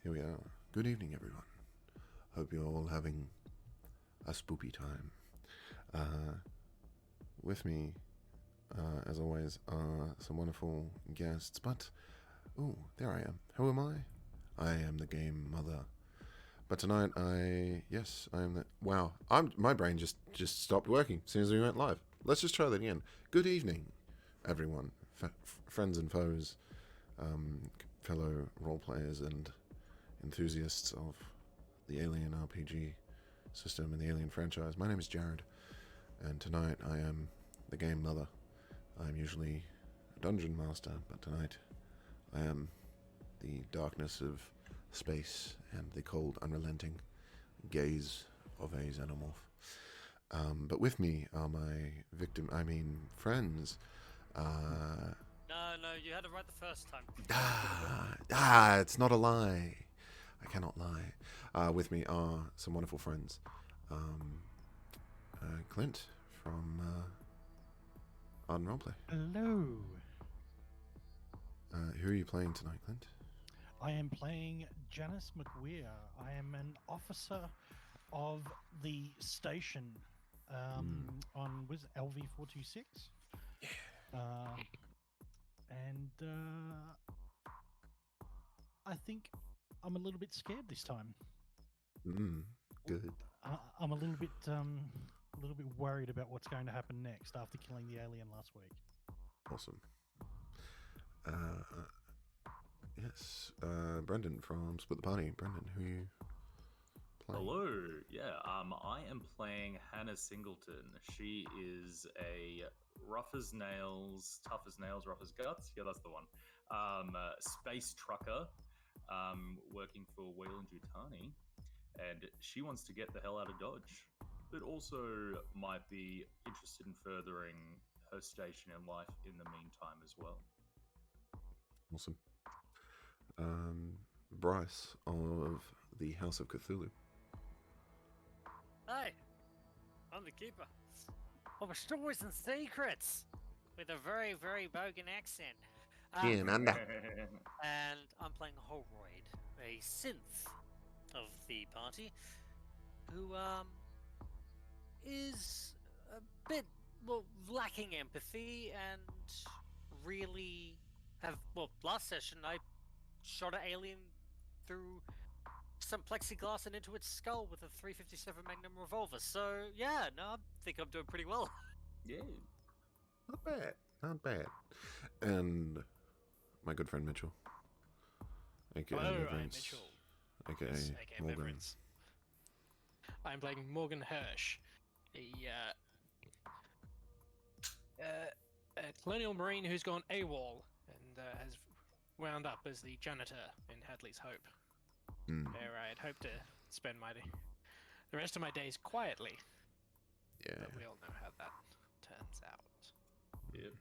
Here we are. Good evening, everyone. Hope you're all having a spoopy time. With me, as always, are some wonderful guests, but... Oh, there I am. Who am I? I am the game mother. But tonight, I am the... Wow, my brain just stopped working as soon as we went live. Let's just try that again. Good evening, everyone. Friends and foes, fellow role players and enthusiasts of the Alien RPG system and the Alien franchise. My name is Jared, and tonight I am the game mother. I'm usually a dungeon master, but tonight I am the darkness of space and the cold, unrelenting gaze of a xenomorph. But with me are my friends. No, you had it right the first time. It's not a lie. I cannot lie. With me are some wonderful friends. Clint from Arden Roleplay. Hello. Who are you playing tonight, Clint? I am playing Janice McWeir. I am an officer of the station on LV 426. Yeah. I think I'm a little bit scared this time. Good. I'm a little bit worried about what's going to happen next after killing the alien last week. Awesome. Yes. Brendan from Split the Party. Brendan, who are you playing? Hello. Yeah. I am playing Hannah Singleton. She is a rough as nails, tough as nails, rough as guts. Yeah, that's the one. Space trucker, working for Wayland Yutani, and she wants to get the hell out of Dodge, but also might be interested in furthering her station in life in the meantime as well. Awesome. Bryce of the House of Cthulhu. Hey, I'm the keeper of stories and secrets with a very, very bogan accent. Nanda. And I'm playing Holroyd, a synth of the party, who is a bit lacking empathy and really last session I shot an alien through some plexiglass and into its skull with a 357 Magnum revolver. So yeah, no, I think I'm doing pretty well. Yeah. Not bad. And my good friend Mitchell. AKA Hello, I'm Reverence. Mitchell. AKA Yes, aka Morgan. Reverence. I'm playing Morgan Hirsch, a colonial marine who's gone AWOL and has wound up as the janitor in Hadley's Hope, where I'd hoped to spend the rest of my days quietly. Yeah. But we all know how that turns out. Yep.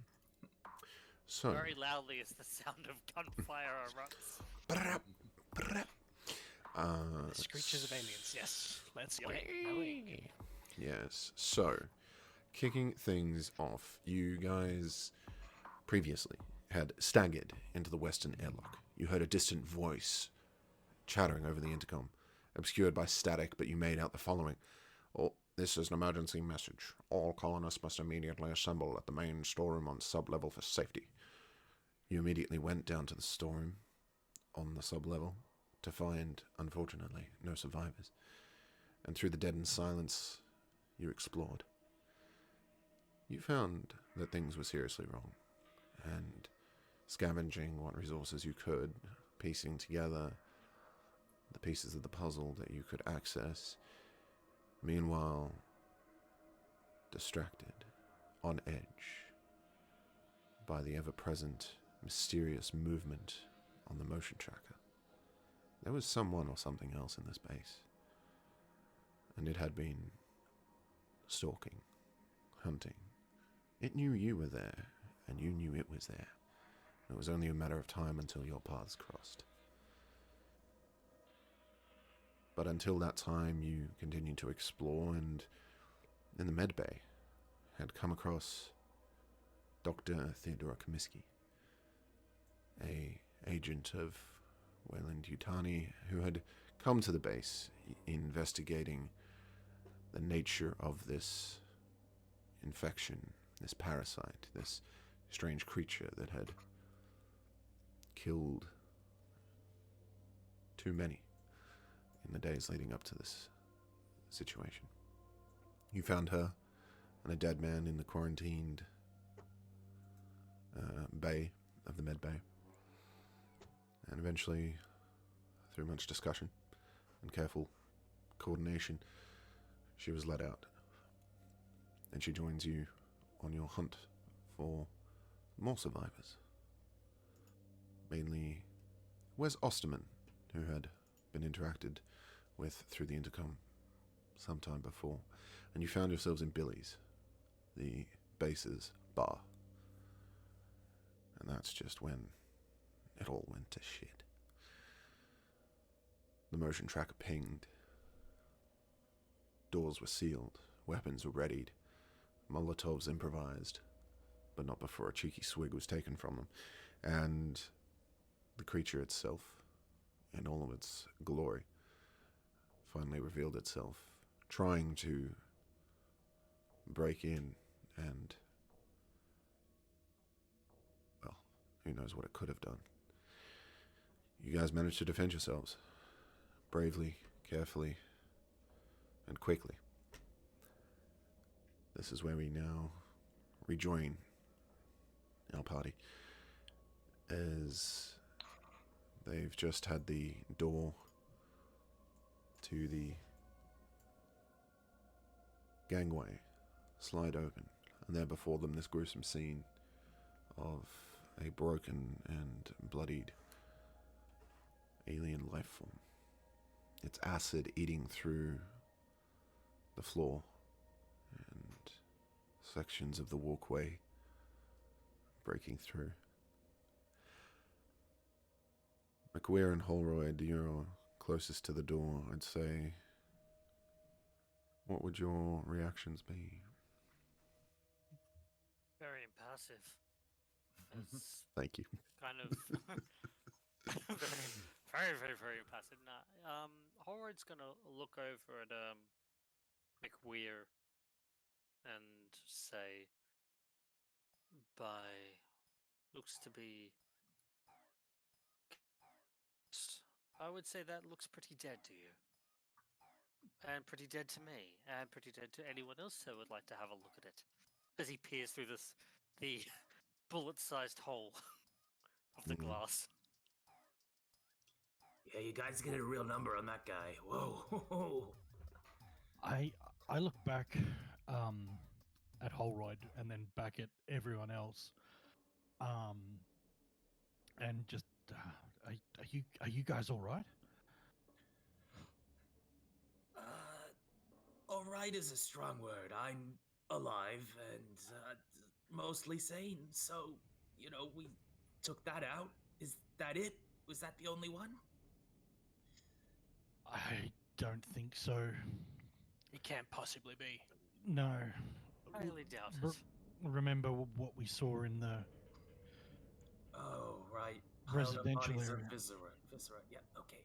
So. Very loudly as the sound of gunfire erupts. The screeches of aliens, yes. Let's get going. Yes. So, kicking things off, you guys previously had staggered into the western airlock. You heard a distant voice chattering over the intercom, obscured by static, but you made out the following. Oh, this is an emergency message. All colonists must immediately assemble at the main storeroom on sub-level for safety. You immediately went down to the storeroom on the sub-level to find, unfortunately, no survivors. And through the deadened silence, you explored. You found that things were seriously wrong, and scavenging what resources you could, piecing together the pieces of the puzzle that you could access. Meanwhile, distracted, on edge, by the ever-present, mysterious movement on the motion tracker. There was someone or something else in this base, and it had been stalking, hunting. It knew you were there, and you knew it was there. It was only a matter of time until your paths crossed. But until that time, you continued to explore, and in the medbay, had come across Dr. Theodora Comiskey, a agent of Wayland Yutani, who had come to the base investigating the nature of this infection, this parasite, this strange creature that had killed too many in the days leading up to this situation. You found her and a dead man in the quarantined bay of the med bay. And eventually, through much discussion and careful coordination, she was let out. And she joins you on your hunt for more survivors. Mainly Wes Osterman, who had been interacted with through the intercom sometime before. And you found yourselves in Billy's, the base's bar. And that's just when it all went to shit. The motion tracker pinged. Doors were sealed. Weapons were readied. Molotovs improvised. But not before a cheeky swig was taken from them. And the creature itself, in all of its glory, finally revealed itself, trying to break in and, well, who knows what it could have done. You guys managed to defend yourselves, bravely, carefully, and quickly. This is where we now rejoin our party, as they've just had the door to the gangway slide open, and there before them this gruesome scene of a broken and bloodied alien life form. Its acid eating through the floor, and sections of the walkway breaking through. McWeir and Holroyd, you're closest to the door, I'd say. What would your reactions be? Very impassive. It's Thank you. kind of very impassive. Nah, Horrid's gonna look over at McWeir and say, "By looks to be, I would say that looks pretty dead to you, and pretty dead to me, and pretty dead to anyone else who would like to have a look at it." As he peers through the bullet-sized hole of the glass. Yeah, you guys get a real number on that guy. Whoa. I look back at Holroyd and then back at everyone else, and just are you guys all right? All right is a strong word. I'm alive and mostly sane. So, we took that out. Is that it? Was that the only one? I don't think so. It can't possibly be. No. Highly doubt it. Remember what we saw in the Oh, right. residential Bodies of area. Viscera. Yeah, okay.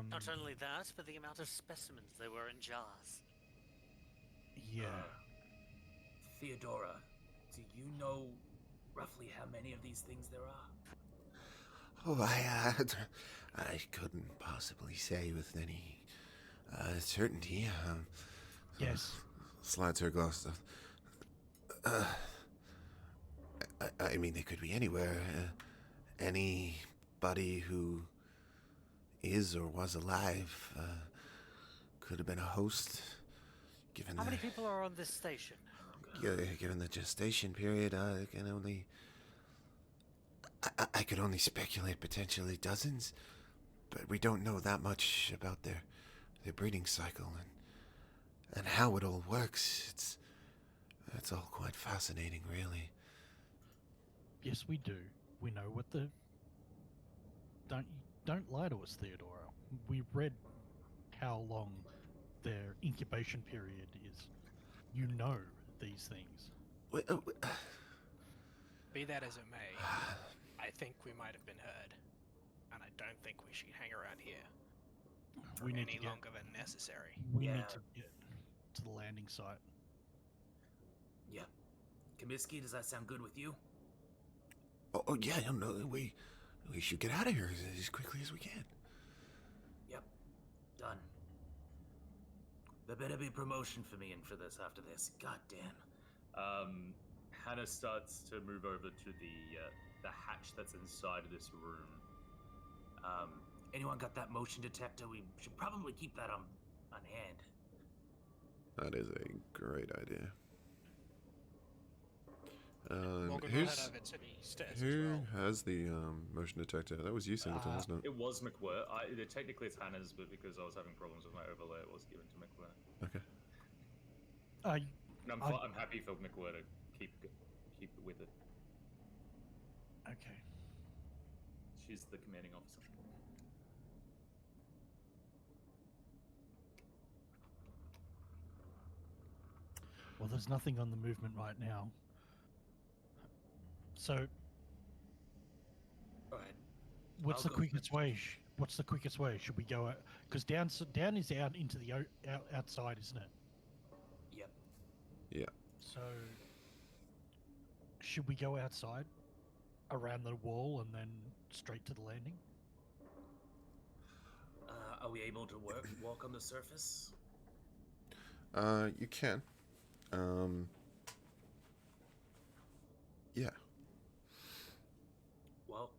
Not only that, but the amount of specimens there were in jars. Yeah. Theodora, do you know roughly how many of these things there are? Oh, I couldn't possibly say with any certainty. Yes. Slides her glasses. I mean, they could be anywhere. Anybody who is or was alive could have been a host. Given How many people are on this station? Given the gestation period, I can only. I could only speculate potentially dozens, but we don't know that much about their breeding cycle and how it all works. It's all quite fascinating, really. Yes, we do. We know what the. Don't lie to us, Theodora. We read how long their incubation period is. You know these things. Be that as it may, I think we might have been heard. and I don't think we should hang around here for We need any to get. longer than necessary. We Yeah. need to get to the landing site. Yeah. Comiskey, does that sound good with you? Oh yeah, no, we should get out of here as quickly as we can. Yep. Done. There better be promotion for me in for this after this. God damn. Hannah starts to move over to the hatch that's inside of this room. Anyone got that motion detector? We should probably keep that on hand. That is a great idea. Morgan will head over to the stairs as who well. has the motion detector? That was you, Singleton, wasn't it? It was McWhirr. Technically it's Hannah's, but because I was having problems with my overlay, it was given to McWhirr. Okay. And I'm happy for McWhirr to keep with it. Okay. She's the commanding officer. Well, there's nothing on the movement right now. So, All right. what's I'll the go quickest way? What's the quickest way? Should we go? Because down is out into the outside, isn't it? Yep. Yeah. So, should we go outside, around the wall, and then straight to the landing? Are we able to walk on the surface? You can. Yeah. Well,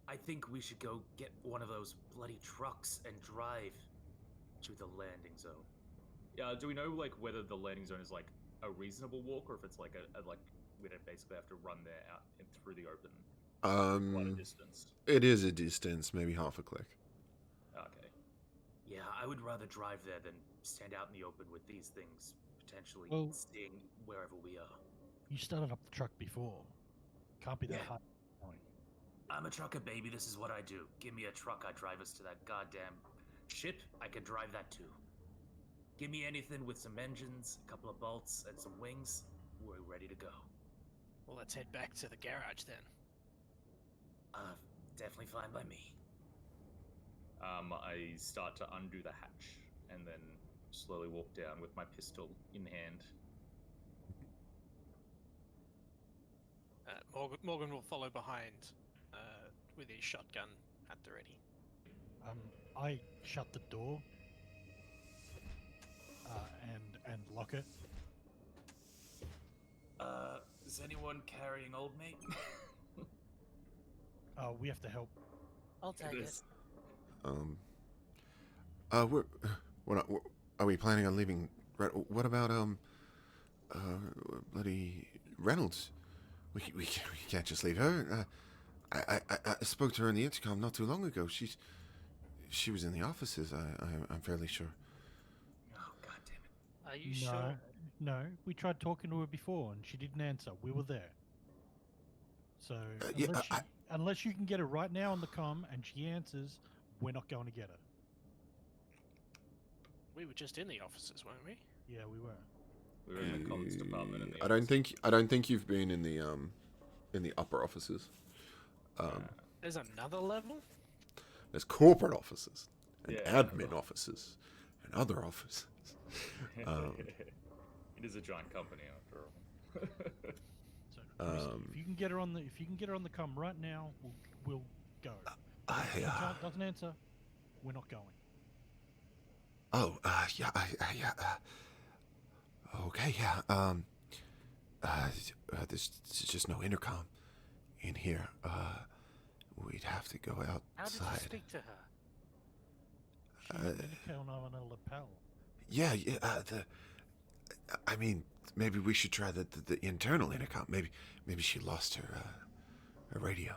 I think we should go get one of those bloody trucks and drive to the landing zone. Yeah. Do we know like whether the landing zone is like a reasonable walk, or if it's like we'd basically have to run there out and through the open? Quite a distance. It is a distance, maybe half a click. Okay. Yeah, I would rather drive there than stand out in the open with these things potentially Well- seeing wherever we are. You started up the truck before. Can't be that Yeah. hard. Going. I'm a trucker, baby. This is what I do. Give me a truck, I drive us to that goddamn ship. I can drive that too. Give me anything with some engines, a couple of bolts, and some wings. We're ready to go. Well, let's head back to the garage then. Definitely fine by me. I start to undo the hatch and then slowly walk down with my pistol in hand. Morgan will follow behind with his shotgun at the ready. I shut the door and lock it. Is anyone carrying old mate? We have to help. I'll take it. Are we planning on leaving? What about bloody Reynolds? We can't just leave her. I spoke to her in the intercom not too long ago. She was in the offices. I'm fairly sure. Oh, god damn it. Are you sure? No. We tried talking to her before, and she didn't answer. We were there. So yeah, unless you can get her right now on the comm and she answers, we're not going to get her. We were just in the offices, weren't we? Yeah, we were. We were in the comms department. In the I don't think you've been in the upper offices. There's another level? There's corporate offices and Yeah. admin offices and other offices. It is a giant company after all. So if you can get her on the comm right now, we'll go. If she doesn't answer, we're not going. Okay, yeah. There's just no intercom in here. We'd have to go outside. How did you speak to her? She's an intercom on a lapel. Yeah. I mean, maybe we should try the internal intercom. Maybe she lost her radio.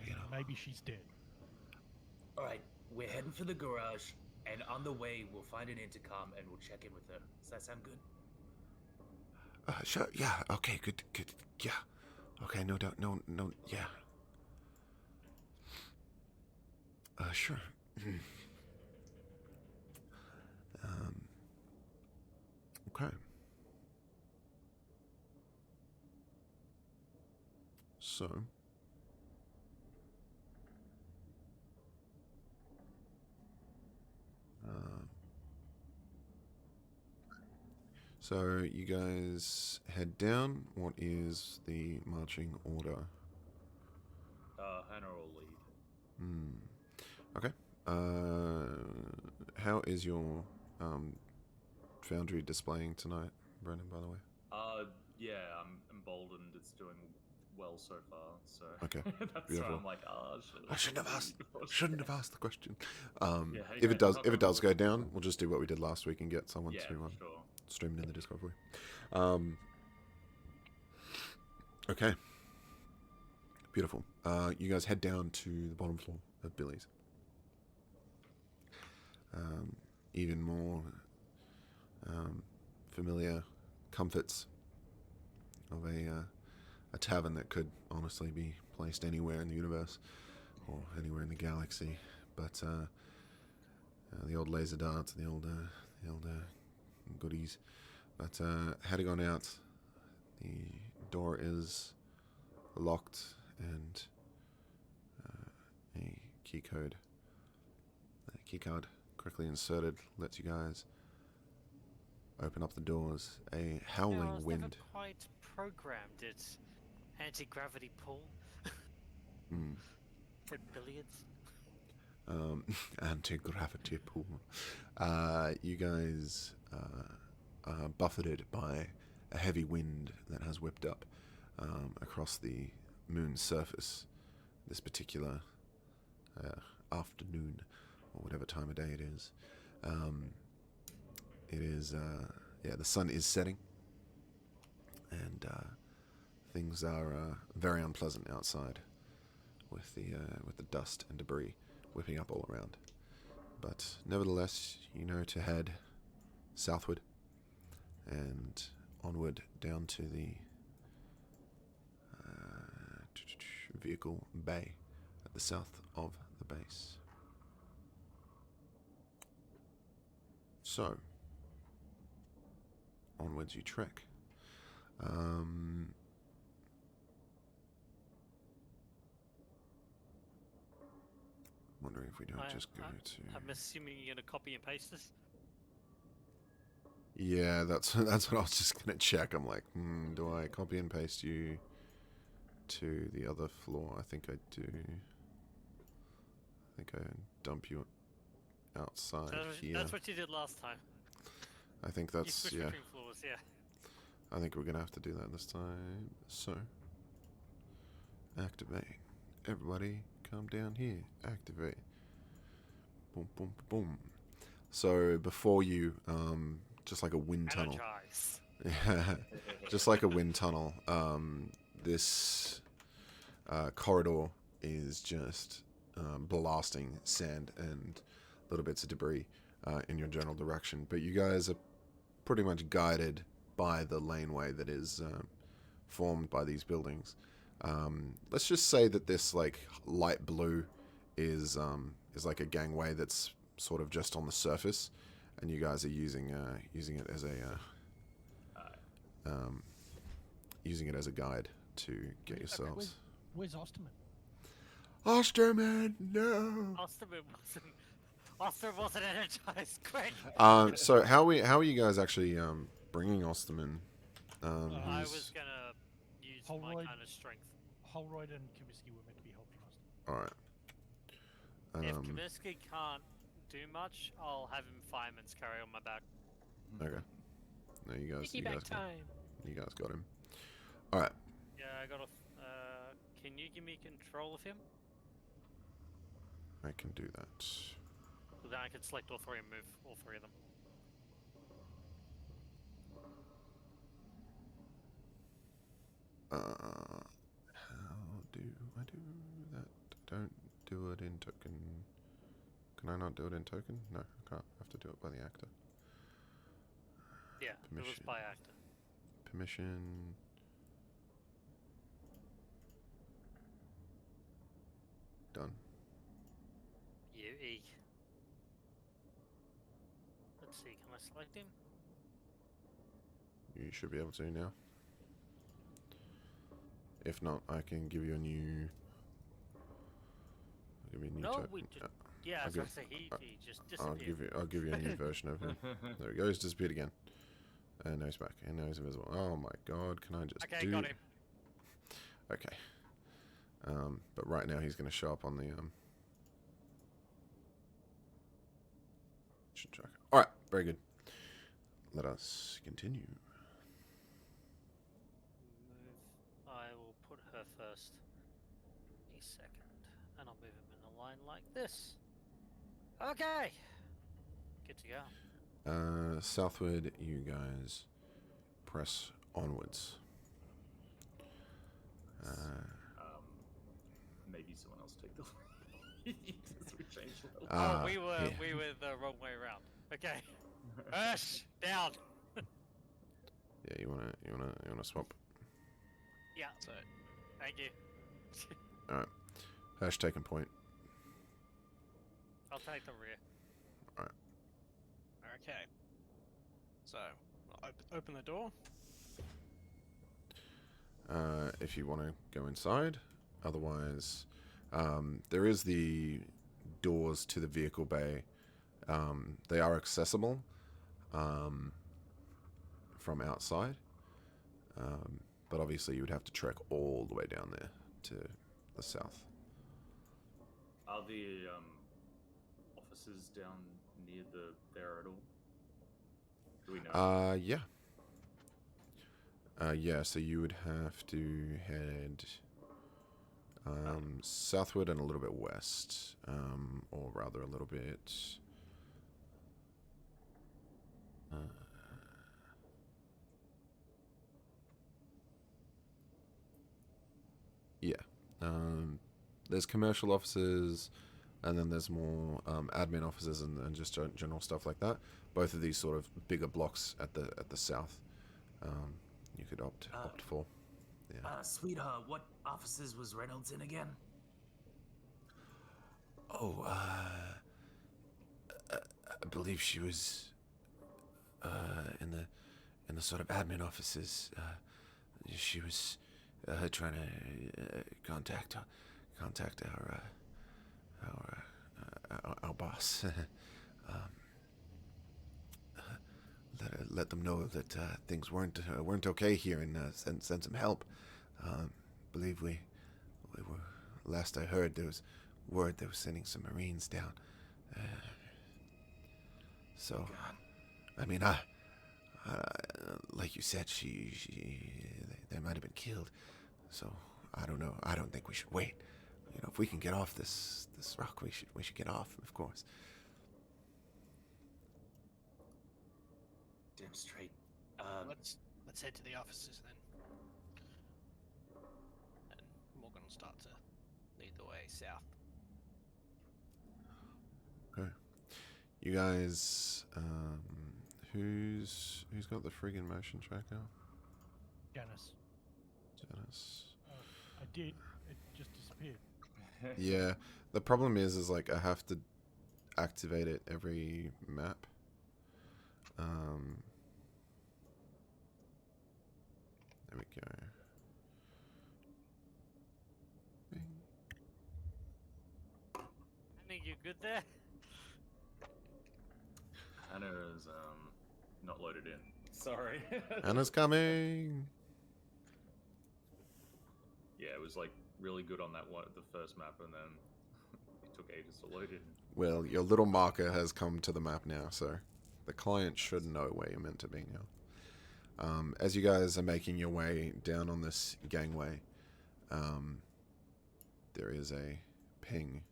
You know. Maybe she's dead. All right, we're heading for the garage, and on the way, we'll find an intercom and we'll check in with her. Does that sound good? Sure. Yeah. Okay. Good. Yeah. Okay. No doubt. No. Yeah. Sure. Okay. So, So you guys head down. What is the marching order? Hannah will lead. Okay. How is your foundry displaying tonight, Brennan, by the way? Yeah, I'm emboldened. It's doing well so far. So Okay, that's beautiful. why I'm like, I shouldn't have asked the question. Yeah, If it does, not if it gonna does look- go down, we'll just do what we did last week and get someone Yeah, to sure. stream it in the Discord for you. Okay. Beautiful. You guys head down to the bottom floor of Billy's. Even more familiar comforts of a tavern that could honestly be placed anywhere in the universe or anywhere in the galaxy. But the old laser darts, the old goodies. But heading on out, the door is locked and a key card quickly inserted lets you guys open up the doors. A howling I was wind. never quite programmed its anti-gravity pull. For billiards. Anti-gravity pull. You guys are buffeted by a heavy wind that has whipped up across the moon's surface this particular afternoon, or whatever time of day it is. It is, the sun is setting, and things are very unpleasant outside with the dust and debris whipping up all around. But nevertheless, you know to head southward and onward down to the vehicle bay at the south of the base. So, onwards you trek. Wondering if we don't just go to... I'm assuming you're going to copy and paste this? Yeah, that's what I was just going to check. I'm like, do I copy and paste you to the other floor? I think I do. I think I dump you outside here. That's what you did last time. I think You that's, switched yeah. between floors, yeah. I think we're going to have to do that this time. So, activate. Everybody come down here. Activate. Boom, boom, boom. So, before you, just like a wind tunnel. Energize. Yeah, just like a wind tunnel. This corridor is just blasting sand and little bits of debris in your general direction. But you guys are pretty much guided by the laneway that is formed by these buildings. Let's just say that this like light blue is like a gangway that's sort of just on the surface, and you guys are using it as a guide to get yourselves. Where's Osterman? Osterman, no. Osterman wasn't energized. Quick. So how are you guys actually bringing Osterman? I he's- was gonna use my Holroyd. kind of strength. Holroyd and Kaminsky were meant to be helping Osterman. all right. If Kaminsky can't do much, I'll have him fireman's carry on my back. Okay. No, you guys Piggyback got, time. you guys got him. All right. Yeah, I got a. Can you give me control of him? I can do that. So then I can select all three and move all three of them. How do I do that? Don't do it in token. Can I not do it in token? No, I can't. I have to do it by the actor. Yeah, it was Permission. by actor. Permission. Done. UE. Let's see, can I select him? You should be able to now. If not, I can give you a new. I'll give you a new No, token. we just. Yeah, I I'll was gonna give- say he just I'll disappeared. give you a new version of him. There he goes. Disappeared again. And now he's back. And now he's invisible. Oh my god, can I just Okay, do... got him. Okay. But right now he's going to show up on the... tracker. Alright, very good. Let us continue. Move. I will put her first. A second. And I'll move him in a line like this. Okay. Good to go. Southward, you guys press onwards. Maybe someone else take the lead. Since we changed levels. Oh, we were yeah. the wrong way around. Okay. Down. Yeah, you wanna swap. Yeah. So Thank you. Alright. Hirsch taking point. I'll take the rear. okay. So open the door. If you want to go inside. Otherwise, there is the doors to the vehicle bay. They are accessible from outside. But obviously you would have to trek all the way down there to the south. Are the offices down near there at all? Do we know? Yeah. Yeah, so you would have to head southward and a little bit west. Or rather a little bit... yeah. There's commercial offices, and then there's more admin offices and just general stuff like that. Both of these sort of bigger blocks at the south. You could opt for. Yeah. Sweetheart, what offices was Reynolds in again? Oh, I believe she was in the sort of admin offices. She was trying to contact our boss. Let them know that things weren't okay here, and send some help. Believe we were, last I heard, there was word they were sending some Marines down. So, I mean, like you said, they might have been killed. So I don't know. I don't think we should wait. You know, if we can get off this rock, we should get off, of course. Damn straight. Let's head to the offices then. And Morgan will start to lead the way south. Okay. You guys, who's got the friggin' motion tracker? Janice. Janice. I did. It just disappeared. Yeah. The problem is like I have to activate it every map. There we go. Bing. I think you're good there. Hannah is not loaded in. Sorry. Anna's coming. Yeah, it was like really good on that one, the first map, and then it took ages to load in. Well, your little marker has come to the map now, so the client should know where you're meant to be now. As you guys are making your way down on this gangway, there is a ping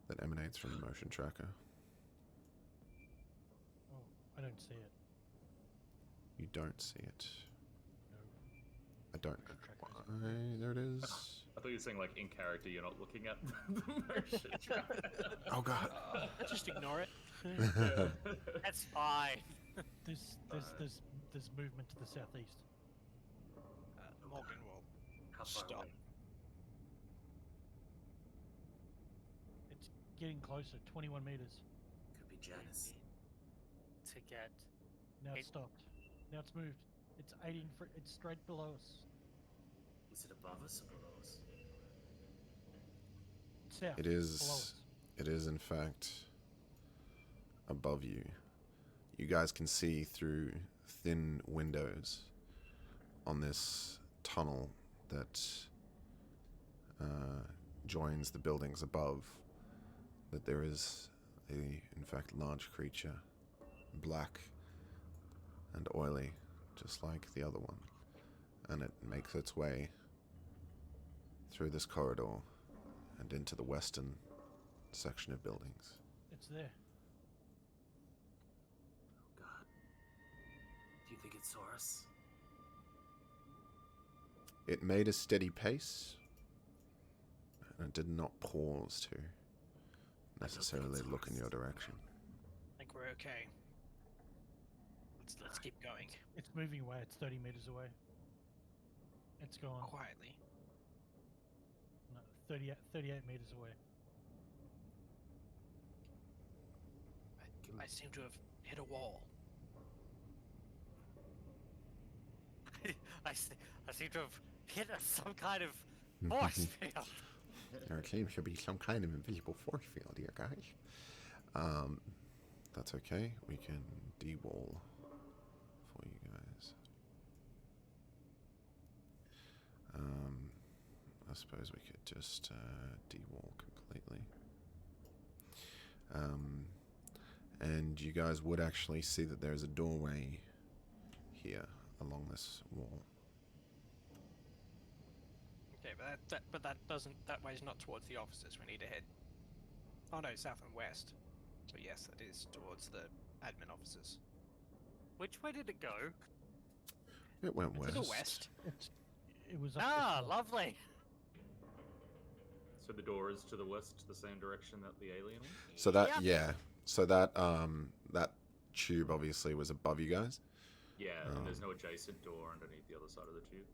that emanates from the motion tracker. Oh, I don't see it. You don't see it. No. I don't. Why? There it is. I thought you were saying like in character, you're not looking at the motion tracker. Oh god. Just ignore it. That's fine. There's movement to the southeast. Morgan will How far stop. away? It's getting closer. 21 meters. Could be Janice. To get. Now It- it's stopped. Now it's moved. It's 18. It's straight below us. Is it above us or below us? South. It Below is. us. It is in fact above you. You guys can see through thin windows on this tunnel that joins the buildings above, that there is in fact, large creature, black and oily, just like the other one. And it makes its way through this corridor and into the western section of buildings. It's there. Oh God. Do you think it saw us? It made a steady pace, and it did not pause to necessarily look in your direction. I think we're okay. Let's keep going It's moving away. It's 30 meters away. It's gone. quietly. No, 38 meters away. I seem to have hit a wall. I seem to have hit some kind of force field. There seems to be some kind of invisible force field here, guys. That's okay. We can de-wall for you guys. I suppose we could just de-wall completely. And you guys would actually see that there's a doorway here along this wall. Okay, but that way's not towards the offices. We need to head. Oh no, south and west. So yes, that is towards the admin offices. Which way did it go? It went To west. the west. It was up. Ah, it's up. lovely. So the door is to the west, the same direction that the alien was? So that, Yep. yeah. So that, that tube obviously was above you guys. Yeah, and there's no adjacent door underneath the other side of the tube.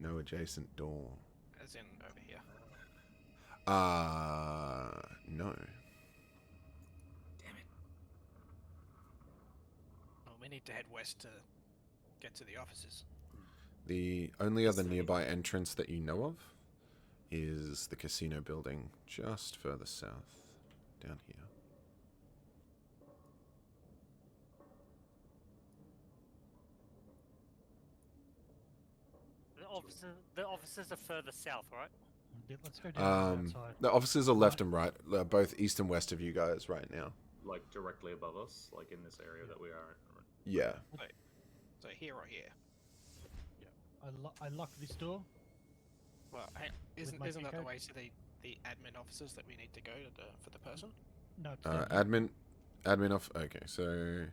No adjacent door. As in over here. No. Damn it. Well, we need to head west to get to the offices. The only other nearby entrance that you know of is the casino building just further south, down here. The offices are further south, right? Let's go down outside. The offices are left and right, both east and west of you guys right now. Like directly above us, like in this area that we are in. Yeah. So here or here. I lock this door. Well, hey, isn't my that the keycard? way to the admin offices that we need to go for the person? No, it's down here. Okay, so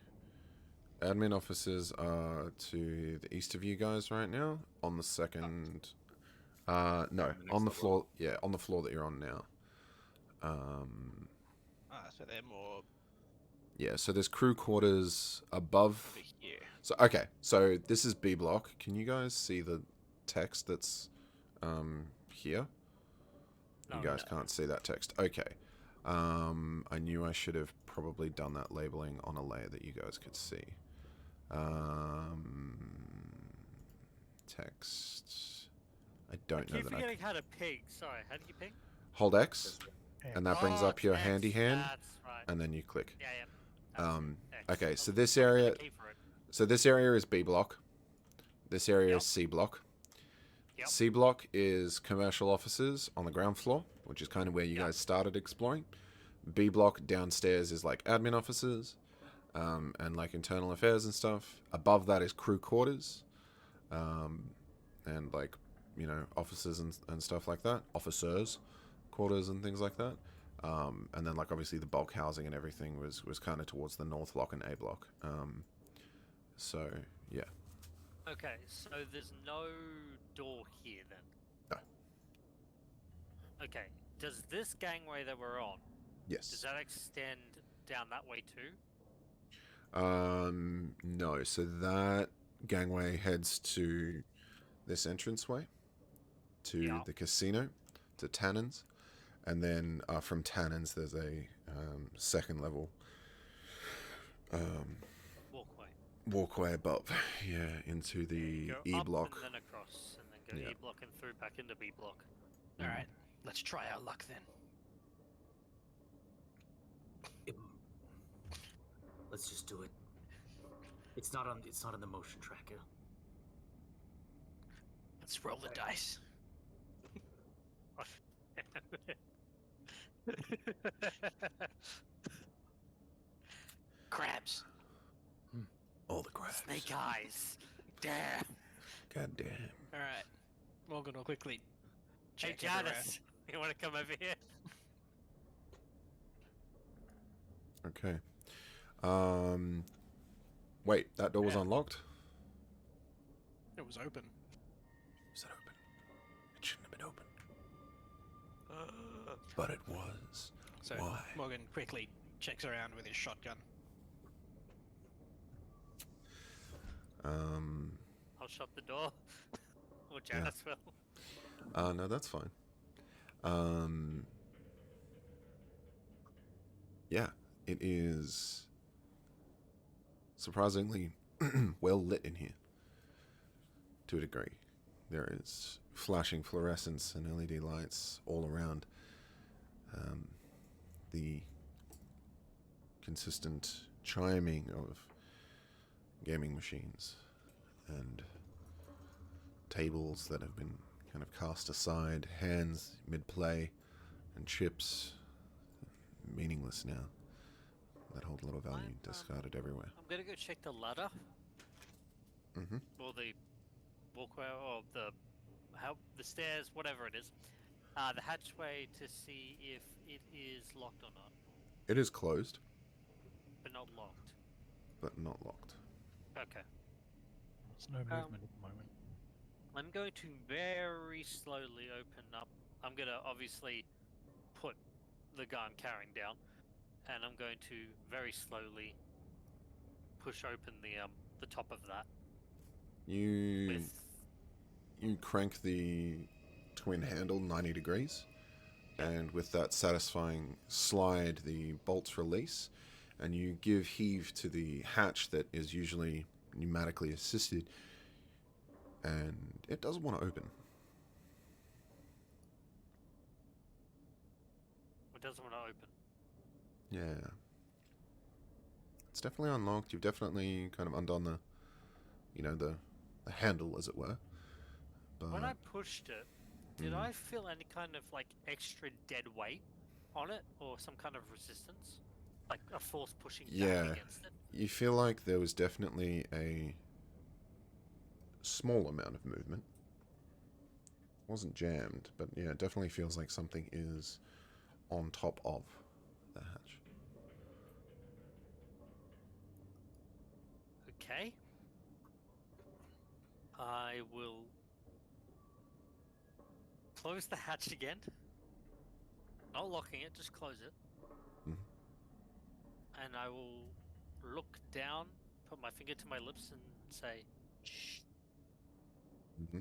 admin offices are to the east of you guys right now, on the second, no, the next on the level. floor, yeah, on the floor that you're on now. So they're more Yeah, so there's crew quarters above. over here. So, okay, so this is B block. Can you guys see the text that's here? No, You guys can't see that text. Okay. I knew I should have probably done that labeling on a layer that you guys could see. Text. I don't know Keep that I forgetting how to ping. Sorry, how do you ping? hold X, and that brings Oh, up your X, handy hand, That's right. and then you click. Yeah, yeah. X. Okay, I'll so this put a area, key for it. so this area is B block. This area Yep. is C block. Yep. C block is commercial offices on the ground floor, which is kind of where you Yep. guys started exploring. B block downstairs is like admin offices, and like internal affairs and stuff. Above that is crew quarters, and like, you know, offices and stuff like that. Officers' quarters and things like that. And then like obviously the bulk housing and everything was kind of towards the north block and A block. So yeah. Okay, so there's no door here then? No. Okay, does this gangway that we're on, does Yes. that extend down that way too? No. So that gangway heads to this entranceway, to Yeah. the casino, to Tannins, and then from Tannins there's a second level Walkway. walkway above, yeah, into the Go E up block. and then across, and then go Yeah. E block and through back into B block. All right, let's try our luck then. Let's just do it. It's not on the motion tracker. Let's roll the dice. Crabs. All the crabs. Snake eyes. Damn. God damn. All right. Morgan will quickly Hey, check everywhere. Janice, you want to come over here? Okay. Wait, that door was Yeah. unlocked? It was open. Was it open? It shouldn't have been open. But it was. So Why? Morgan quickly checks around with his shotgun. I'll shut the door. Or Janice will. No, that's fine. Yeah, it is surprisingly well lit in here. To a degree. There is flashing fluorescence and LED lights all around. The consistent chiming of gaming machines and tables that have been kind of cast aside, hands mid-play, and chips meaningless now, that hold a lot of value, I'm, discarded everywhere. I'm gonna go check the ladder. Mm-hmm. Or the walkway, or the stairs, whatever it is. The hatchway to see if it is locked or not. It is closed, But not locked. but not locked. Okay. There's no movement at the moment. I'm going to very slowly open up. I'm going to obviously put the gun I'm carrying down, and I'm going to very slowly push open the top of that. You With crank the twin handle 90 degrees, and with that satisfying slide, the bolts release, and you give heave to the hatch that is usually pneumatically assisted, and it doesn't want to open. it doesn't want to open. Yeah. It's definitely unlocked. You've definitely kind of undone the handle, as it were. But When I pushed it, did Mm. I feel any kind of like extra dead weight on it, or some kind of resistance, like a force pushing Yeah. back against it? you feel like there was definitely a small amount of movement. Wasn't jammed, but yeah, it definitely feels like something is on top of the hatch. Okay. I will close the hatch again. Not locking it, just close it. Mhm. And I will look down, put my finger to my lips, and say, "Shh." Mm-hmm.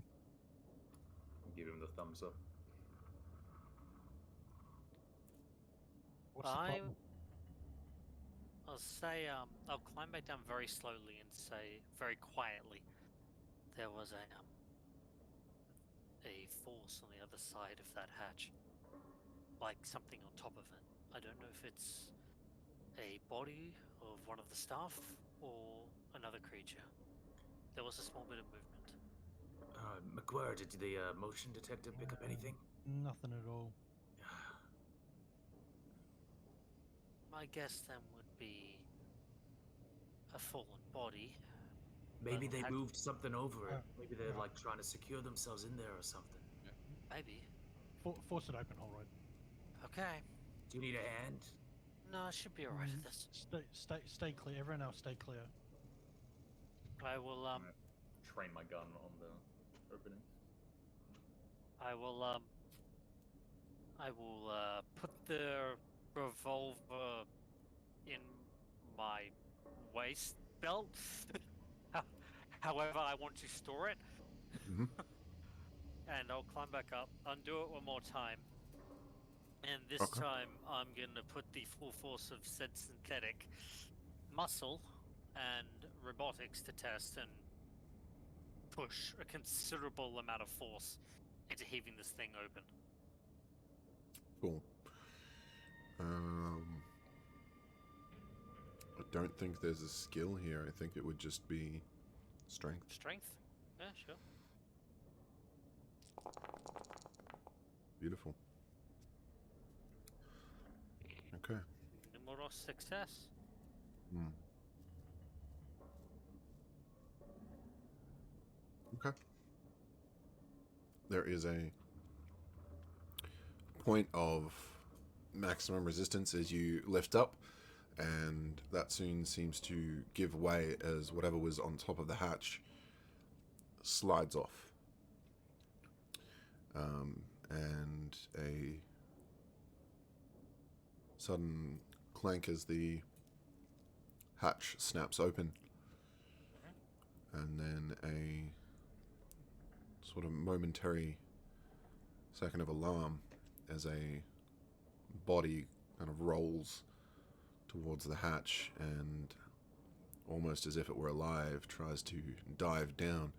Give him the thumbs up. What's the I- problem? I'll say, I'll climb back down very slowly and say, very quietly, there was a force on the other side of that hatch. Like something on top of it. I don't know if it's a body of one of the staff or another creature. There was a small bit of movement. McWhirr, did the motion detector pick up anything? Nothing at all. My guess then would be a fallen body. Maybe Well, they had- moved something over it. Uh, Maybe they're yeah. like trying to secure themselves in there or something. Maybe. Force it open, Holroyd. Okay. Do you need a hand? No, I should be alright at this. Stay clear. Everyone else, stay clear. I will I'm gonna train my gun on the opening. I will put the revolver in my waist belt. However, I want to store it. Mhm. And I'll climb back up, undo it one more time. And this Okay. time, I'm gonna put the full force of said synthetic muscle and robotics to test and push a considerable amount of force into heaving this thing open. Cool. don't think there's a skill here. I think it would just be strength. Strength? Yeah, sure. Beautiful. Okay. Numerous success. Hmm. Okay. There is a point of maximum resistance as you lift up, and that soon seems to give way as whatever was on top of the hatch slides off. And a sudden clank as the hatch snaps open, and then a sort of momentary second of alarm as a body kind of rolls towards the hatch and, almost as if it were alive, tries to dive down.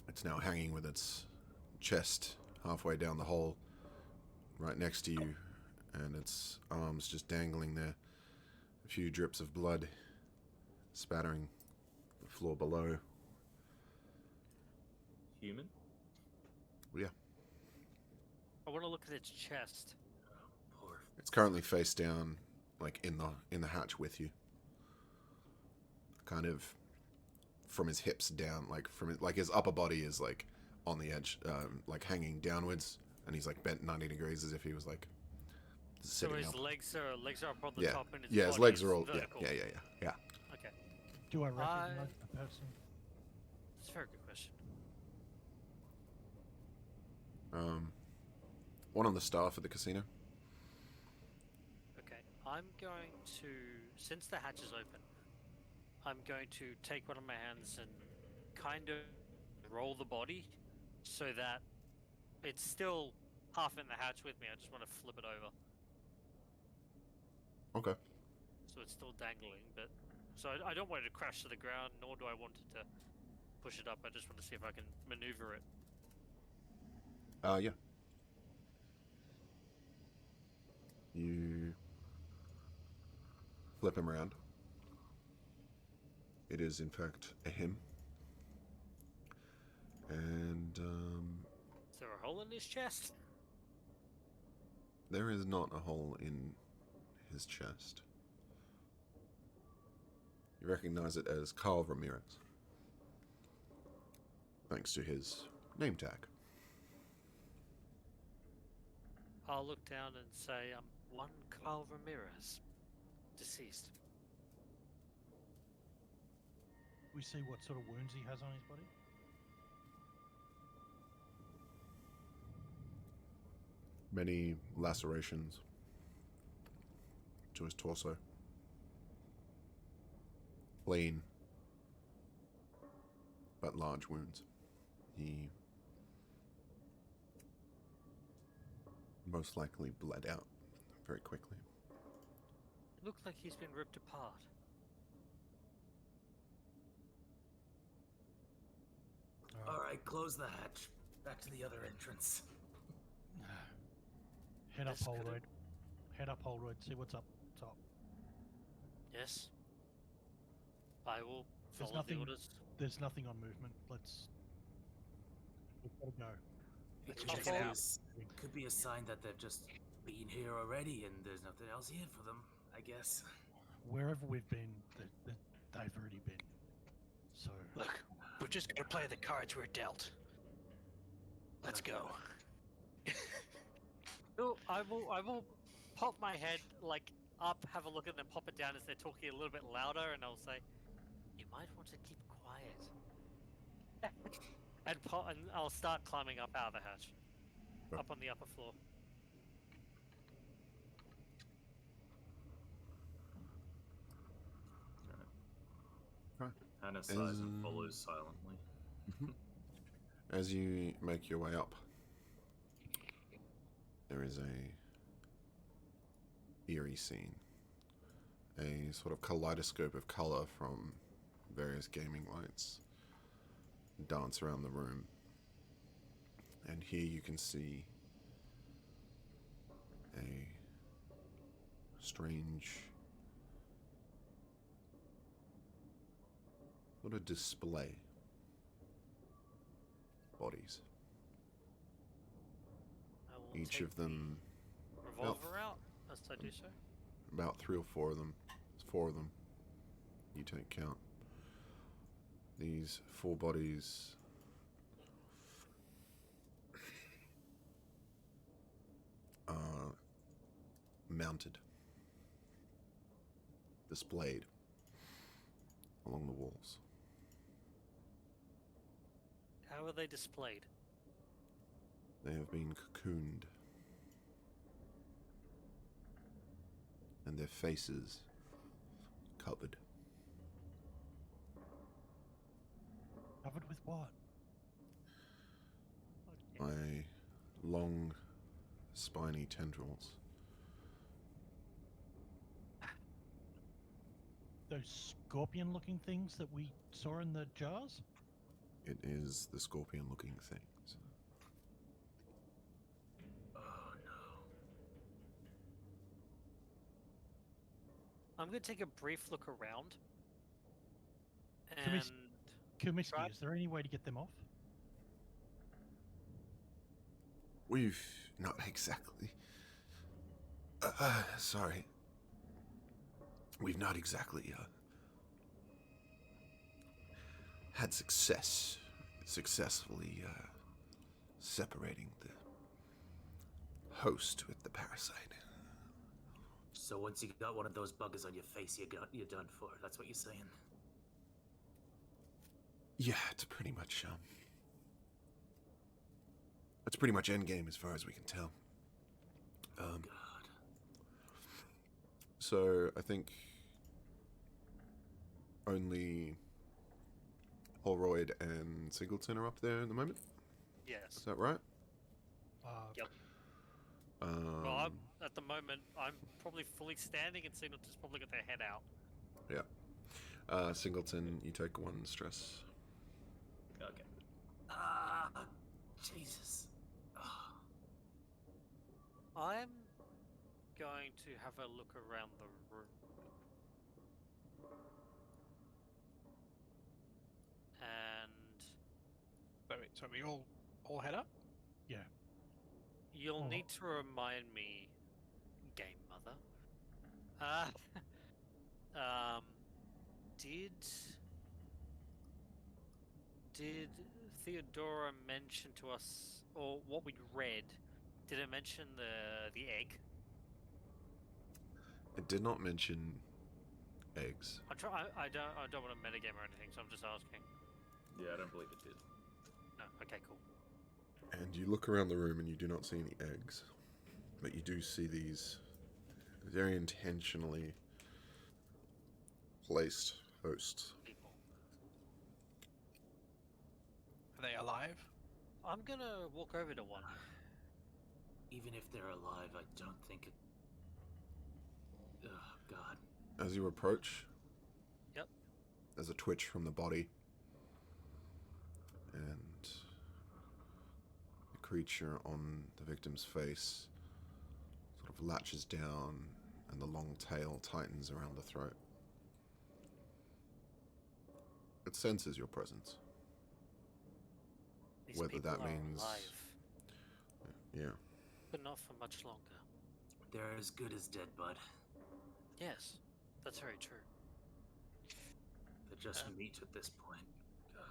It's now hanging with its chest halfway down the hole right next to you, and its arms just dangling there. A few drips of blood spattering the floor below. Human? Yeah. I want to look at its chest. Poor. It's currently face down, like in the hatch with you. Kind of from his hips down, like his upper body is like on the edge, like hanging downwards, and he's like bent 90 degrees as if he was like So sitting his up. legs are up on the Yeah. top, and his Yeah, his body legs is are all vertical. yeah. Okay, Do I recognize the person? that's a very good question. One on the staff at the casino. Okay, I'm going to, since the hatch is open, I'm going to take one of my hands and kind of roll the body so that it's still half in the hatch with me. I just want to flip it over. Okay. So it's still dangling, but... So I don't want it to crash to the ground, nor do I want it to push it up. I just want to see if I can maneuver it. Yeah. You flip him around. It is, in fact, a him. And, Is there a hole in his chest? there is not a hole in his chest. You recognize it as Carl Ramirez, thanks to his name tag. I'll look down and say, one Carl Ramirez, deceased. We see what sort of wounds he has on his body. Many lacerations to his torso. Plain but large wounds. He most likely bled out very quickly. It looks like he's been ripped apart. All right, close the hatch. Back to the other entrance. Head up This Hole could've- Road. Head up Hole Road. See what's up top. Yes. I will There's follow the nothing- orders. There's nothing on movement. We've got to go. It Let's could check just it be out. a could be a sign that they've just been here already and there's nothing else here for them, I guess. Wherever we've been, they've already been. So Look, we're just gonna play the cards we're dealt. Let's go. No, I will pop my head like up, have a look, and then pop it down as they're talking a little bit louder, and I'll say, "You might want to keep quiet." and I'll start climbing up out of the hatch, Sure. up on the upper floor. Hannah sighs and follows silently. As you make your way up, there is a eerie scene. A sort of kaleidoscope of color from various gaming lights dance around the room. And here you can see a strange sort of display bodies. I will Each take of them, the revolver out as I do so. about 3 or 4 of them. 4 of them. You take count. These 4 bodies are mounted, displayed along the walls. How are they displayed? They have been cocooned, and their faces covered. Covered with what? By long, spiny tendrils. Those scorpion-looking things that we saw in the jars? It is the scorpion-looking things. Oh no. I'm going to take a brief look around. Can we And Kumiski, Right. is there any way to get them off? We've not exactly. Sorry. We've not exactly had successfully separating the host with the parasite. So once you got one of those buggers on your face, you're done for. That's what you're saying. Yeah, it's pretty much it's pretty much endgame as far as we can tell. God. So I think only Holroyd and Singleton are up there at the moment. yes. Is that right? Yep. Well, at the moment, I'm probably fully standing, and Singleton's probably got their head out. Yeah. Singleton, you take 1 stress. Okay. Jesus. I'm going to have a look around the room. And So we all head up? Yeah. you'll Oh. need to remind me, Game Mother. Did Theodora mention to us, or what we read? Did it mention the egg? It did not mention eggs. I don't want to metagame or anything, so I'm just asking. Yeah, I don't believe it did. No, okay, cool. And you look around the room and you do not see any eggs. But you do see these very intentionally placed hosts. People. Are they alive? I'm gonna walk over to one. Even if they're alive, I don't think it. Oh God. As you approach, Yep. there's a twitch from the body. And the creature on the victim's face sort of latches down and the long tail tightens around the throat. It senses your presence. These Whether people that are means- alive, Yeah. but not for much longer. They're as good as dead, bud. Yes, that's very true. They're just Um, meat at this point. God.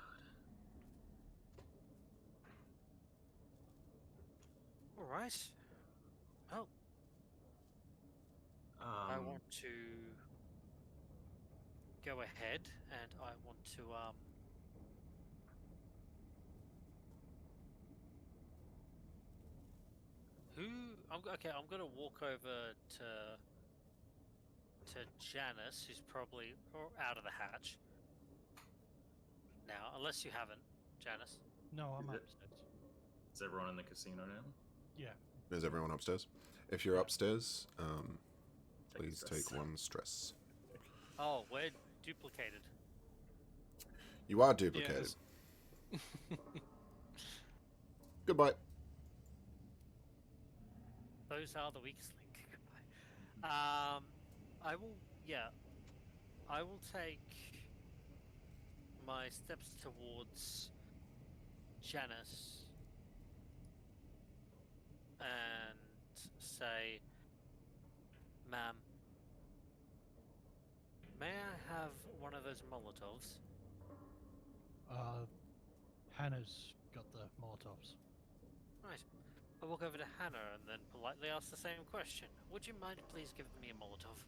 All right. Well, I want to go ahead, and I want to I'm gonna walk over to Janice, who's probably out of the hatch now, unless you haven't, Janice. No, I'm Is it? upstairs. Is everyone in the casino now? Yeah. Is everyone upstairs? If you're upstairs, Take a please stress. take 1 stress. Oh, we're duplicated. You are duplicated. Goodbye. Those are the weakest link. Goodbye. I will take my steps towards Janice and say, "Ma'am, may I have one of those Molotovs?" Hannah's got the Molotovs. Right. I walk over to Hannah and then politely ask the same question. "Would you mind please giving me a Molotov?"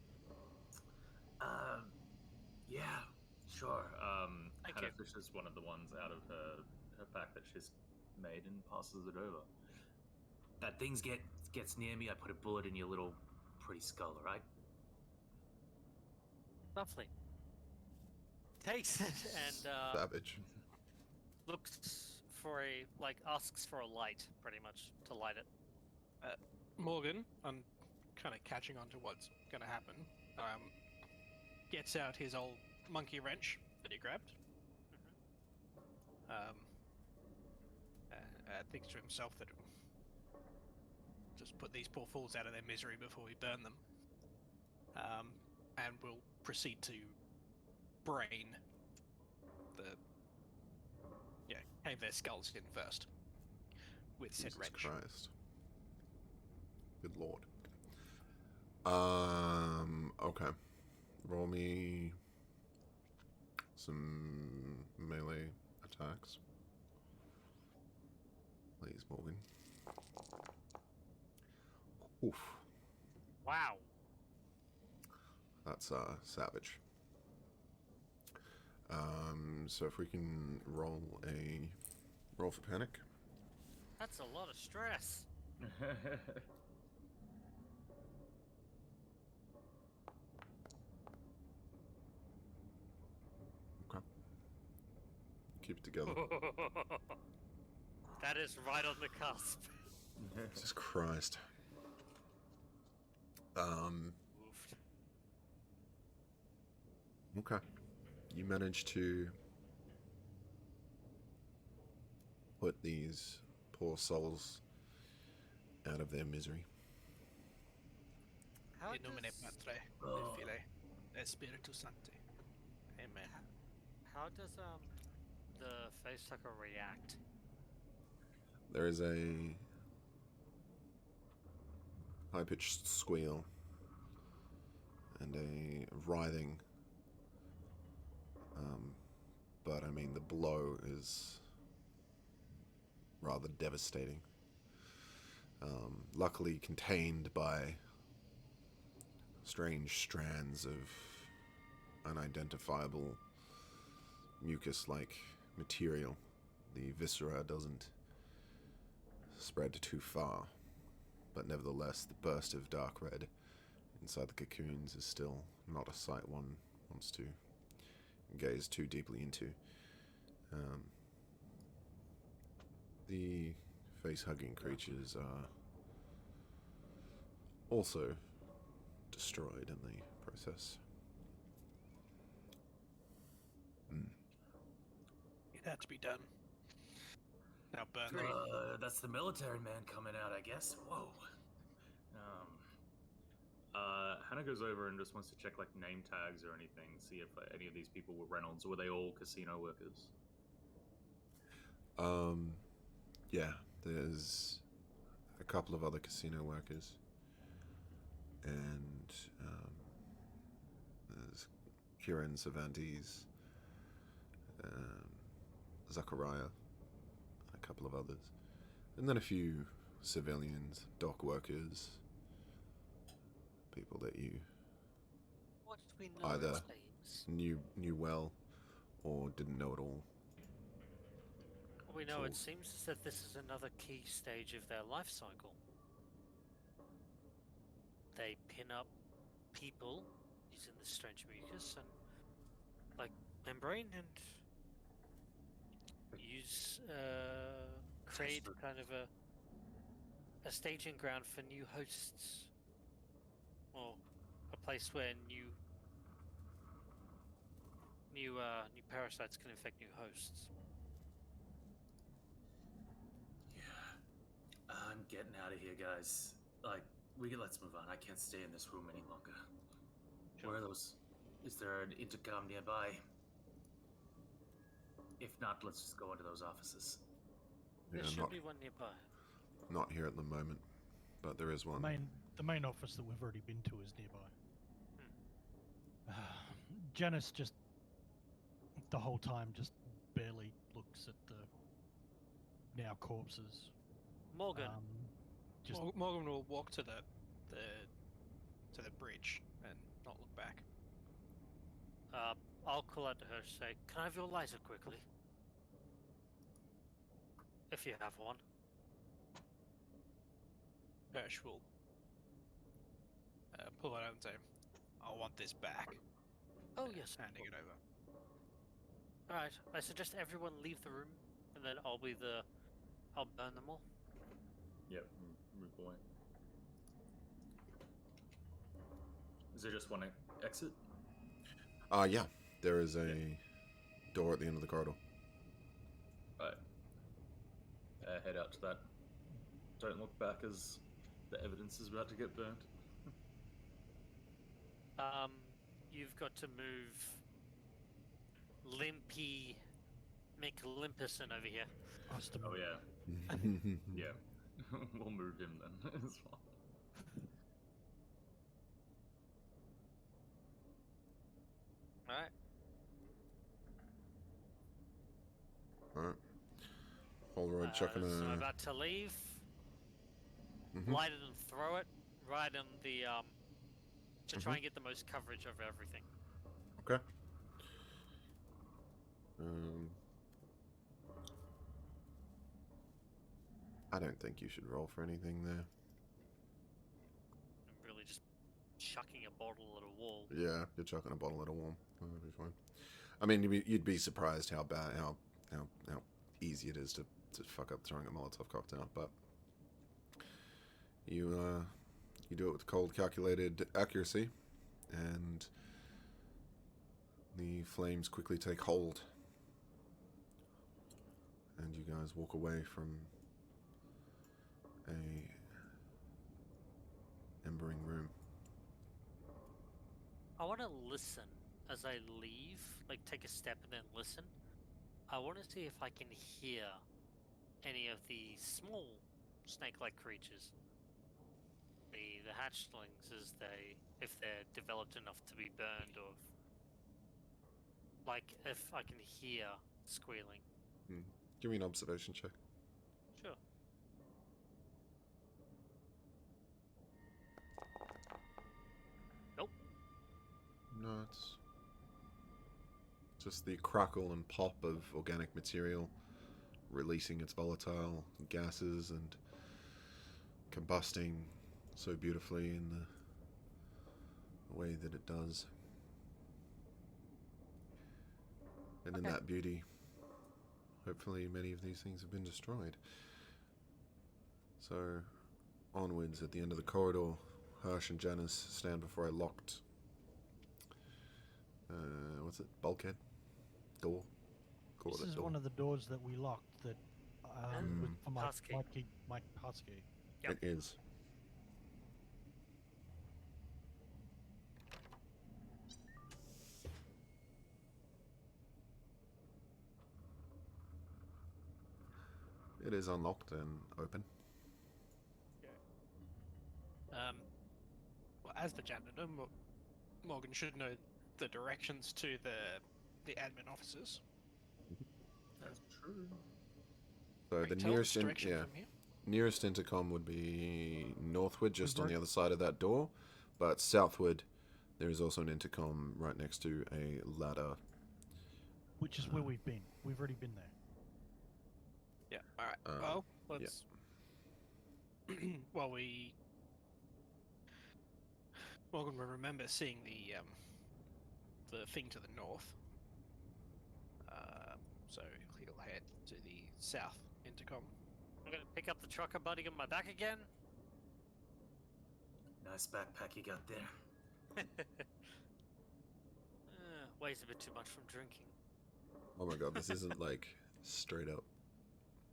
Yeah, sure. Thank Hannah you. fishes one of the ones out of her pack that she's made and passes it over. That thing gets near me, I put a bullet in your little pretty skull, all right? Lovely. Takes it and Savage. looks for asks for a light, pretty much, to light it. Morgan, I'm kind of catching on to what's going to happen, gets out his old monkey wrench that he grabbed. Thinks to himself that just put these poor fools out of their misery before we burn them. And will proceed to brain cave their skulls in first with said Jesus wrench. Christ. Good lord. Okay. Roll me some melee attacks. Please, Morgan. Oof. Wow. That's savage. So if we can roll for panic. That's a lot of stress. Okay. Keep it together. That is right on the cusp. Jesus Christ. Oofed. Okay. You managed to put these poor souls out of their misery. How In nomine does, Patre, Oh. et Filii, et Spiritus Sancti. Amen. how does the face sucker react? There is a high-pitched squeal and a writhing. But I mean, the blow is rather devastating. Luckily contained by strange strands of unidentifiable mucus-like material. The viscera doesn't spread too far, but nevertheless, the burst of dark red inside the cocoons is still not a sight one wants to gaze too deeply into. The face-hugging creatures are also destroyed in the process. It had to be done. Now burn them. That's the military man coming out, I guess. Whoa. Hannah goes over and just wants to check like name tags or anything, see if any of these people were Reynolds, or were they all casino workers? Yeah, there's a couple of other casino workers, and there's Kieran Cervantes, Zachariah, a couple of others, and then a few civilians, dock workers, people that you What do we know Either. its names? knew well or didn't know at all. All we know, So- it seems as if this is another key stage of their life cycle. They pin up people using this strange mucus and, like, membrane and use, create Test kind of a staging ground for new hosts. Or a place where new parasites can infect new hosts. Yeah. I'm getting out of here, guys. Like, let's move on. I can't stay in this room any longer. Where are those? Is there an intercom nearby? If not, let's just go into those offices. Yeah, There should not be one nearby. not here at the moment, but there is one. The main office that we've already been to is nearby. Janice just the whole time just barely looks at the now corpses. Morgan, Just Morgan will walk to the bridge and not look back. I'll call out to her and say, "Can I have your lighter quickly? If you have one." Hirsch will pull it out and say, "I want this back." Oh yes. Handing it over. Alright, I suggest everyone leave the room, and then I'll burn them all. Yep, move away. Is there just one exit? Yeah, there is a door at the end of the corridor. Right. Head out to that. Don't look back as the evidence is about to get burnt. You've got to move Limpy McLimperson over here. Oh yeah, yeah. We'll move him then as well. Alright. Alright. Holroyd chucking So I'm a... about to leave. Mhm. Light it and throw it right on the to try Mhm. and get the most coverage of everything. Okay. I don't think you should roll for anything there. I'm really just chucking a bottle at a wall. Yeah, you're chucking a bottle at a wall. That'll be fine. I mean, you'd be surprised how bad, how easy it is to fuck up throwing a Molotov cocktail, but you do it with cold, calculated accuracy, and the flames quickly take hold, and you guys walk away from a embering room. I want to listen as I leave, like take a step and then listen. I want to see if I can hear any of the small snake-like creatures. The hatchlings, if they're developed enough to be burned, or like if I can hear squealing. Give me an observation check. Sure. Nope. No, it's just the crackle and pop of organic material releasing its volatile gases and combusting so beautifully in the way that it does. And in Okay. that beauty, hopefully many of these things have been destroyed. So, onwards at the end of the corridor, Hirsch and Janice stand before a locked, what's it, bulkhead? Door? Call this it a is door. one of the doors that we locked that with, for my Passkey. my passkey. Yep. It is. It is unlocked and open. Well, as the janitor, Morgan should know the directions to the admin offices. That's true. So Right, the tell nearest, us direction yeah, from here. nearest intercom would be northward, just on Right. the other side of that door. But southward, there is also an intercom right next to a ladder. Which is where we've been. We've already been there. Yeah. All right. Well, let's. Well, Morgan will remember seeing the thing to the north. So he'll head to the south intercom. I'm gonna pick up the trucker buddy on my back again. Nice backpack you got there. Weighs a bit too much from drinking. Oh my god, this isn't like straight up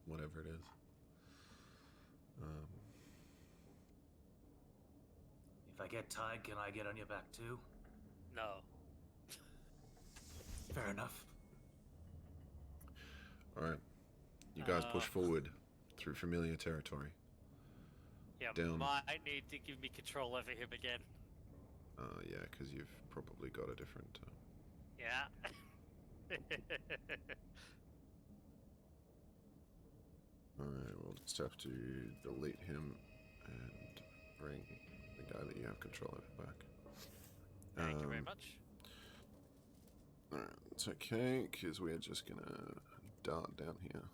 whatever it is. If I get tied, can I get on your back too? No. Fair enough. Alright. You guys push forward through familiar territory. Yeah, Down. might need to give me control over him again. Yeah, because you've probably got a different... Yeah. Alright, we'll just have to delete him and bring the guy that you have control over back. Thank you very much. Alright, it's okay, because we're just gonna dart down here.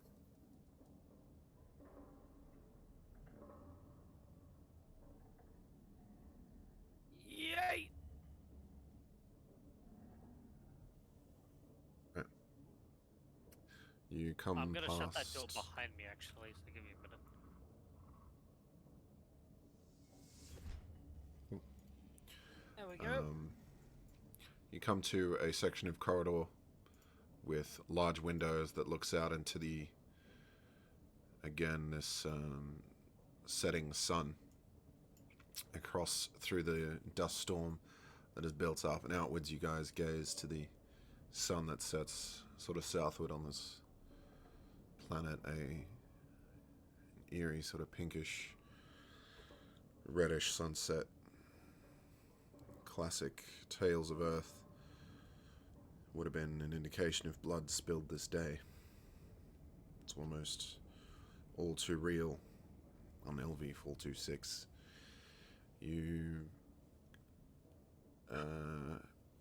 Yay! Right. You come I'm gonna past... shut that door behind me, actually, so give me a minute. There we go. You come to a section of corridor with large windows that looks out into the, again, this setting sun across through the dust storm that is built up, and outwards you guys gaze to the sun that sets sort of southward on this planet, an eerie sort of pinkish, reddish sunset. Classic Tales of Earth would have been an indication of blood spilled this day. It's almost all too real on LV-426. You...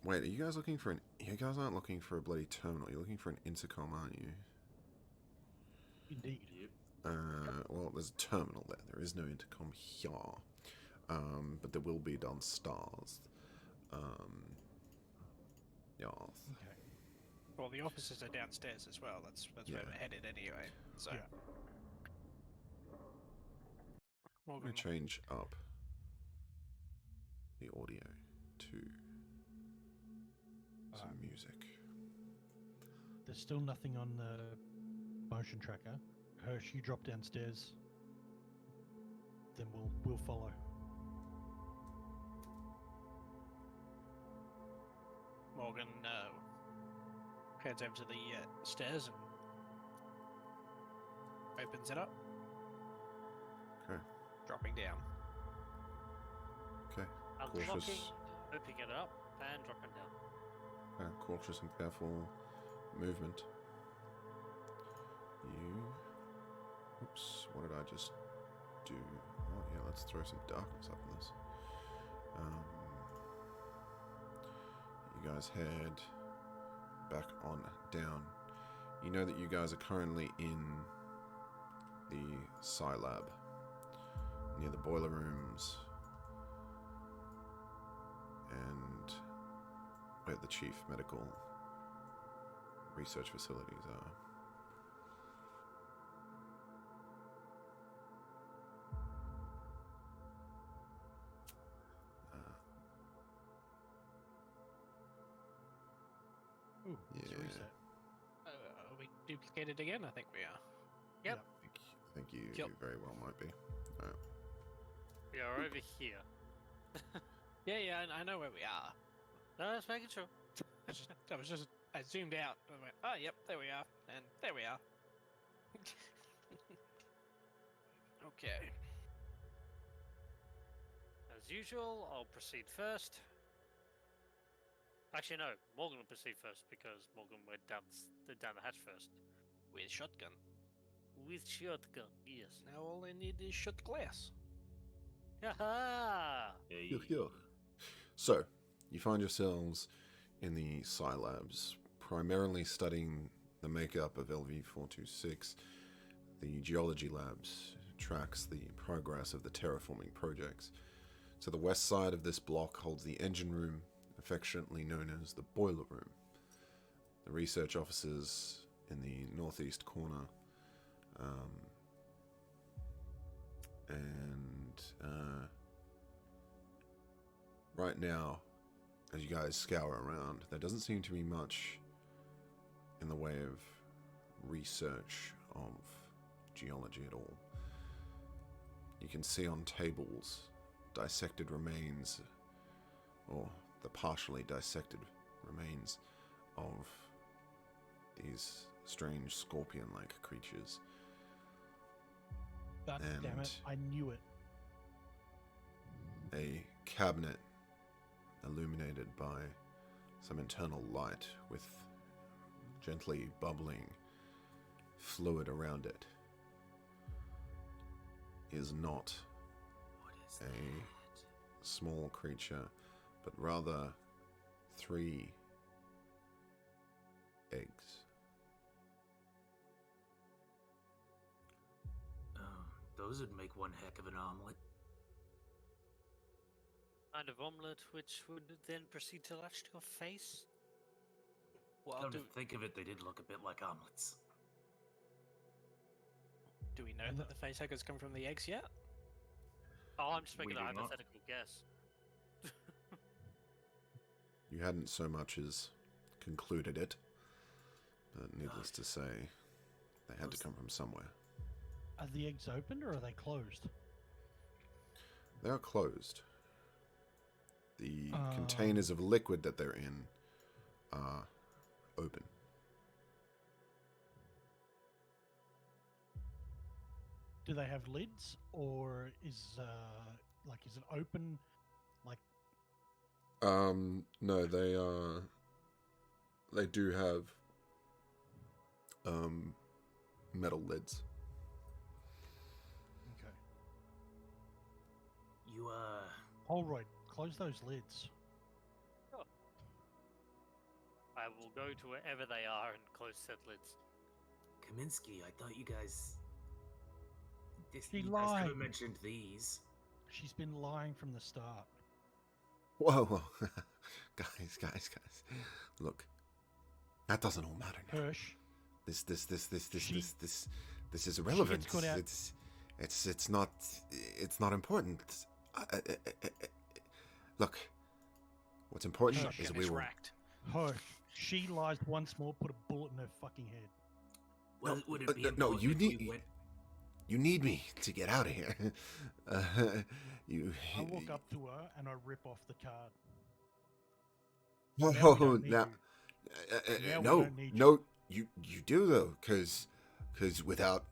wait, are you guys looking for an... You guys aren't looking for a bloody terminal. You're looking for an intercom, aren't you? Indeed. Yep. Well, there's a terminal there. There is no intercom here. But there will be downstairs. Yeah. Okay. Well, the offices are downstairs as well. That's where Yeah. we're headed anyway. So. Yeah. I'm Morgan, going to change up the audio to some music. There's still nothing on the motion tracker. Hirsch, you drop downstairs. Then we'll follow. Morgan heads over to the stairs and opens it up. Okay. Dropping down. Okay. Unlocking, Cautious. opening it up, and dropping down. Cautious and careful movement. You... Oops, what did I just do? Oh yeah, let's throw some darkness up in this. You guys head back on down. You know that you guys are currently in the Scilab, near the boiler rooms, and where the chief medical research facilities are. Ooh, it's a Yeah. reset. Are we duplicated again? I think we are. Yep. I think you Yep. very well might be. Alright. We are over here. Yeah, I know where we are. No, let's make it sure. I zoomed out and went, oh, yep, there we are. And there we are. Okay. As usual, I'll proceed first. Actually, no. Morgan will proceed first because Morgan went down the hatch first. With shotgun. With shotgun, yes. Now all I need is shot glass. Haha! Hey. So, you find yourselves in the Scilabs, primarily studying the makeup of LV-426. The geology labs tracks the progress of the terraforming projects. To the west side of this block holds the engine room, affectionately known as the boiler room. The research offices in the northeast corner, right now, as you guys scour around, there doesn't seem to be much in the way of research of geology at all. You can see on tables dissected remains, or the partially dissected remains of these strange scorpion-like creatures. God damn And- it, I knew it. A cabinet illuminated by some internal light with gently bubbling fluid around it is not What is a that? small creature, but rather 3 eggs. Oh, those would make one heck of an omelet. Kind of omelette, which would then proceed to latch to your face. Well, Come to think of it, they did look a bit like omelets. Do we know And that the facehuggers come from the eggs yet? I'm just making We a do not. hypothetical guess. You hadn't so much as concluded it, but needless to say, they had to Those- come from somewhere. Are the eggs open or are they closed? They are closed. The Um, containers of liquid that they're in are open. Do they have lids or is is it open? Like No, they do have metal lids. okay. You, Holroyd, close those lids. I will go to wherever they are and close said lids. Kaminsky, I thought you guys... She you guys never lied. mentioned these. She's been lying from the start. Whoa. guys. Look, that doesn't all matter now. Hirsch, This She- is irrelevant. gets caught out. It's not important. Look, what's important Hush. is Get we us were. racked. Hirsch, she lies once more, put a bullet in her fucking head. Well, No, would it be no, important you if need- we went... You need me to get out of here. You. I walk up to her and I rip off the card. Whoa, Now we don't need now, you. Now we no, don't need you. no, you do though, because without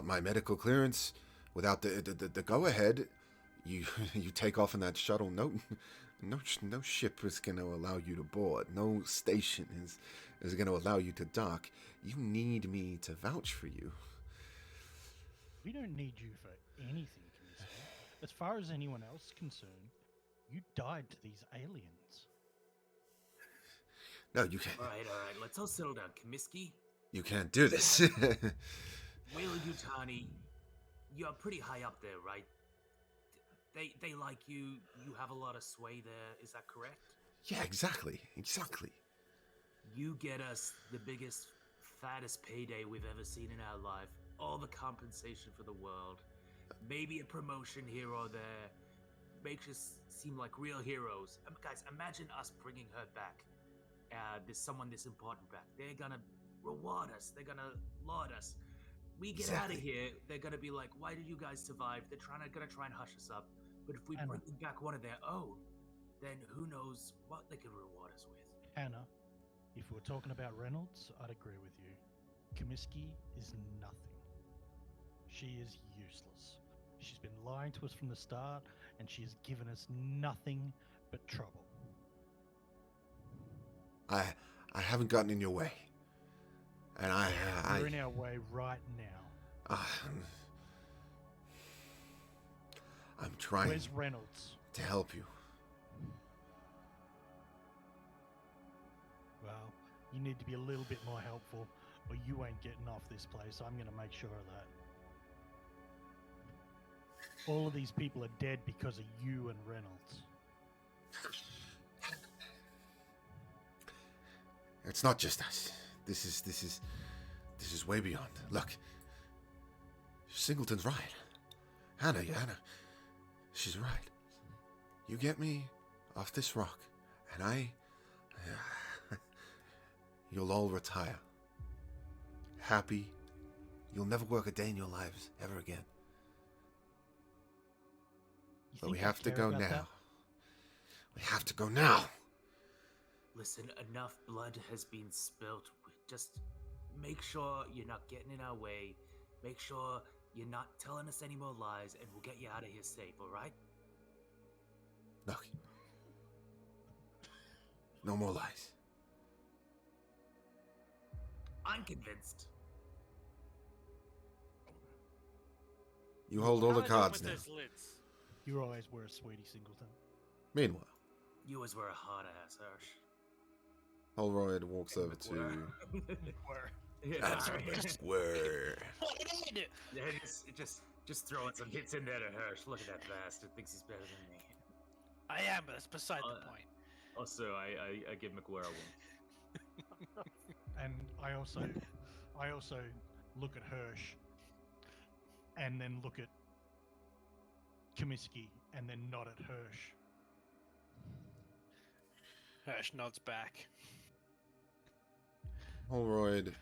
my medical clearance, without the go ahead, you take off in that shuttle. No ship is going to allow you to board. No station is going to allow you to dock. You need me to vouch for you. We don't need you for anything, Kaminsky. As far as anyone else is concerned, you died to these aliens. No, you can't. All right, let's all settle down. Kaminsky, You can't do this. Whale Yutani, you're pretty high up there, right? They like you. You have a lot of sway there. Is that correct? Yeah, exactly. You get us the biggest, fattest payday we've ever seen in our life. All the compensation for the world. Maybe a promotion here or there. Makes us seem like real heroes. Guys, imagine us bringing her back. There's someone this important back. They're gonna reward us. They're gonna laud us. We get out of Exactly. here. They're gonna be like, "Why did you guys survive?" They're gonna try and hush us up. But if we Hannah. bring back one of their own, then who knows what they could reward us with. Hannah, if we're talking about Reynolds, I'd agree with you. Comiskey is nothing. She is useless. She's been lying to us from the start, and she has given us nothing but trouble. I haven't gotten in your way, and You're in our way right now. I'm trying Where's Reynolds? to help you. Well, you need to be a little bit more helpful, or you ain't getting off this place. I'm going to make sure of that. All of these people are dead because of you and Reynolds. It's not just us. This is way beyond. Look, Singleton's right. Hannah, she's right. You get me off this rock, and you'll all retire. Happy. You'll never work a day in your lives ever again. You But we think I have to care go about now. that? We have to go now. Listen, enough blood has been spilt. make sure you're not getting in our way. Make sure you're not telling us any more lies, and we'll get you out of here safe, alright? No. No more lies. I'm convinced. You hold all How the am I doing cards with now. those lids? You always were a sweetie, Singleton. Meanwhile, You always were a hard ass, Hirsch. Holroyd walks over to. Were. Yeah, That's right. where. What did I do? Yeah, just throwing some hits in there to Hirsch. Look at that bastard. Thinks he's better than me. I am, but that's beside the point. Also, I give McGuire a wink. And I also look at Hirsch and then look at Comiskey and then nod at Hirsch. Hirsch nods back. Holroyd,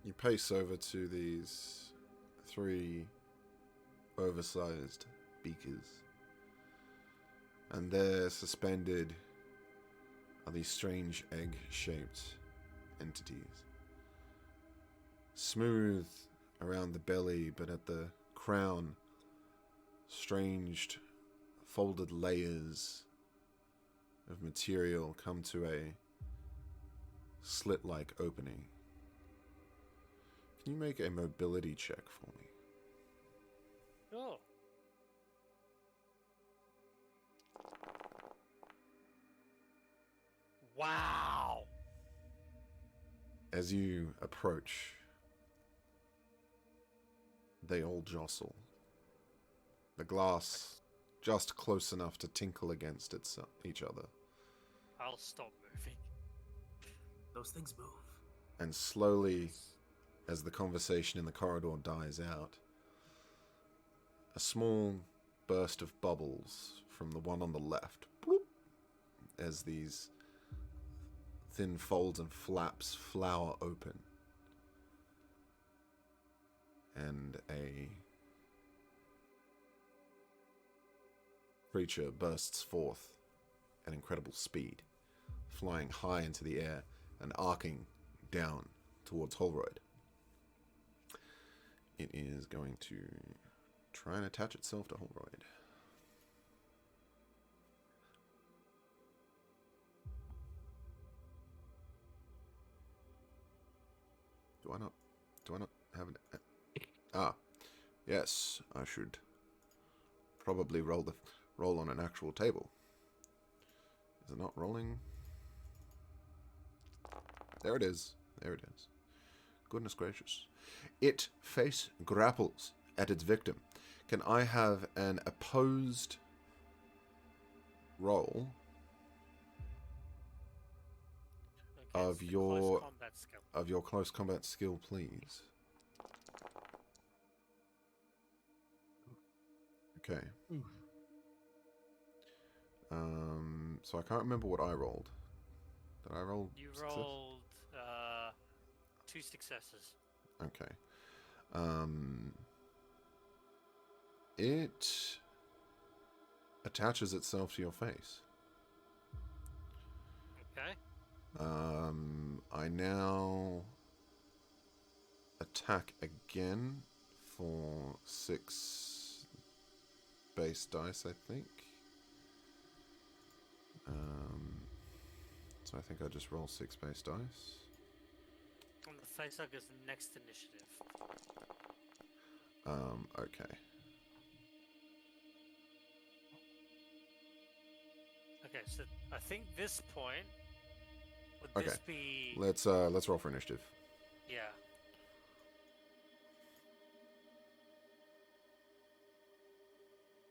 you pace over to these 3 oversized beakers, and there suspended are these strange egg-shaped entities. Smooth around the belly, but at the crown, strange folded layers of material come to a slit-like opening. Can you make a mobility check for me? Oh. Wow. As you approach, they all jostle. The glass just close enough to tinkle against each other. I'll stop moving. Those things move. And slowly, as the conversation in the corridor dies out, a small burst of bubbles from the one on the left, bloop, as these thin folds and flaps flower open, and a creature bursts forth at incredible speed, flying high into the air and arcing down towards Holroyd. It is going to try and attach itself to Holroyd. Do I not have an... Yes, I should probably roll on an actual table. Is it not rolling? There it is. There it is. Goodness gracious. It face grapples at its victim. Can I have an opposed roll Against the close combat skill. of your close combat skill, please? Okay. Oof. So I can't remember what I rolled. Did I roll? You success? rolled 2 successes. Okay. It attaches itself to your face. Okay. I now attack again for 6 base dice, I think. So I think I just roll 6 base dice. On the face hug is the next initiative. Okay. Okay, so I think this point would Okay. this be Let's roll for initiative. yeah.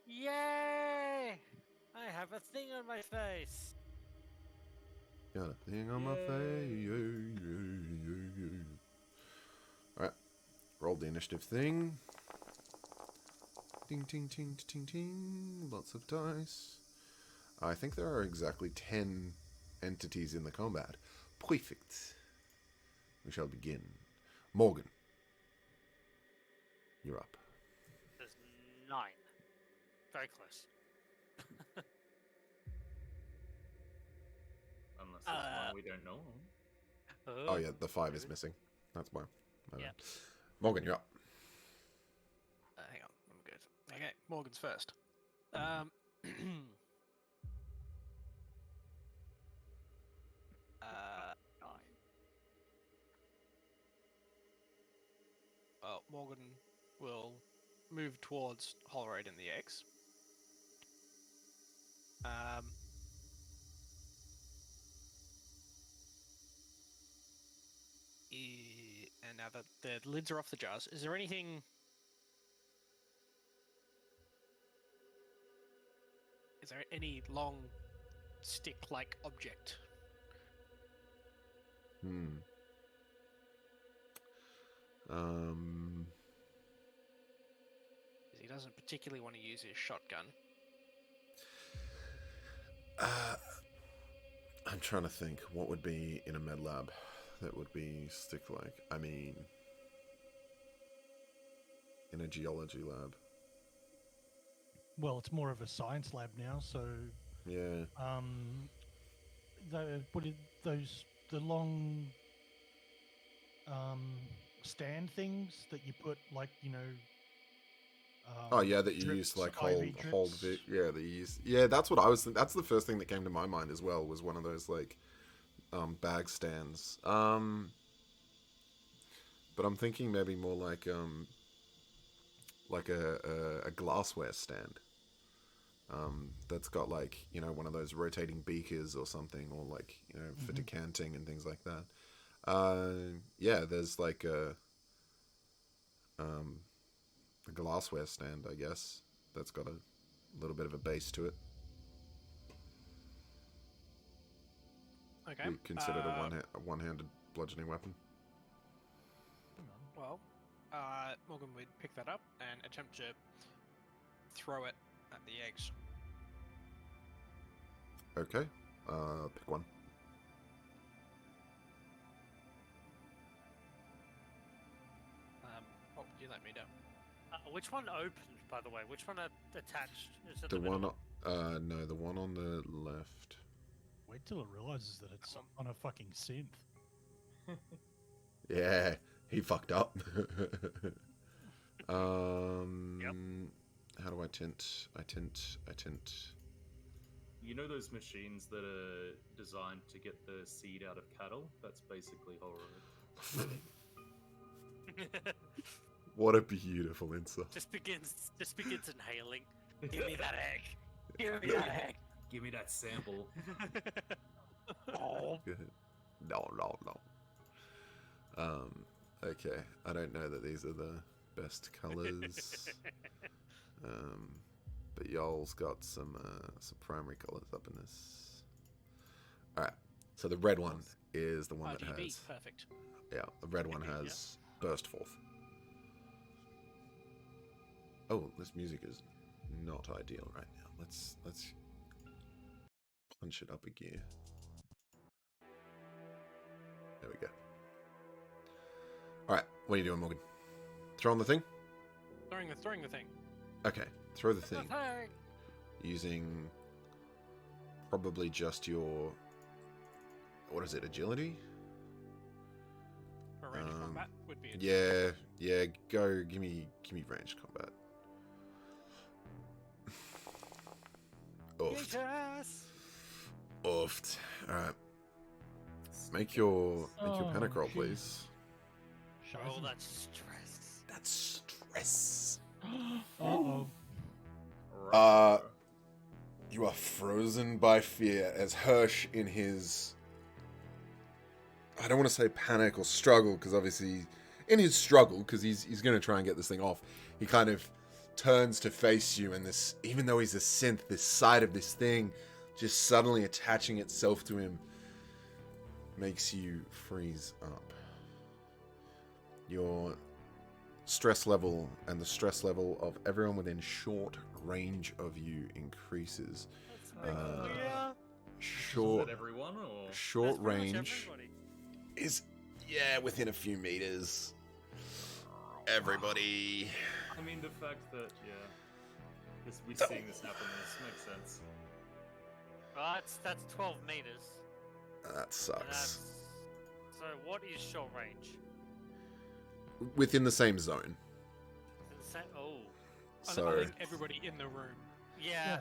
Yay! I have a thing on my face. Got a thing on my face. Alright. Rolled the initiative thing. Ding, ting, ting, ting, ting. Lots of dice. I think there are exactly 10 entities in the combat. Perfect. We shall begin. Morgan. You're up. There's 9. Very close. Unless there's one we don't know. Oh yeah, the 5 is missing. That's why. My Yeah. bad. Morgan, you're up. Hang on, I'm good. Okay, Morgan's first. Uh, well, Morgan will move towards Holroyd and the eggs. And now that the lids are off the jars, is there anything? Is there any long stick-like object? Hmm. Um. 'Cause he doesn't particularly want to use his shotgun. I'm trying to think what would be in a med lab that would be stick-like. I mean, in a geology lab. Well, it's more of a science lab now, so Yeah. the long stand things that you put, like, Oh yeah, that you drips, use to like IV hold drips. yeah, that you use. Yeah, that's what I was. That's the first thing that came to my mind as well. Was one of those like bag stands. But I'm thinking maybe more like a glassware stand. That's got like one of those rotating beakers or something, or like for decanting and things like that. Yeah, there's like a glassware stand, I guess, that's got a little bit of a base to it. Okay. We considered a one-handed bludgeoning weapon. Well, Morgan would pick that up and attempt to throw it at the eggs. Okay, pick one. What would you let me do? Which one opened, by the way? Which one attached? Is it The middle one, no, the one on the left. Wait till it realizes that it's on a fucking synth. Yeah, he fucked up. Yep. How do I tint? I tint. You know those machines that are designed to get the seed out of cattle? That's basically horror. What a beautiful insult. just begins inhaling. Give me that egg. Give me that egg. Give me that sample. Oh. No. Okay, I don't know that these are the best colors. But y'all's got some primary colors up in this. All right, so the red one is the one that RGB, has. perfect. Yeah, the red one has burst forth. Oh, this music is not ideal right now. Let's punch it up a gear. There we go. All right, what are you doing, Morgan? Throwing the thing? Throwing the thing. Okay, throw the thing Hey. using probably just your, what is it, agility? For range combat would be. Yeah. Go. Give me range combat. Oofed. Yes. Oofed. All right. Make your panic roll, shit. please. Oh, that's stress. That's stress. Uh-oh. You are frozen by fear as Hirsch, in his, I don't want to say panic or struggle, because obviously in his struggle, because he's going to try and get this thing off, he kind of turns to face you, and this, even though he's a synth, this side of this thing just suddenly attaching itself to him makes you freeze up. Your stress level and the stress level of everyone within short range of you increases. Yeah. Short Is that everyone or short That's pretty much range everybody. is within a few meters. Everybody. I mean the fact that we're seeing this happen. This makes sense. Well, that's 12 meters. That And sucks. that's So what is short range? Within the same zone. Oh, So I think everybody in the room. yeah,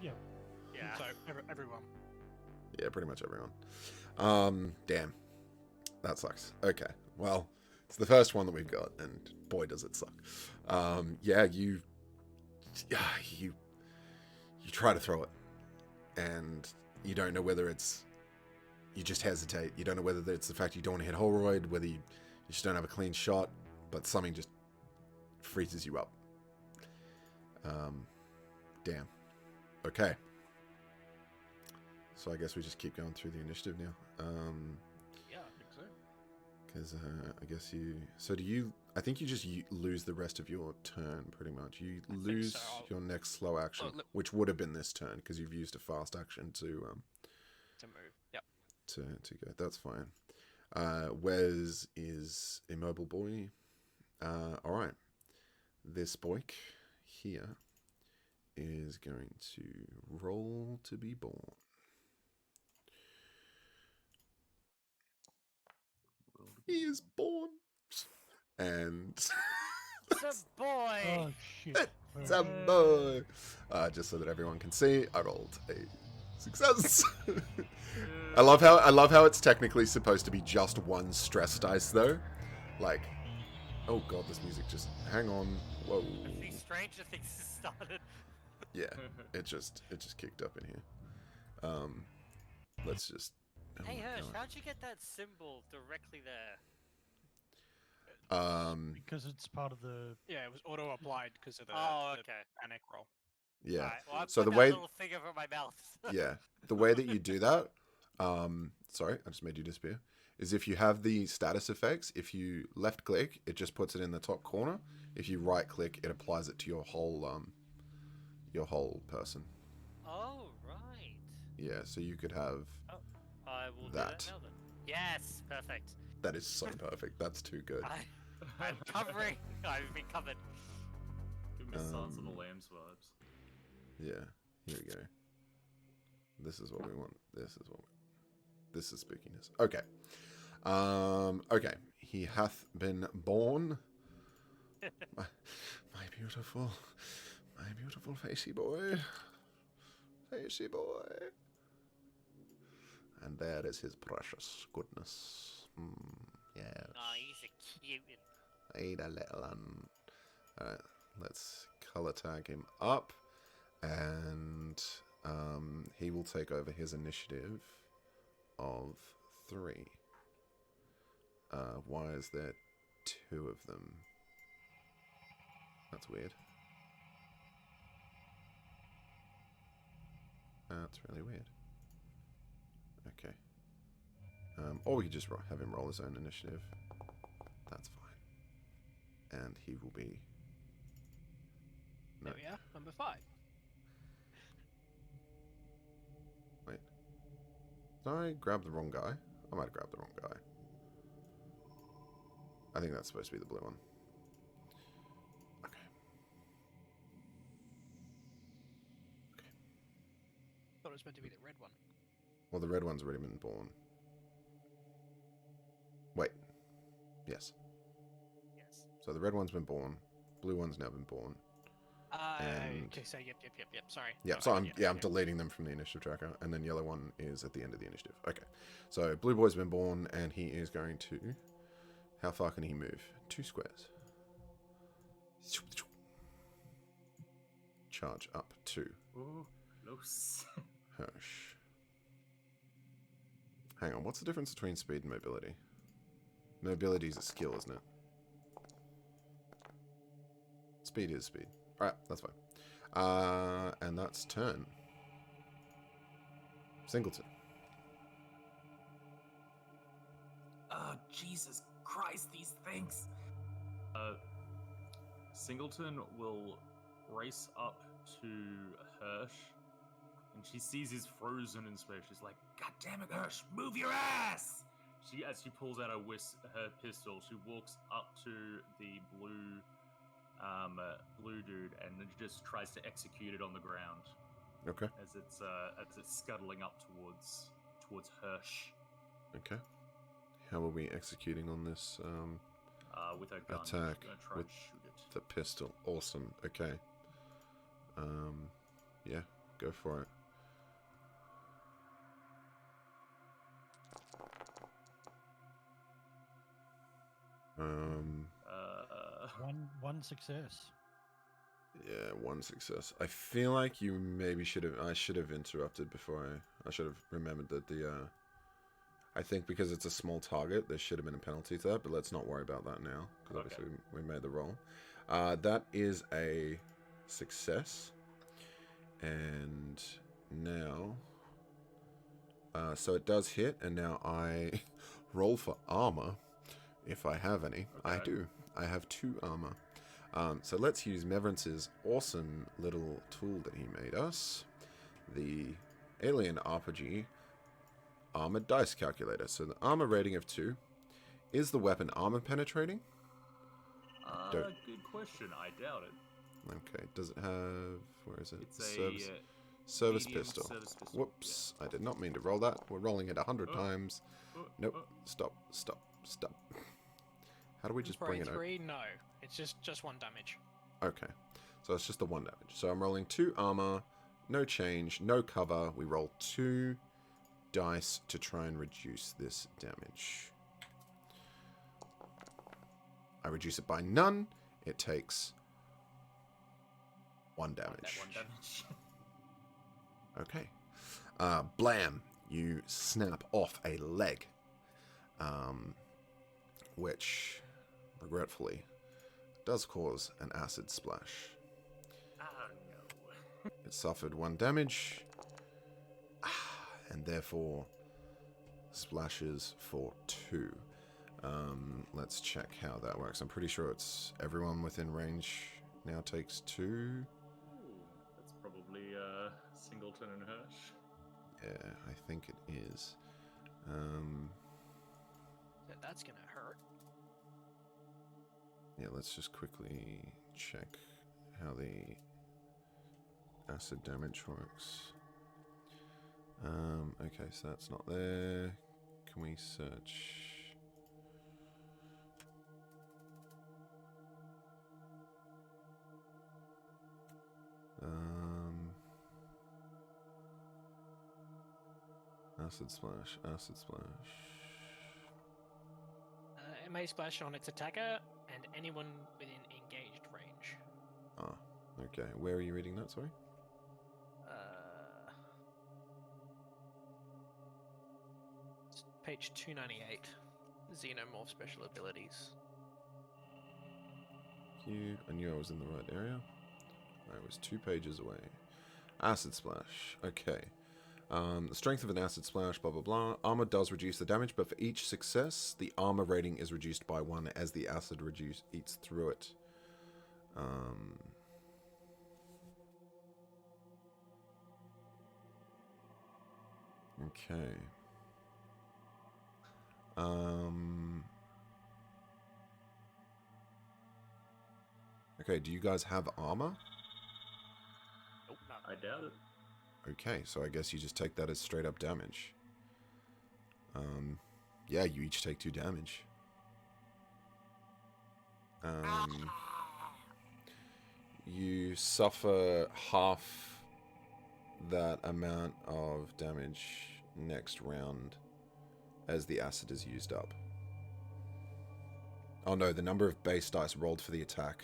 Yeah. yeah. So everyone. yeah, pretty much everyone. Damn, that sucks. Okay, well, it's the first one that we've got, and boy, does it suck. Yeah, you try to throw it, and you don't know whether it's you just hesitate. You don't know whether it's the fact you don't want to hit Holroyd, whether you just don't have a clean shot, but something just freezes you up. Damn. Okay. So I guess we just keep going through the initiative now. Yeah, I think so. Because I guess you. So do you? I think you just lose the rest of your turn, pretty much. You I think lose so. your next slow action, look- which would have been this turn, because you've used a fast action to move. Yep. to go. That's fine. Wes is immobile boy. All right. This boy here is going to roll to be born. He is born. And It's a boy. Oh shit. it's a boy. Just so that everyone can see, I rolled a success. I love how it's technically supposed to be just one stress dice though. Like, oh god, this music just hang on. Whoa. I think stranger things has started. Yeah, it just kicked up in here. Let's just. Oh Hey my Hirsch, God. how'd you get that symbol directly there? Because it's part of the. Yeah, it was auto applied because of the, Oh, the okay. panic roll. yeah. Alright, well, I So put the that way- little thing over my mouth. Yeah, the way that you do that, sorry, I just made you disappear, is if you have the status effects, if you left click, it just puts it in the top corner. If you right click, it applies it to your whole person. Oh, right. Yeah, so you could have, I will do That. that now then. Yes, perfect. that is so perfect, that's too good. I'm covering. I've been covered. Give me Silence of the Um, Lambs vibes. Yeah, here we go. This is what we want. This is spookiness. Okay. Okay. He hath been born. my beautiful facey boy. Facey boy. And there is his precious goodness. Yes. Oh, he's a cutie. Ain't a little Alright, let's color tag him up. And he will take over his initiative of 3. Why is there 2 of them? That's weird. That's really weird. Okay. Or we could just have him roll his own initiative. That's fine. And he will be... No. There we are, number 5. Wait. Did I grab the wrong guy? I might have grabbed the wrong guy. I think that's supposed to be the blue one. Okay. Thought it was meant to be the red one. Well, the red one's already been born. Wait. Yes. Yes. So the red one's been born. Blue one's now been born. And- Okay, so yep. Sorry. Yeah, No, so I I'm get you, I'm deleting them from the initiative tracker, and then yellow one is at the end of the initiative. Okay, so blue boy's been born, and he is going to. How far can he move? 2 squares. Charge up to Ooh, close. Hirsch. Hang on, what's the difference between speed and mobility? Mobility is a skill, isn't it? Speed is speed. Alright, that's fine. And that's turn. Singleton. Oh, Jesus Christ, these things. Singleton will race up to Hirsch, and she sees he's frozen in space. She's like, God damn it, Hirsch, move your ass! as she pulls out her pistol, she walks up to the blue dude, and then just tries to execute it on the ground Okay. as it's scuttling up towards Hirsch. Okay. how are we executing on this With a gun, attack gonna try with and shoot it. the pistol? Awesome. Okay. Yeah, go for it. One success. Yeah, one success. I feel like you maybe should have. I should have interrupted before I should have remembered that the. I think because it's a small target, there should have been a penalty to that, but let's not worry about that now because obviously we made the roll. That is a success, and now. So it does hit, and now I roll for armor, if I have any. Okay. I do. I have 2 armor. So let's use Mevrance's awesome little tool that he made us. The Alien RPG Armored Dice Calculator. So the armor rating of 2. Is the weapon armor penetrating? Don't- Good question. I doubt it. Okay. Does it have... Where is it? It's a Service medium pistol. service pistol. Whoops. I did not mean to roll that. We're rolling it 100 Oh. times. Oh, Nope. oh. Stop. How do we just bring it over? 3, no. It's just 1 damage. Okay. So it's just the 1 damage. So I'm rolling 2 armor, no change, no cover. We roll 2 dice to try and reduce this damage. I reduce it by none. It takes 1 damage. One damage. Okay. Blam! You snap off a leg. Which, regretfully, does cause an acid splash. Oh no. It suffered 1 damage, and therefore splashes for 2. Let's check how that works. I'm pretty sure it's everyone within range now takes 2. Ooh, that's probably Singleton and Hirsch. Yeah, I think it is. That's gonna hurt. Yeah, let's just quickly check how the acid damage works. Okay, so that's not there. Can we search? Acid splash, acid splash. It may splash on its attacker and anyone within engaged range. Ah, okay. Where are you reading that, sorry? It's page 298. Xenomorph special abilities. You, I knew I was in the right area. I was 2 pages away. Acid splash. Okay. The strength of an acid splash, blah blah blah. Armor does reduce the damage, but for each success, the armor rating is reduced by 1 as the acid eats through it. Okay. Okay, do you guys have armor? Nope, not I doubt it. Okay, so I guess you just take that as straight up damage. Yeah, you each take 2 damage. You suffer half that amount of damage next round as the acid is used up. Oh no, the number of base dice rolled for the attack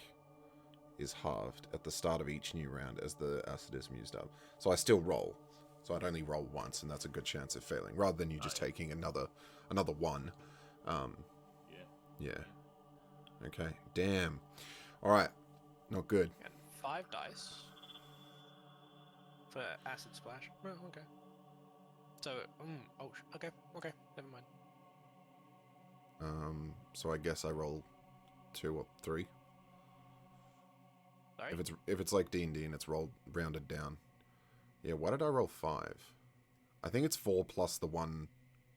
is halved at the start of each new round as the acid is used up. So I still roll. So I'd only roll once, and that's a good chance of failing, rather than you just taking another 1. Yeah. Okay. Damn. All right. Not good. And 5 dice for acid splash. Oh, okay. So, okay, never mind. So I guess I roll 2 or 3. Sorry? If it's like D&D and it's rounded down. Yeah, why did I roll 5? I think it's 4 plus the 1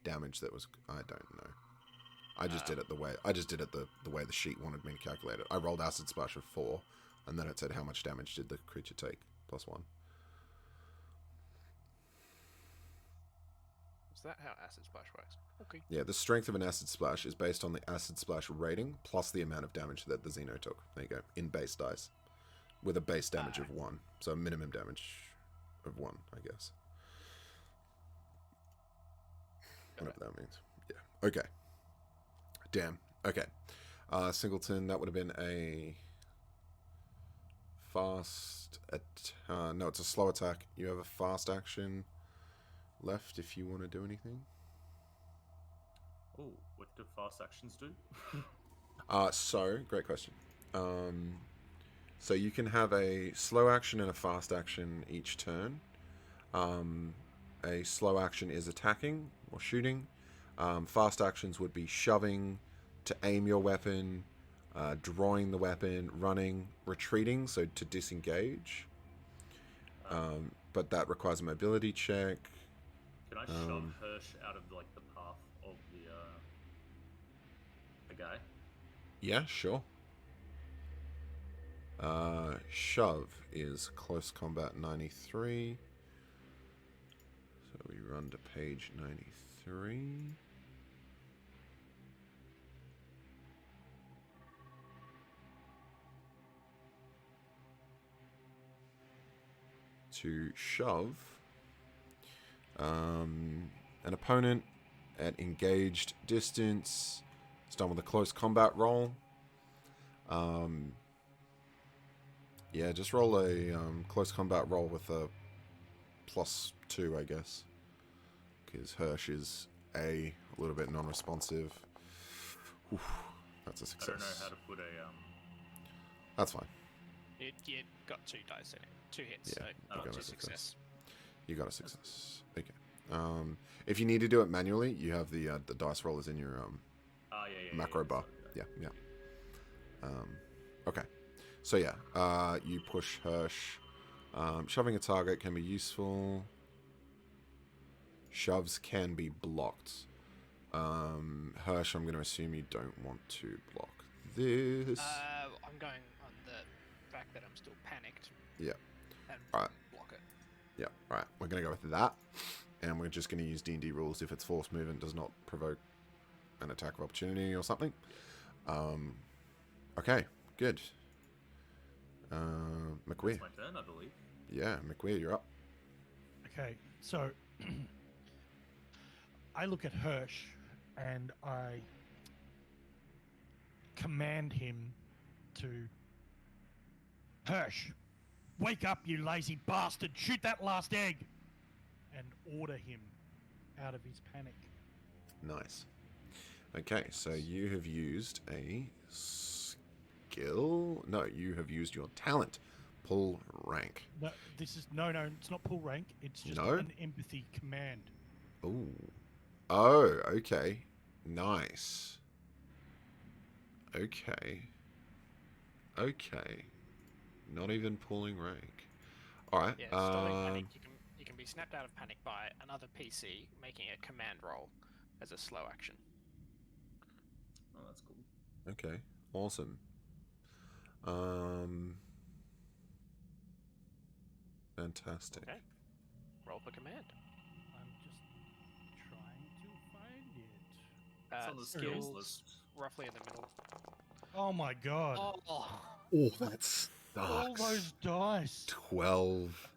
damage that was... I don't know. I just did it the way the way the sheet wanted me to calculate it. I rolled acid splash of 4, and then it said how much damage did the creature take plus 1. Is that how Acid Splash works? Okay. Yeah, the strength of an acid splash is based on the acid splash rating plus the amount of damage that the Xeno took. There you go, in base dice, with a base damage of 1, so minimum damage of 1, I guess. Whatever that means. Yeah. Okay. Damn. Okay. Singleton, that would have been a fast. No, it's a slow attack. You have a fast action left if you want to do anything. Oh, what do fast actions do? So great question. So you can have a slow action and a fast action each turn. A slow action is attacking or shooting. Fast actions would be shoving to aim your weapon, drawing the weapon, running, retreating, so to disengage. But that requires a mobility check. Can I shove Hirsch out of like the path of the guy? Yeah, sure. Shove is close combat 93. So we run to page 93. To shove an opponent at engaged distance. It's done with a close combat roll. Yeah, just roll a close combat roll with a +2, I guess. Because Hirsch is a little bit non-responsive. Oof, that's a success. I don't know how to put a That's fine. You got 2 dice in it. 2 hits, Yeah, so you got 2 a success. You got a success. Okay. If you need to do it manually, you have the dice rollers in your macro bar. Sorry, Yeah. Okay. So yeah, you push Hirsch. Shoving a target can be useful. Shoves can be blocked. Hirsch, I'm going to assume you don't want to block this. I'm going on the fact that I'm still panicked. Yeah. And Alright. block it. Yeah, alright. We're going to go with that. And we're just going to use D&D rules if its force movement does not provoke an attack of opportunity or something. Okay, good. McWeir. It's my turn, I believe. Yeah, McWeir, you're up. Okay, so I look at Hirsch and I command him to Hirsch, wake up, you lazy bastard! Shoot that last egg! And order him out of his panic. Nice. Okay, so you have used a skill. No, you have used your talent. Pull rank. No, it's not pull rank. It's just No? an empathy command. Ooh. Oh, okay. Nice. Okay. Okay. Not even pulling rank. Alright. Yeah, starting panic, you can be snapped out of panic by another PC making a command roll as a slow action. Oh, that's cool. Okay. Awesome. Fantastic. Okay. Roll for command. I'm just trying to find it. It's on the skills skills list. roughly in the middle. Oh my god. Oh, Oh, that All sucks. those dice. 12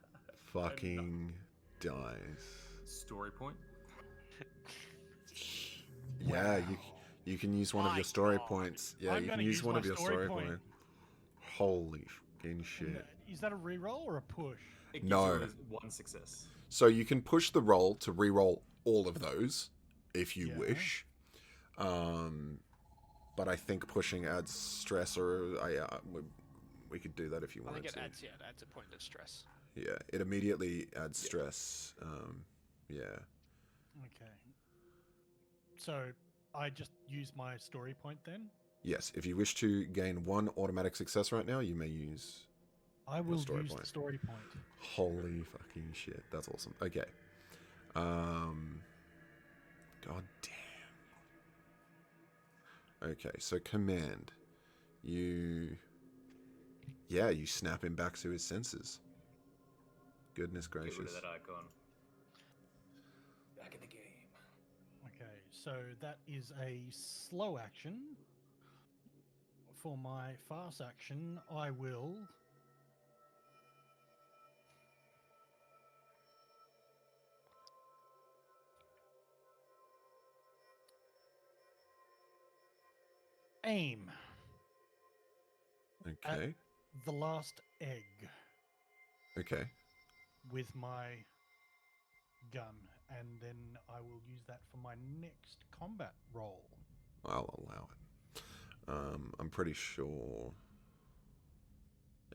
fucking dice. Story point. Yeah, Wow. you can use one of My your story God. points. Yeah, I'm you can gonna use use one my of your story story point. points. Holy fucking shit. Is that a reroll or a push? It gives No. you one success. So you can push the roll to re-roll all of those if you Yeah. wish. But I think pushing adds stress, or we could do that if you I wanted think it to. adds a point of stress. Yeah, it immediately adds stress. Yeah. Okay. So I just use my story point then? Yes, if you wish to gain one automatic success right now, you may use. I will story use point. the story point. Holy fucking shit, that's awesome. Okay. God damn. Okay, so command. You snap him back to his senses. Goodness Get rid gracious. of that icon. Back in the game. So that is a slow action. For my fast action, I will aim Okay. the last egg Okay. with my gun, and then I will use that for my next combat roll. I'll allow it. I'm pretty sure.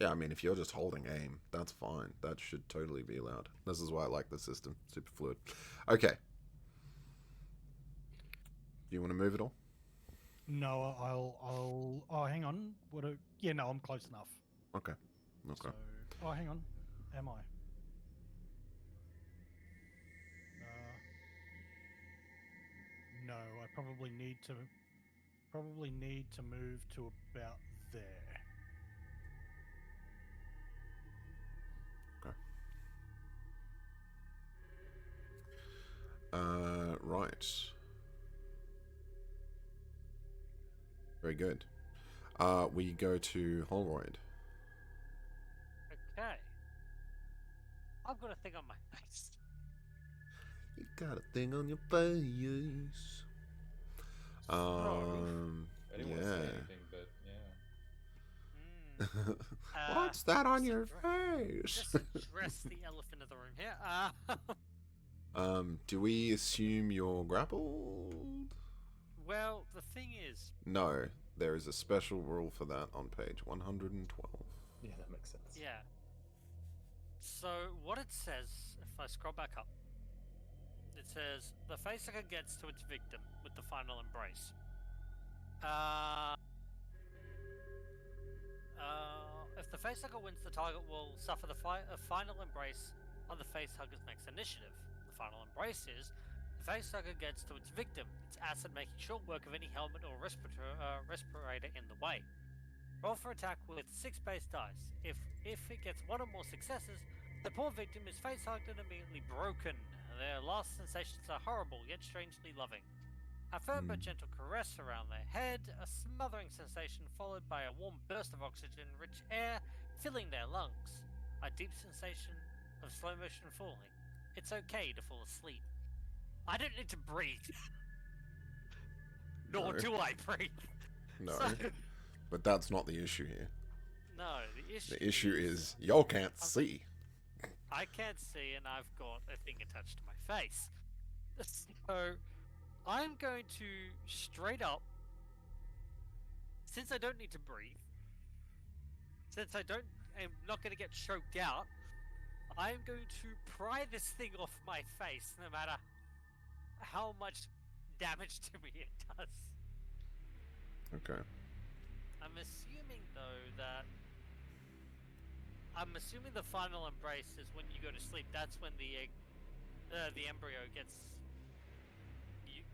Yeah, I mean, if you're just holding aim, that's fine. That should totally be allowed. This is why I like the system. Super fluid. Okay. Do you want to move it all? No, I'll. Oh, hang on. Yeah, no, I'm close enough. Okay. Okay. So, oh, hang on. Am I? No, I probably need to move to about there. Right. Very good. We go to Holroyd. Okay. I've got a thing on my face. You got a thing on your face. I didn't want to say Yeah. anything, but yeah. What's that on your Just face? address the elephant in the room here. Do we assume you're grappled? Well, the thing is, No, there is a special rule for that on page 112. Yeah, that makes sense. yeah. So what it says, if I scroll back up, it says the facehugger gets to its victim with the final embrace. If the facehugger wins, the target will suffer a final embrace on the facehugger's next initiative. The final embrace is the facehugger gets to its victim, its acid making short work of any helmet or respirator in the way. Roll for attack with 6 base dice. If it gets 1 or more successes, the poor victim is facehugged and immediately broken. Their last sensations are horrible, yet strangely loving. A firm but gentle caress around their head, a smothering sensation followed by a warm burst of oxygen-rich air filling their lungs. A deep sensation of slow motion falling. It's okay to fall asleep. I don't need to breathe. Nor No. do I breathe. No, So- but that's not the issue here. No, the issue. The issue is y'all can't see. I can't see, and I've got a thing attached to my face. So, I'm going to straight up, since I don't need to breathe, since I'm not going to get choked out, I'm going to pry this thing off my face, no matter how much damage to me it does. Okay. I'm assuming, though, that the final embrace is when you go to sleep. That's when the embryo gets.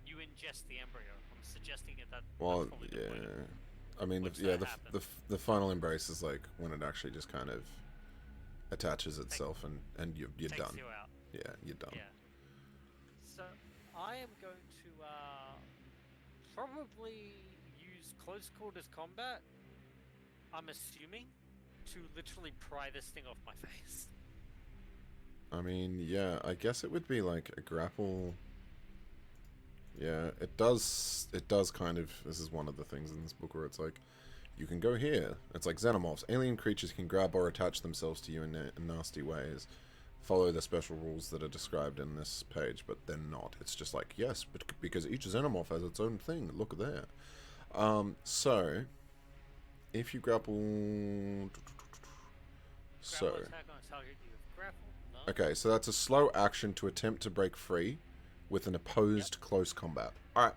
You ingest the embryo. I'm suggesting that. Well, that's probably the point yeah. at I mean, which yeah. that happens. The final embrace is like when it actually just kind of attaches itself and you're takes done. you out. Yeah, you're done. Yeah. So I am going to probably use close quarters combat. I'm assuming to literally pry this thing off my face. I mean, yeah, I guess it would be like a grapple. Yeah, it does kind of, this is one of the things in this book where it's like, you can go here. It's like xenomorphs. Alien creatures can grab or attach themselves to you in nasty ways. Follow the special rules that are described in this page, but they're not. It's just like, yes, but because each xenomorph has its own thing. Look there. So, if you grapple... So... Grapple attack on target you have grappled. No. Okay, so that's a slow action to attempt to break free with an opposed close combat. Alright,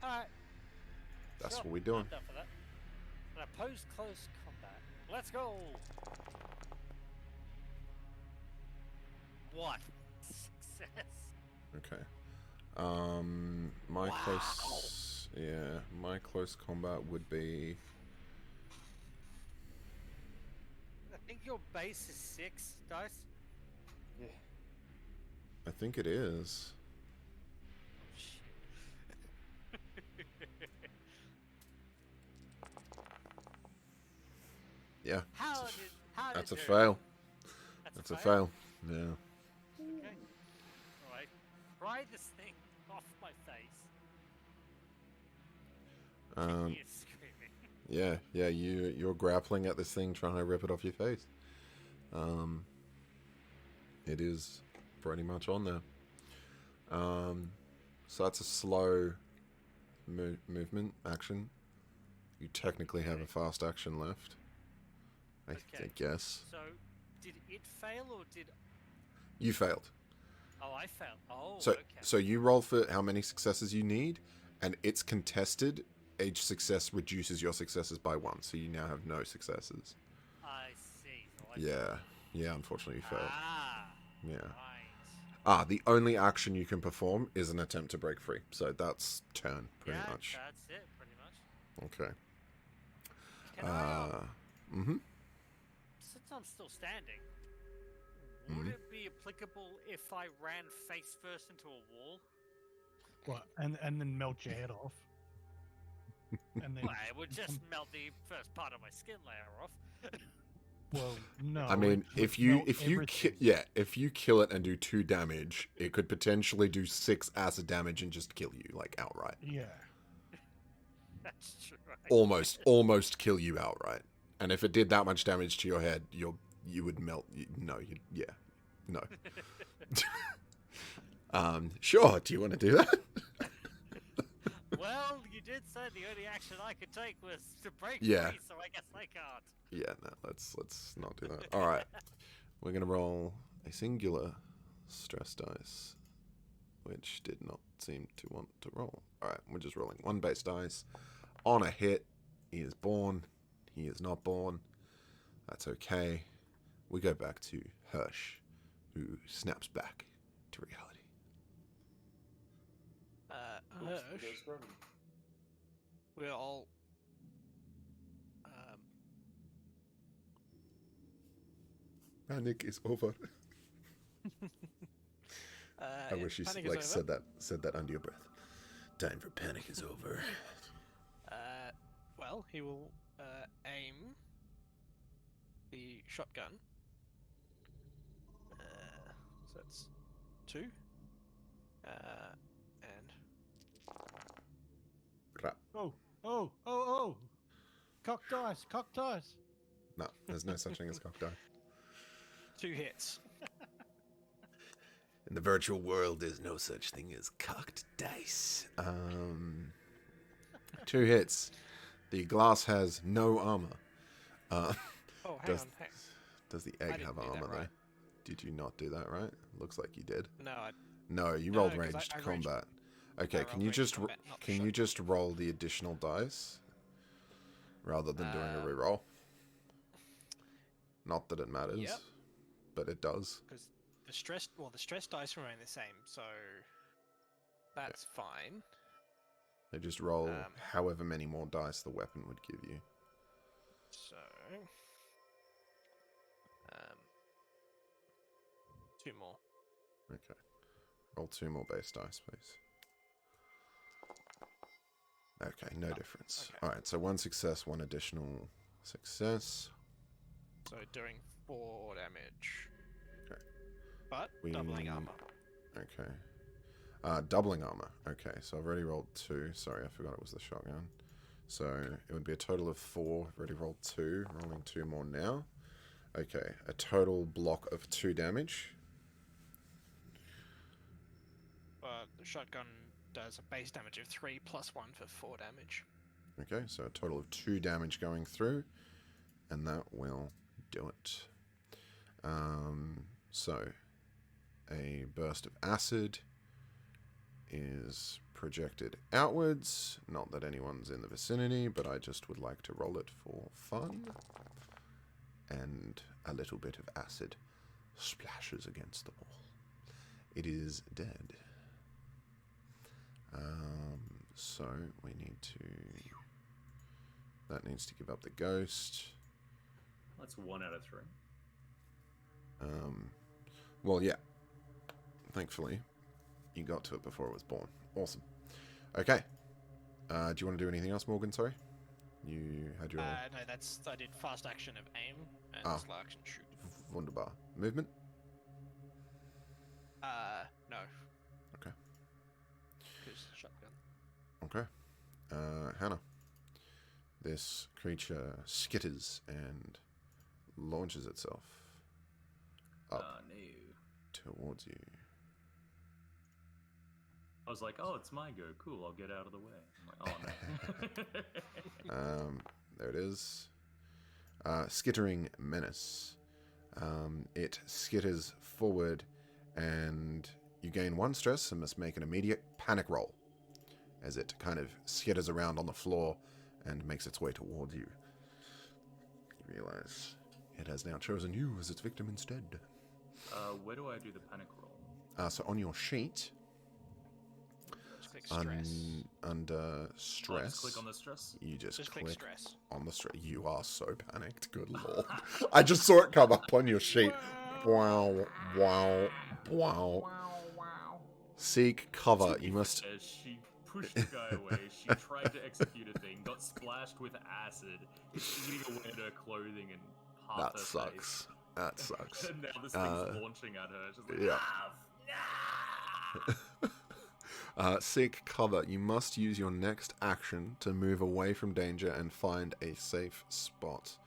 Alright. that's Sure, what we're doing. I'm down for that. An opposed close combat. Let's go! What? Success. Okay. My Wow. close... Yeah, my close combat would be... I think your base is 6 dice. Yeah. I think it is. Shit. Yeah. How did That's a her- fail. That's, That's a fail. Yeah. Okay. All right. Pry this thing off my face. Um, He is screaming. yeah. You're grappling at this thing, trying to rip it off your face. It is pretty much on there. So that's a slow movement action. You technically have a fast action left. I guess. So, did it fail or did You failed. Oh, I failed. Oh, So, okay. so you roll for how many successes you need, and it's contested. Each success reduces your successes by 1, so you now have no successes. I see. So I Yeah. Unfortunately, you failed. Yeah. Right. The only action you can perform is an attempt to break free. So that's turn, pretty yeah, much. that's it, pretty much. Okay. Can I, Mm-hmm. since I'm still standing, would it be applicable if I ran face first into a wall? What? And then melt your head off. And then Well, it would just melt the first part of my skin layer off. well, no. I mean, it would if you melt everything. if you kill it and do 2 damage, it could potentially do 6 acid damage and just kill you, like, outright. Yeah. That's true. Almost kill you outright. And if it did that much damage to your head, you would melt. No. Sure. Do you want to do that? Well, you did say the only action I could take was to break Yeah. free, so I guess I can't. Yeah. No. Let's not do that. All right. We're gonna roll a singular stress dice, which did not seem to want to roll. All right. We're just rolling 1 base dice. On a hit, he is born. He is not born. That's okay. We go back to Hirsch, who snaps back to reality. Hirsch, Goes from we're all Panic is over. I wish you panic is like over. said that under your breath. Time for panic is over. Well, he will aim the shotgun. So that's 2. And Crap. Oh. Cock dice. No, there's no such thing as cocked die. 2 hits. In the virtual world, there's no such thing as cocked dice. 2 hits. The glass has no armor. Oh, hang Does on. does the I egg didn't have do that armor though? right. Did you not do that right? Looks like you did. No, No, you No, rolled 'cause I ranged ranged- combat. Okay, I can rolled you ranged just combat, not the can you shotgun. just roll the additional dice rather than doing a reroll? Not that it matters, Yep. but it does. because the stress dice remain the same, so that's fine. They just roll Um, however many more dice the weapon would give you. So, 2 more. Okay. Roll 2 more base dice, please. Okay, no difference. okay. Alright, so 1 success, 1 additional success. So doing 4 damage. Okay. But We- doubling armor. Okay. Doubling armor. Okay, so I've already rolled 2. Sorry, I forgot it was the shotgun. So it would be a total of 4. I've already rolled 2. Rolling 2 more now. Okay, a total block of 2 damage. The shotgun does a base damage of 3 plus 1 for 4 damage. Okay, so a total of 2 damage going through, and that will do it. So a burst of acid is projected outwards. Not that anyone's in the vicinity, but I just would like to roll it for fun. And a little bit of acid splashes against the wall. It is dead. So we need to... That needs to give up the ghost. That's 1 out of 3. Well, yeah. Thankfully, you got to it before it was born. Awesome. Okay. Do you want to do anything else, Morgan? Sorry? You had your No, I did fast action of aim and Ah. slow action shoot. wunderbar movement. No. Okay. Because shotgun. Okay. Hannah. This creature skitters and launches itself up No. towards you. I was like, oh, it's my go. Cool, I'll get out of the way. I'm like, oh no. There it is. Skittering Menace. It skitters forward, and you gain 1 stress and must make an immediate panic roll as it kind of skitters around on the floor and makes its way towards you. You realize it has now chosen you as its victim instead. Where do I do the panic roll? So on your sheet, Just click stress. under Oh, stress, just click on the stress. you just Click click stress. on the stress. You are so panicked. Good lord. I just saw it come up on your sheet. Wow, wow, wow. Seek cover. You must... She pushed the guy away. She tried to execute a thing, got splashed with acid, is eating away at her clothing and half That her sucks. face. That sucks. And now this thing's launching at her. She's like, yeah. Seek cover. You must use your next action to move away from danger and find a safe spot.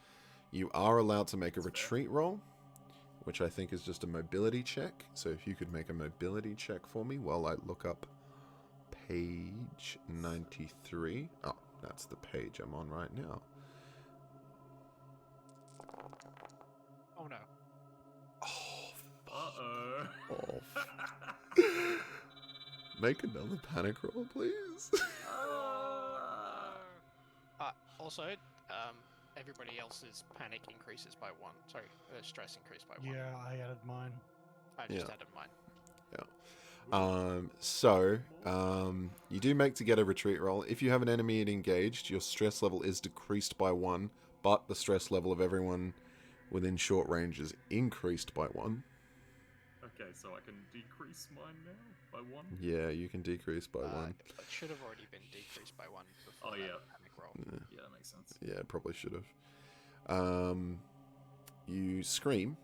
You are allowed to make a retreat roll, which I think is just a mobility check. So if you could make a mobility check for me while I look up page 93. Oh, that's the page I'm on right now. Oh no. Oh, uh-oh. make another panic roll, please. Also, everybody else's panic increases by 1. Sorry, stress increased by 1. Yeah, I added mine. I just Yeah. added mine. You do make to get a retreat roll. If you have an enemy engaged, your stress level is decreased by 1, but the stress level of everyone within short range is increased by 1. Okay, so I can decrease mine now by 1? Yeah, you can decrease by 1. It should have already been decreased by 1 before Oh, that yeah. panic roll. Yeah, that makes sense. Yeah, probably should have. You scream.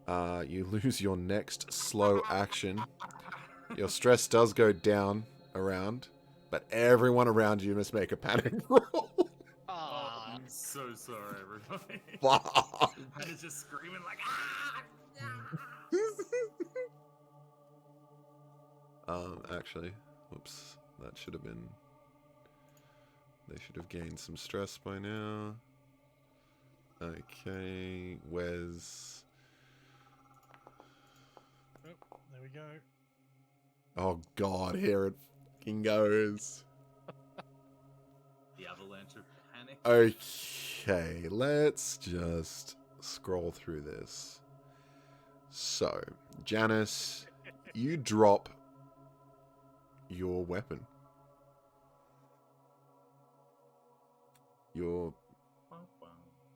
You lose your next slow action. Your stress does go down around, but everyone around you must make a panic roll. Ah, I'm so sorry, everybody. Fuck. And it's just screaming like, Actually, whoops. That should have been... They should have gained some stress by now. Okay, Wes. Oh, there we go. Oh god, here it fucking goes. the avalanche of panic. Okay, let's just scroll through this. So, Janice, you drop your weapon. Your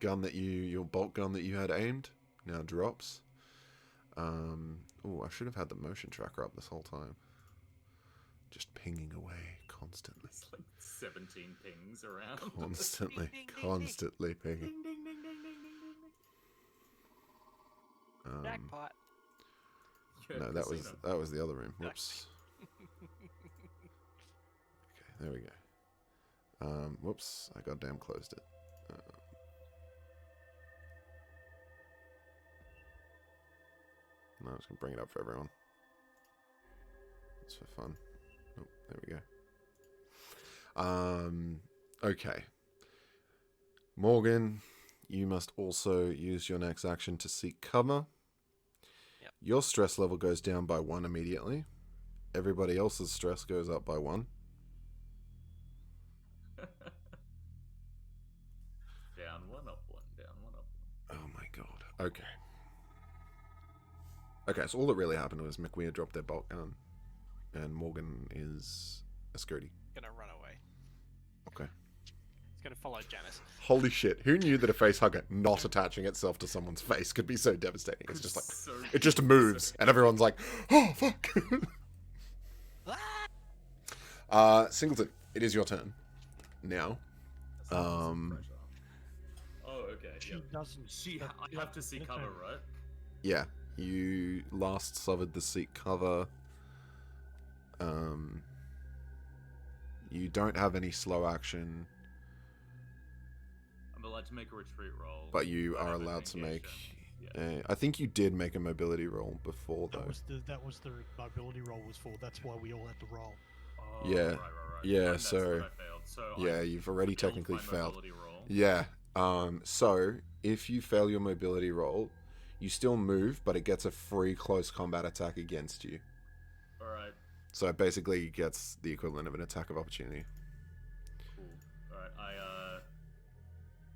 gun that your bolt gun that you had aimed now drops. Oh, I should have had the motion tracker up this whole time. Just pinging away constantly. It's like 17 pings around. Constantly, Ding, ding, ding, ding. constantly pinging. Ding, ding, ding, ding, ding, ding, ding. Jackpot. Yeah, No, that casino. was the other room. Whoops. Okay, there we go. Whoops, I goddamn closed it. No, I'm just gonna bring it up for everyone. It's for fun. Oh, there we go. Okay. Morgan, you must also use your next action to seek cover. Yep. Your stress level goes down by 1 immediately. Everybody else's stress goes up by 1. Down one, up one, down one, up one. Oh my god. Okay. Okay, so all that really happened was McWeir dropped their bolt gun, and Morgan is a Scurdy. gonna run away. Okay. It's gonna follow Janice. Holy shit, who knew that a face hugger not attaching itself to someone's face could be so devastating? It's just like, So it just moves, and everyone's like, oh fuck. Singleton, it is your turn. Now, Um, Oh, okay. She Yep. doesn't. I have to see cover, right? yeah, you last suffered the seek cover. You don't have any slow action, I'm allowed to make a retreat roll. but you I are have allowed to make. Yeah. I think you did make a mobility roll before, though. That was the mobility roll was for. That's why we all had to roll. Oh, Yeah. Right. Yeah, And that's so- what I failed. So Yeah, I you've already failed technically my failed. mobility roll. Yeah. So if you fail your mobility roll, you still move, but it gets a free close combat attack against you. All right. So it basically gets the equivalent of an attack of opportunity. Cool. All right.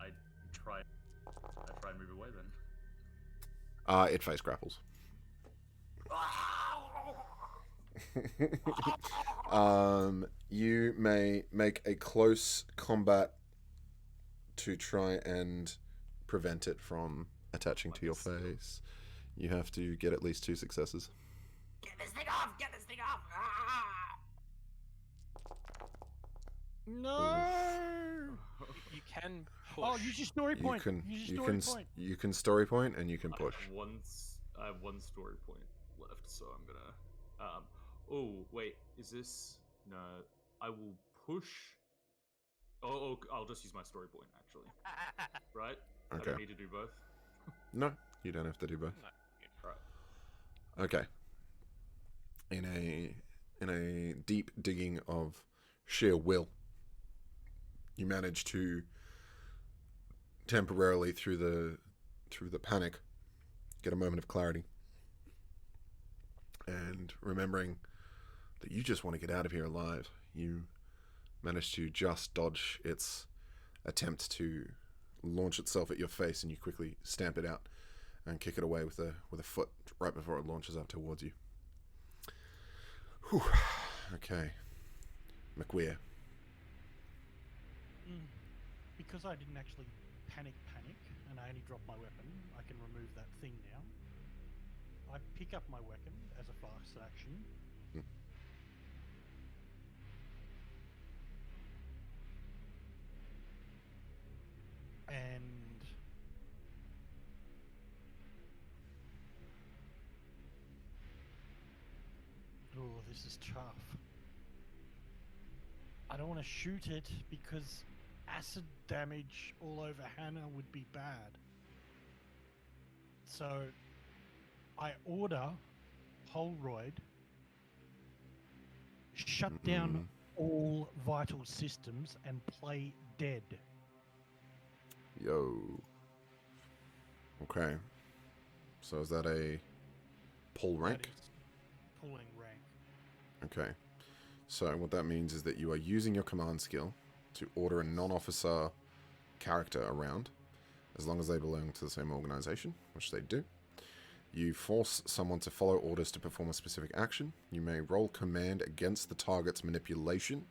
I try and move away then. It face grapples. You may make a close combat to try and prevent it from attaching to your face. You have to get at least 2 successes. Get this thing off! Get this thing off! Ah! No. You can push. Oh, use your story You point. can Use you your can story point. you can story point and you can push. I have one story point left, so I'm gonna. Oh wait, is this? No, I will push. Oh, I'll just use my story point actually. Right? I Okay. don't need to do both. No, you don't have to do both. Right. Okay. In a deep digging of sheer will, you manage to temporarily through the panic get a moment of clarity. And remembering that you just want to get out of here alive, you manage to just dodge its attempt to launch itself at your face, and you quickly stamp it out and kick it away with a foot right before it launches up towards you. Whew. Okay. McWeir. Because I didn't actually panic, and I only dropped my weapon, I can remove that thing now. I pick up my weapon as a fast action. And oh, this is tough. I don't want to shoot it because acid damage all over Hannah would be bad. So I order Holroyd shut down all vital systems and play dead. Yo. Okay. So is that a pull rank? That is pulling rank. Okay. So what that means is that you are using your command skill to order a non-officer character around, as long as they belong to the same organization, which they do. You force someone to follow orders to perform a specific action. You may roll command against the target's manipulation.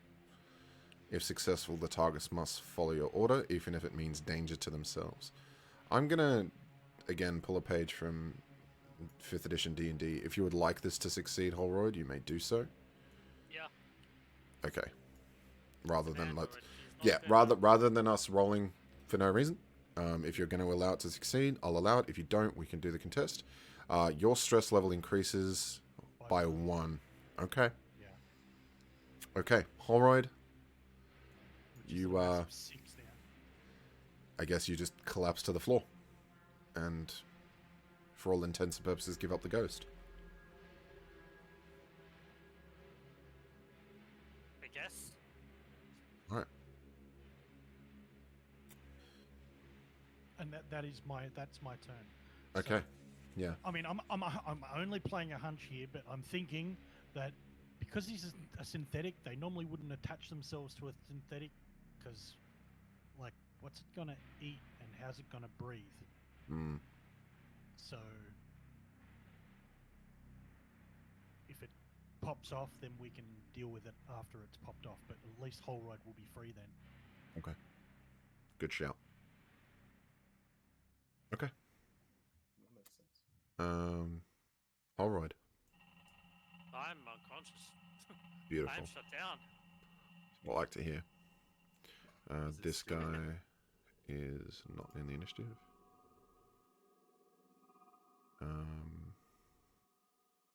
If successful, the targets must follow your order, even if it means danger to themselves. I'm gonna, again, pull a page from 5th edition D&D. If you would like this to succeed, Holroyd, you may do so. Yeah. Okay. Rather than Commander, let, it is not yeah, good. rather than us rolling for no reason. If you're going to allow it to succeed, I'll allow it. If you don't, we can do the contest. Your stress level increases by 1. Okay. Yeah. Okay, Holroyd. Which is You, a massive 6 now. I guess you just collapse to the floor. And, for all intents and purposes, give up the ghost. I guess. Alright. And that's my turn. Okay. So, Yeah. I mean, I'm only playing a hunch here, but I'm thinking that because he's a synthetic, they normally wouldn't attach themselves to a synthetic because, like, what's it gonna eat and how's it gonna breathe? Mm. So, if it pops off, then we can deal with it after it's popped off. But at least Holroyd will be free then. Okay. Good shout. Okay. That makes sense. Holroyd. I'm unconscious. Beautiful. I'm shut down. What I like to hear. Is it This still- guy is not in the initiative.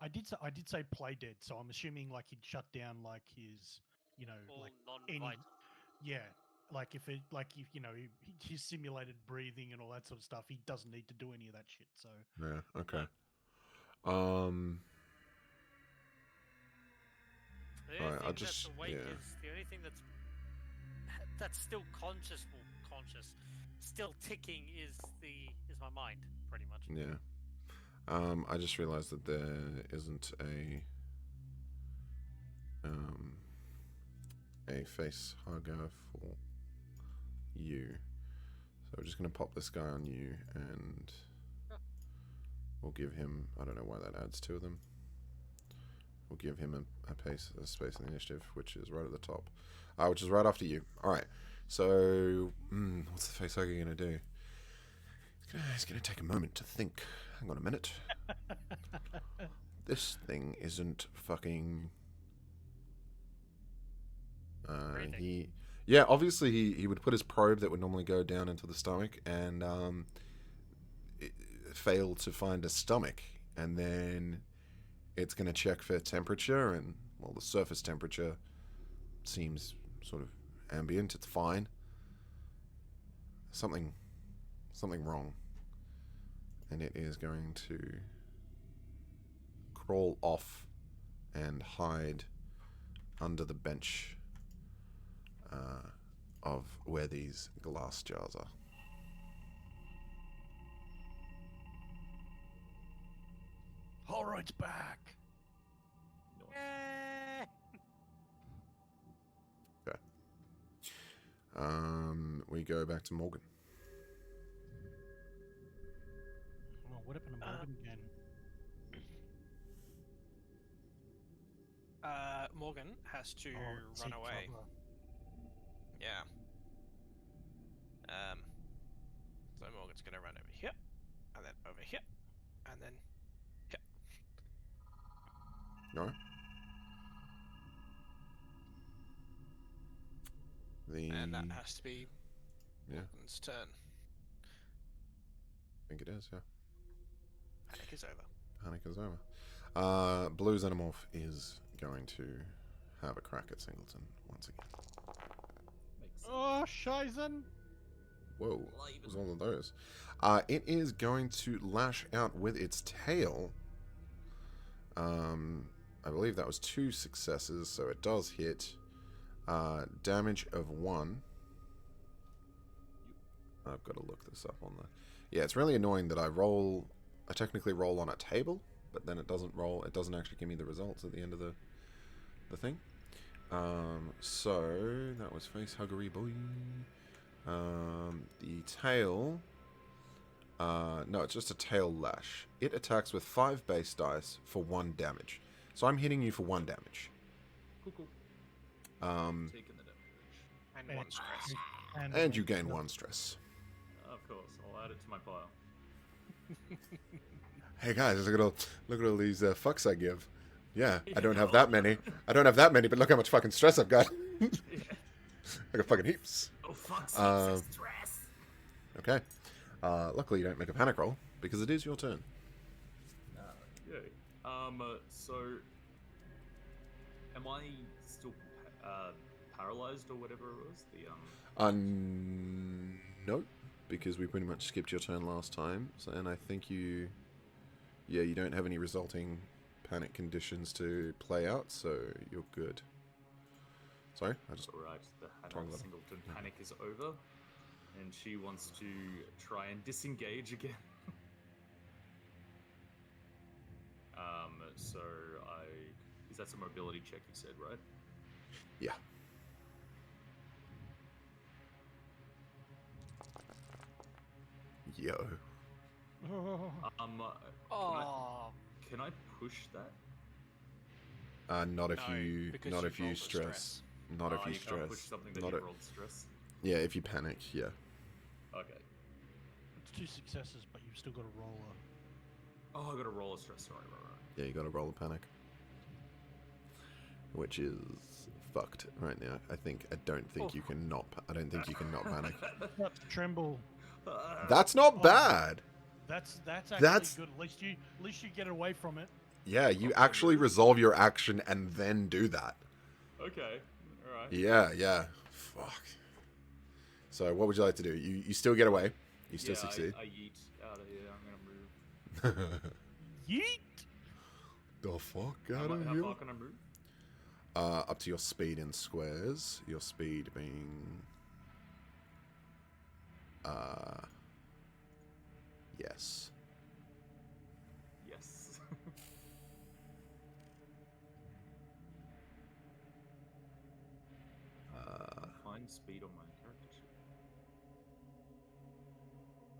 I did say play dead, so I'm assuming like he'd shut down like his, All like non-vital. any, yeah, like if his simulated breathing and all that sort of stuff, he doesn't need to do any of that shit. So Yeah. Okay. The only Alright, I'll thing just- that's awake yeah. is the only thing that's still conscious, still ticking is my mind, pretty much. Yeah. I just realized that there isn't a face hugger for you. So we're just gonna pop this guy on you, and we'll give him. I don't know why that adds two of them. We'll give him a space in the initiative, which is right at the top, which is right after you. All right. So, what's the face hugger gonna do? It's gonna take a moment to think. Hang on a minute. This thing isn't fucking. Breathing. Obviously he would put his probe that would normally go down into the stomach and fail to find a stomach, and then it's going to check for temperature, and well, the surface temperature seems sort of ambient. It's fine. Something wrong, and it is going to crawl off and hide under the bench of where these glass jars are. Holroyd's back. Nice. Okay. We go back to Morgan. Oh, what happened to Morgan again? Morgan has to Oh, run seek away. cover. Yeah. So Morgan's gonna run over here, and then over here, and then here. No. And that has to be Yeah. Morgan's turn. I think it is. Yeah. Panic is over. Panic is over. Blue Xenomorph is going to have a crack at Singleton once again. Makes sense. Oh, Shizen! Whoa, what was all of those? It is going to lash out with its tail. I believe that was 2 successes, so it does hit. Damage of 1. I've got to look this up on the... Yeah, it's really annoying that I technically roll on a table, but then it doesn't roll. It doesn't actually give me the results at the end of the thing. So that was face huggery boy. The tail. No, it's just a tail lash. It attacks with 5 base dice for 1 damage. So I'm hitting you for 1 damage. Cool. Taking the damage. And one stress. And you gain 1 stress. Of course, I'll add it to my pile. Hey guys, look at all these fucks I give. Yeah, I don't have that many. But look how much fucking stress I've got. I got fucking heaps. Oh, fuck, Um, stress. Okay. Luckily, you don't make a panic roll because it is your turn. Yay. So, am I still paralyzed or whatever it was? No, because we pretty much skipped your turn last time, and I think you don't have any resulting panic conditions to play out, so you're good. Sorry, I just Right, the Talk Hannah about it. Singleton panic is over, and she wants to try and disengage again. So that's a mobility check you said, right? yeah. Yo. Oh, Oh, Can I push that? Not if No, you because not you if you rolled the stress. Not if you you can't push stress. something that Not you if, rolled stress. yeah, if you panic, yeah. Okay. it's 2 successes, but you've still got to roll Oh, I got to roll a stress. Right. Yeah, you got to roll a panic, which is fucked right now. I don't think you can not. I don't think you can not panic. Tremble. That's not bad. That's actually That's- good. At least you get away from it. Yeah, you actually resolve your action and then do that. Okay. All right. Yeah. Fuck. So what would you like to do? You still get away. You still succeed. I yeet out of here. I'm gonna move. Yeet. The fuck How out of far here. can I move? Up to your speed in squares. Your speed being... Yes. Yes. Find speed on my character sheet.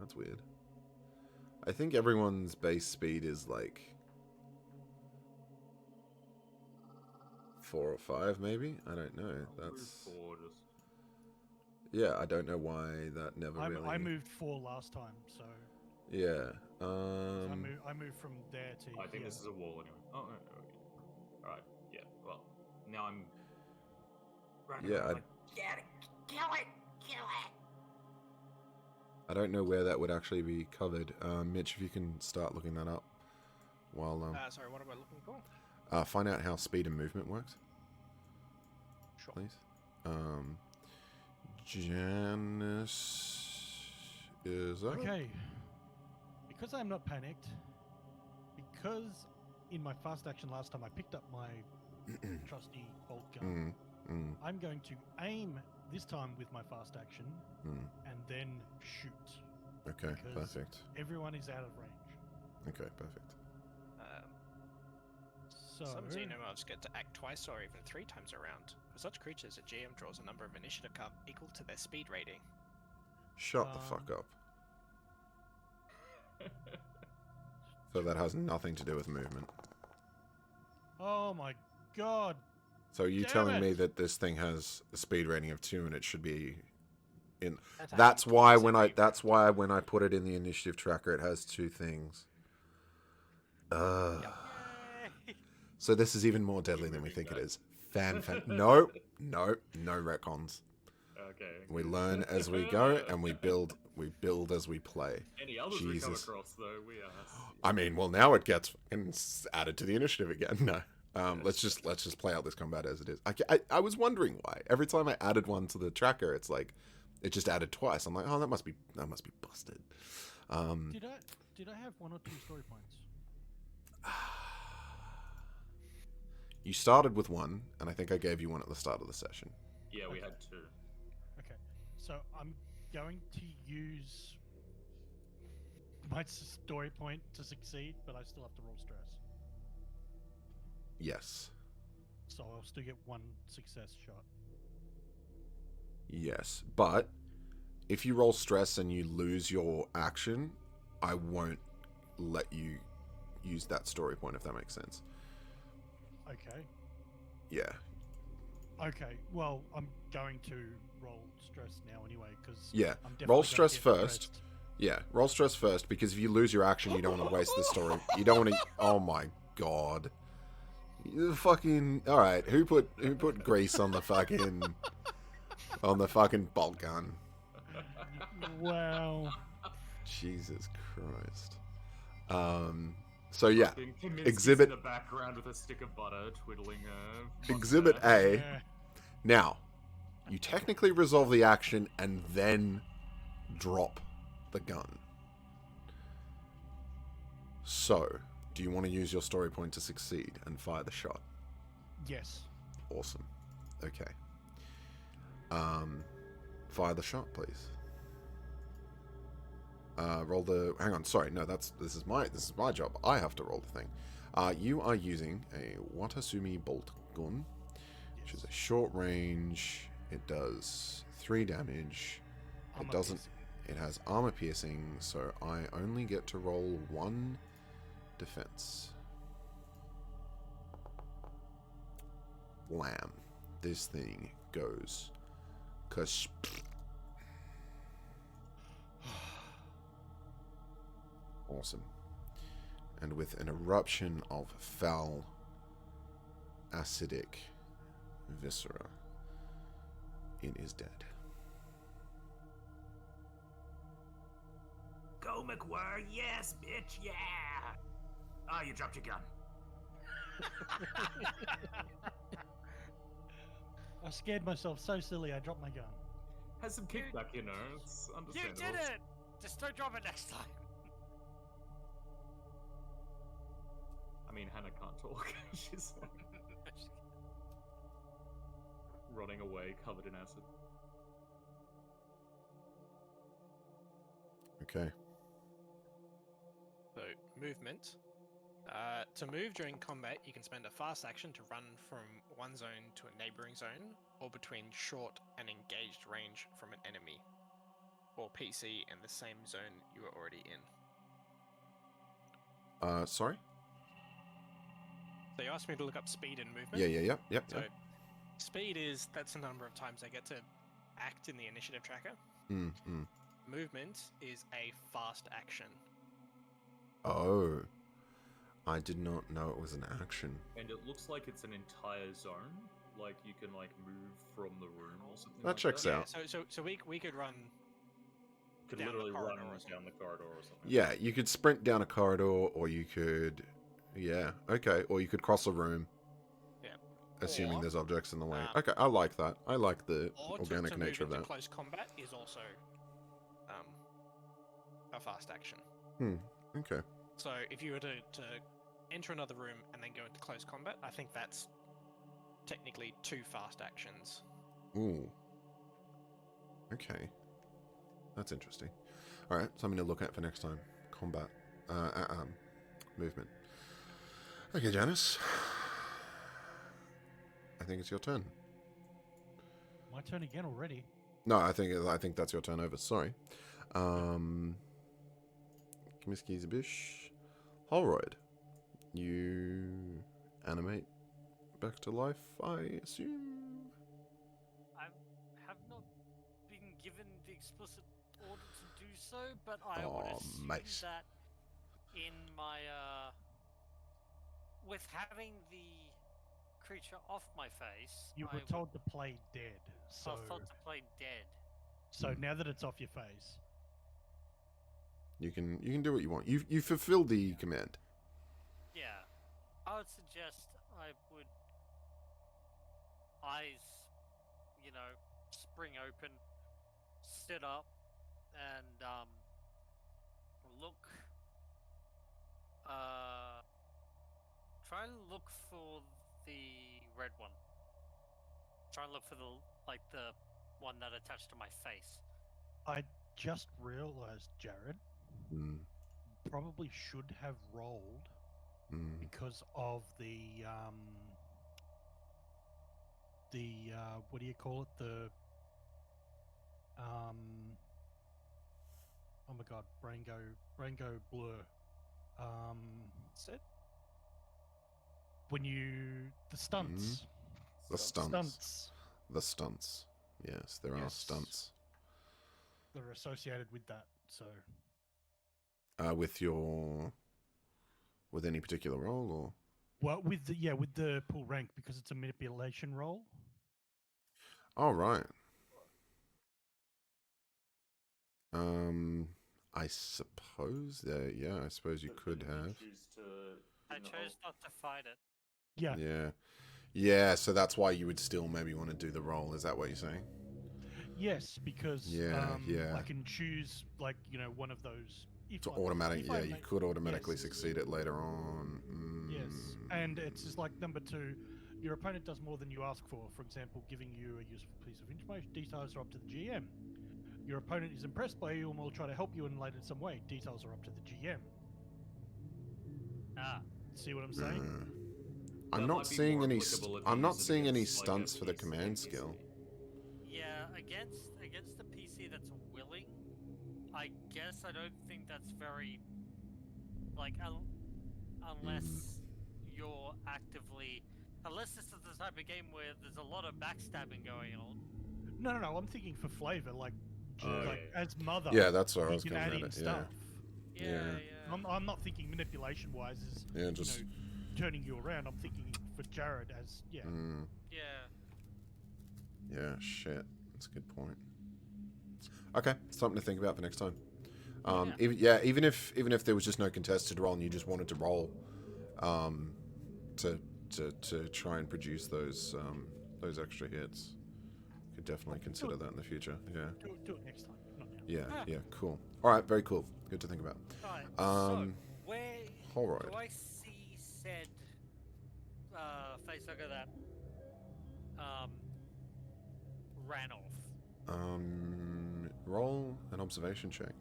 That's weird. I think everyone's base speed is like 4 or 5, maybe. I don't know. I'll move That's 4 just. yeah. I don't know why that never I really. moved 4 last time, so Yeah. I moved from there to. I think here. this is a wall anyway. Oh, no, okay. All right. Yeah. Well, now I'm. running Yeah, around I- like, get it, kill it, kill it. I don't know where that would actually be covered. Mitch, if you can start looking that up while Sorry, what am I looking for? find out how speed and movement works, Sure. please. Janice is up. Okay. Because I'm not panicked, because in my fast action last time I picked up my trusty bolt gun, I'm going to aim this time with my fast action and then shoot. Okay, Because- perfect. Everyone is out of range. Okay, perfect. So Some xenomorphs get to act twice or even 3 times a round. For such creatures, a GM draws a number of initiative cards equal to their speed rating. Shut the fuck up. So that has nothing to do with movement. Oh my god. So you Damn telling me it. that this thing has a speed rating of 2 and it should be in... That's how That's you why use when it. when I put it in the initiative tracker, it has 2 things. Yay! So this is even more deadly than we think it is. No retcons. Okay. We learn as we go, and we build as we play. Any others we come Jesus. across, though, we are. I mean, well, now it gets added to the initiative again. No, let's just play out this combat as it is. I was wondering why every time I added one to the tracker, it's like it just added twice. I'm like, oh, that must be busted. Did I have 1 or 2 story points? You started with 1, and I think I gave you 1 at the start of the session. Yeah, we Okay. had 2. Okay. So I'm going to use my story point to succeed, but I still have to roll stress. Yes. So I'll still get 1 success shot. Yes, but if you roll stress and you lose your action, I won't let you use that story point, if that makes sense. Okay. Yeah. Okay. Well, I'm going to roll stress now anyway, because Yeah. I'm definitely Roll gonna stress get first. stressed. Yeah, roll stress first, because if you lose your action, you don't want to waste the story. You don't want to... Oh my god. You fucking... Alright, who put grease on the fucking... on the fucking bolt gun? Wow. Jesus Christ. So yeah, Fucking Kaminsky's exhibit- in the background with a stick of butter, twiddling a Exhibit mustache. A. Yeah. Now, you technically resolve the action and then drop the gun. So, do you want to use your story point to succeed and fire the shot? Yes. Awesome. Okay. Fire the shot, please. Roll the... Hang on, sorry. No, this is my job. I have to roll the thing. You are using a Watasumi bolt gun, which is a short range. It does 3 damage. Armor It doesn't... piercing. It has armor piercing, so I only get to roll 1 defense. Wham. This thing goes... Cause... Awesome. And with an eruption of foul, acidic viscera. It is dead. Go, McWhirr! Yes, bitch! Yeah! Oh, you dropped your gun. I scared myself so silly I dropped my gun. Has some You- kickback, you know. It's You understandable. did it! Just don't drop it next time. I mean, Hannah can't talk. She's like running away, covered in acid. Okay. So, movement. To move during combat, you can spend a fast action to run from one zone to a neighboring zone, or between short and engaged range from an enemy, or PC in the same zone you are already in. Sorry? So you asked me to look up speed and movement. Yep. So, speed that's the number of times I get to act in the initiative tracker. Movement is a fast action. Oh. I did not know it was an action. And it looks like it's an entire zone. Like you can like move from the room or something. That like checks that. out. So we could run. Could down the literally run corridor or something. down the corridor or something. Yeah, you could sprint down a corridor, or you could... Yeah, okay. Or you could cross a room. Yeah. Assuming Or, there's objects in the way. um, Okay, I like that. I like the Or organic to nature of move into that. close combat is also a fast action. Okay. So if you were to enter another room and then go into close combat, I think that's technically 2 fast actions. Ooh. Okay. That's interesting. Alright, something to look at for next time. Combat. Movement. Okay, Janice. I think it's your turn. My turn again already. No, I think that's your turn over. Sorry. Kamiski Zabish. Holroyd. You animate back to life, I assume? I have not been given the explicit order to do so, but I would Aw, assume mate. that in my with having the creature off my face, You I were would- told to play dead. I So, was told to play dead. so now that it's off your face, You can do what you want. You fulfill the command. Yeah, I would suggest I would eyes, spring open, sit up, and look. Try and look for the red one. Try and look for the one that attached to my face. I just realized, Jared, Mm, probably should have rolled because of the what do you call it? Oh my god, brain go blur. Sit. When the stunts. The stunts. Stunts. The stunts. Yes, there are Yes. stunts. They're associated with that, so With any particular role, or? well with the pull rank because it's a manipulation roll. Oh, right. I suppose that, yeah, I suppose you But could then you have. choose to, I in the chose whole- not to fight it. Yeah. Yeah. Yeah, so that's why you would still maybe want to do the roll. Is that what you're saying? Yes, because Yeah, yeah. I can choose one of those. If To I- automatic, if I yeah, you make- could automatically yes. succeed it later on. Yes, and it's just like number 2. Your opponent does more than you ask for. For example, giving you a useful piece of information. Details are up to the GM. Your opponent is impressed by you and will try to help you in later some way. Details are up to the GM. See what I'm saying? I'm That not might be seeing more any. applicable if you I'm not use it seeing any against, like, stunts a for the PC command skill. Yeah, against the PC that's willing, I guess I don't think that's very unless you're actively unless this is the type of game where there's a lot of backstabbing going on. No. I'm thinking for flavor, like Oh, yeah. as mother. Yeah, that's what I you was can going add at in it. Yeah. stuff. Yeah. I'm not thinking manipulation wise as Yeah, just. turning you around. I'm thinking for Jared as Yeah. Yeah, shit. That's a good point. Okay, something to think about for next time. Even if there was just no contested roll and you just wanted to roll, to try and produce those extra hits, could definitely consider that in the future. Yeah. Do it next time, not now. Yeah. Cool. All right. Very cool. Good to think about. Alright, so where All right. do I see said facehugger that ran off? Roll an observation check.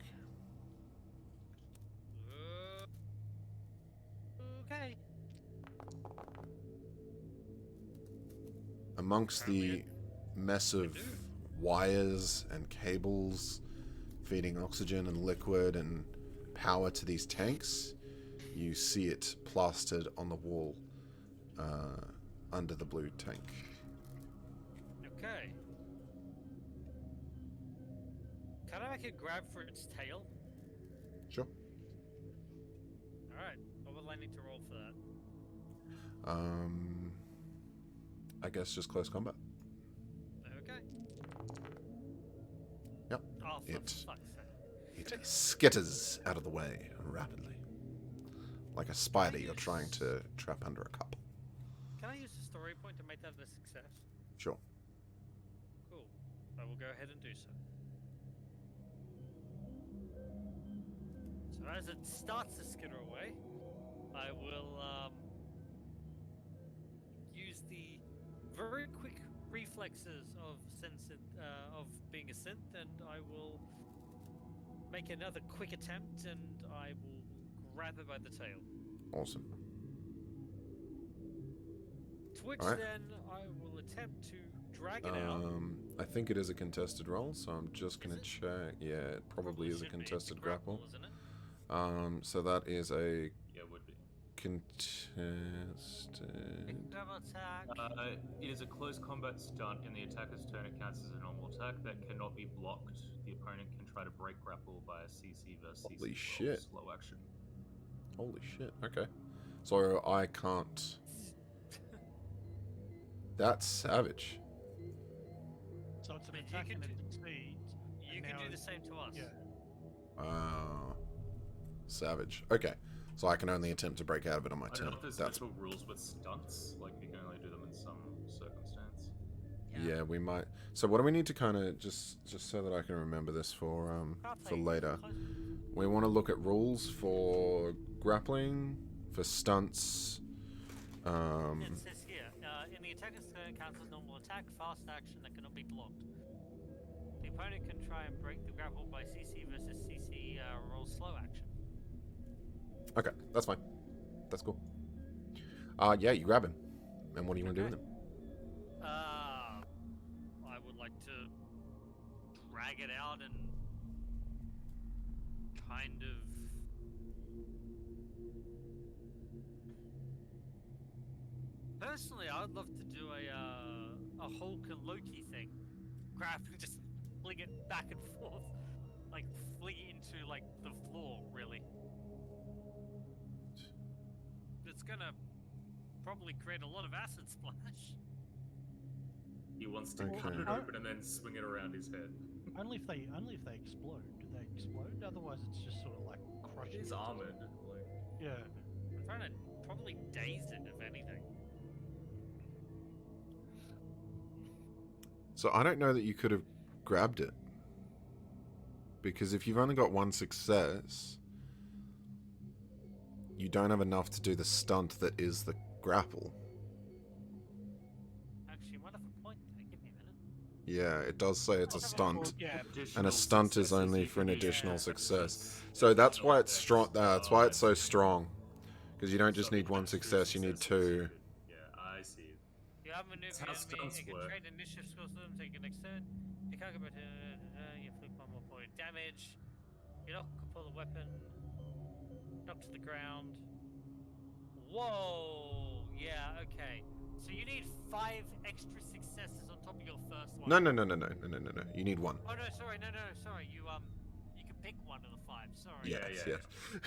Okay. Amongst the mess of wires and cables feeding oxygen and liquid and power to these tanks, you see it plastered on the wall under the blue tank. Okay. Can I make a grab for its tail? Sure. Alright, what will I need to roll for that? I guess just close combat. Okay. Yep. Oh, for It fuck's sake. it skitters out of the way rapidly, like a spider you're trying to trap under a cup. Can I use the story point to make that a success? Sure. Cool. I will go ahead and do so. So as it starts to skitter away, I will use the very quick reflexes of of being a synth, and I will make another quick attempt, and I will grab it by the tail. Awesome. To which Alright. then I will attempt to drag it out. I think it is a contested roll, so I'm just gonna Is it? check. Yeah, it probably is a should be. It's contested grapple. isn't it? So that is a Yeah, it would be. contested. Double attack. It is a close combat stunt. In the attacker's turn, it counts as a normal attack that cannot be blocked. The opponent can try to break grapple by a CC versus Holy CC shit. slow action. Holy shit. Okay. So I can't. That's savage. So it's an But you attack can and it do- succeeds. You and can now do the it's- same to us. Yeah. Savage. Okay. So I can only attempt to break out of it on my I don't turn. know if there's That's special rules with stunts, like you can only do them in some circumstance. yeah. We might. So what do we need to kind of just so that I can remember this for later? We want to look at rules for grappling, for stunts. It says here, in the attacker's turn counts as normal attack, fast action that cannot be blocked. The opponent can try and break the grapple by CC versus CC roll slow action. Okay, that's fine. That's cool. Yeah, you grab him. And what do you want to do with him? I would like to drag it out and kind of personally, I would love to do a Hulk and Loki thing. Grab and just fling it back and forth. Like fling it into like the floor, really. It's gonna probably create a lot of acid splash. He wants to Okay. cut it open and then swing it around his head. Only if they explode. Do they explode? Otherwise, it's just sort of like crushing. He's it. armored. Like, Yeah. I'm trying to probably daze it, if anything. So I don't know that you could have grabbed it. Because if you've only got one success, you don't have enough to do the stunt that is the grapple. Actually, you might have a point there. Give me a minute. Yeah, it does say it's a stunt. Yeah. And a stunt is only you for an can use additional it, but success. it's- So that's it's why not it's strong. That's why it's so I see. strong. Because you don't just So need one that's two success, you need successes. two. Yeah, I see. You have maneuver how enemy, stunts you can work. trade initiative skills to them, take your next turn. You can't go back to you flip one more point of damage. You knock, pull the weapon. Knock to the ground. Whoa! Yeah, okay. So you need 5 extra successes on top of your first one. No. You need one. Oh no, sorry, no, sorry. You can pick one of the 5. Sorry. Yeah, Yes, yeah, yes.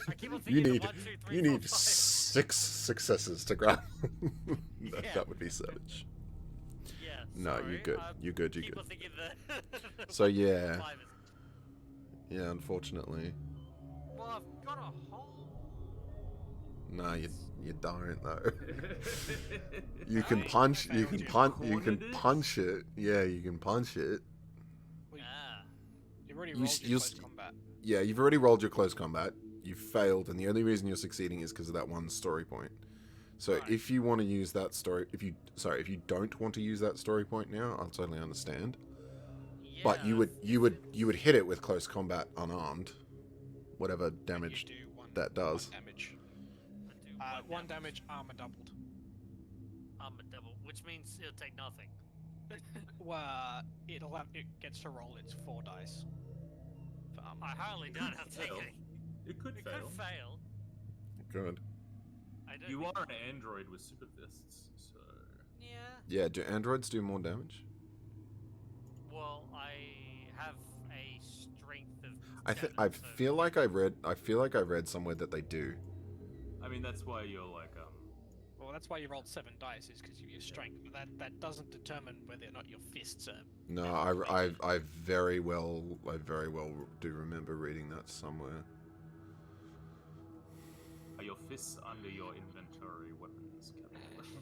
I keep on You thinking need of 1, 2, 3, you 4, need 5. 6 successes to grab. Yeah. That would be savage. Yes. No, sorry, you're good. You're good. You're people good. thinking the. So yeah, Five is- yeah. Unfortunately, Well, I've got a whole. no, you don't though. You No, can you punch. You failed can you. punch. You can Cornered it? punch it. Yeah, you can punch it. Well, Ah. you've already You rolled s- your you close s- combat. Yeah, you've already rolled your close combat. You failed, and the only reason you're succeeding is because of that one story point. So Right. if you want to use that story, if you don't want to use that story point now, I'll totally understand. Yeah. But you would it's- hit it with close combat unarmed, whatever And you damage do that does. one damage. I do One damage, armor doubled. Armor double, which means it'll take nothing. Well, it gets to roll its 4 dice for armor. I hardly doubt I'll take fail. it. It could It fail. could fail. Good. I don't. You think- are an android with super fists, so Yeah. Yeah. Do androids do more damage? Well, I have a strength of. I 7, so feel like I read somewhere that they do. I mean that's why you're like Well, that's why you rolled 7 dice, is because of your strength. But that doesn't determine whether or not your fists are. No, I very well do remember reading that somewhere. are your fists under your inventory weapons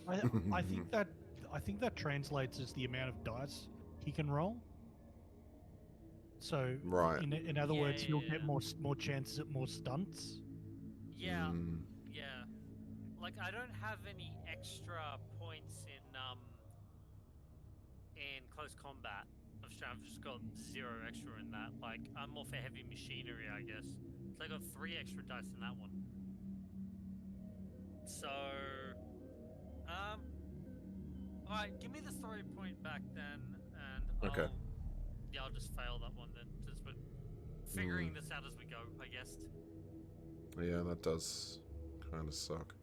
category? I think that translates as the amount of dice he can roll. So, Right. in other words, he'll Yeah. get more chances at more stunts. Yeah. Mm, Yeah. Like I don't have any extra points in close combat. I've just got 0 extra in that. Like I'm more for heavy machinery, I guess. So I got 3 extra dice in that one. So, all right, give me the story point back then, and Okay. I'll just fail that one then. Just we're figuring this out as we go, I guess. yeah, that does kind of suck.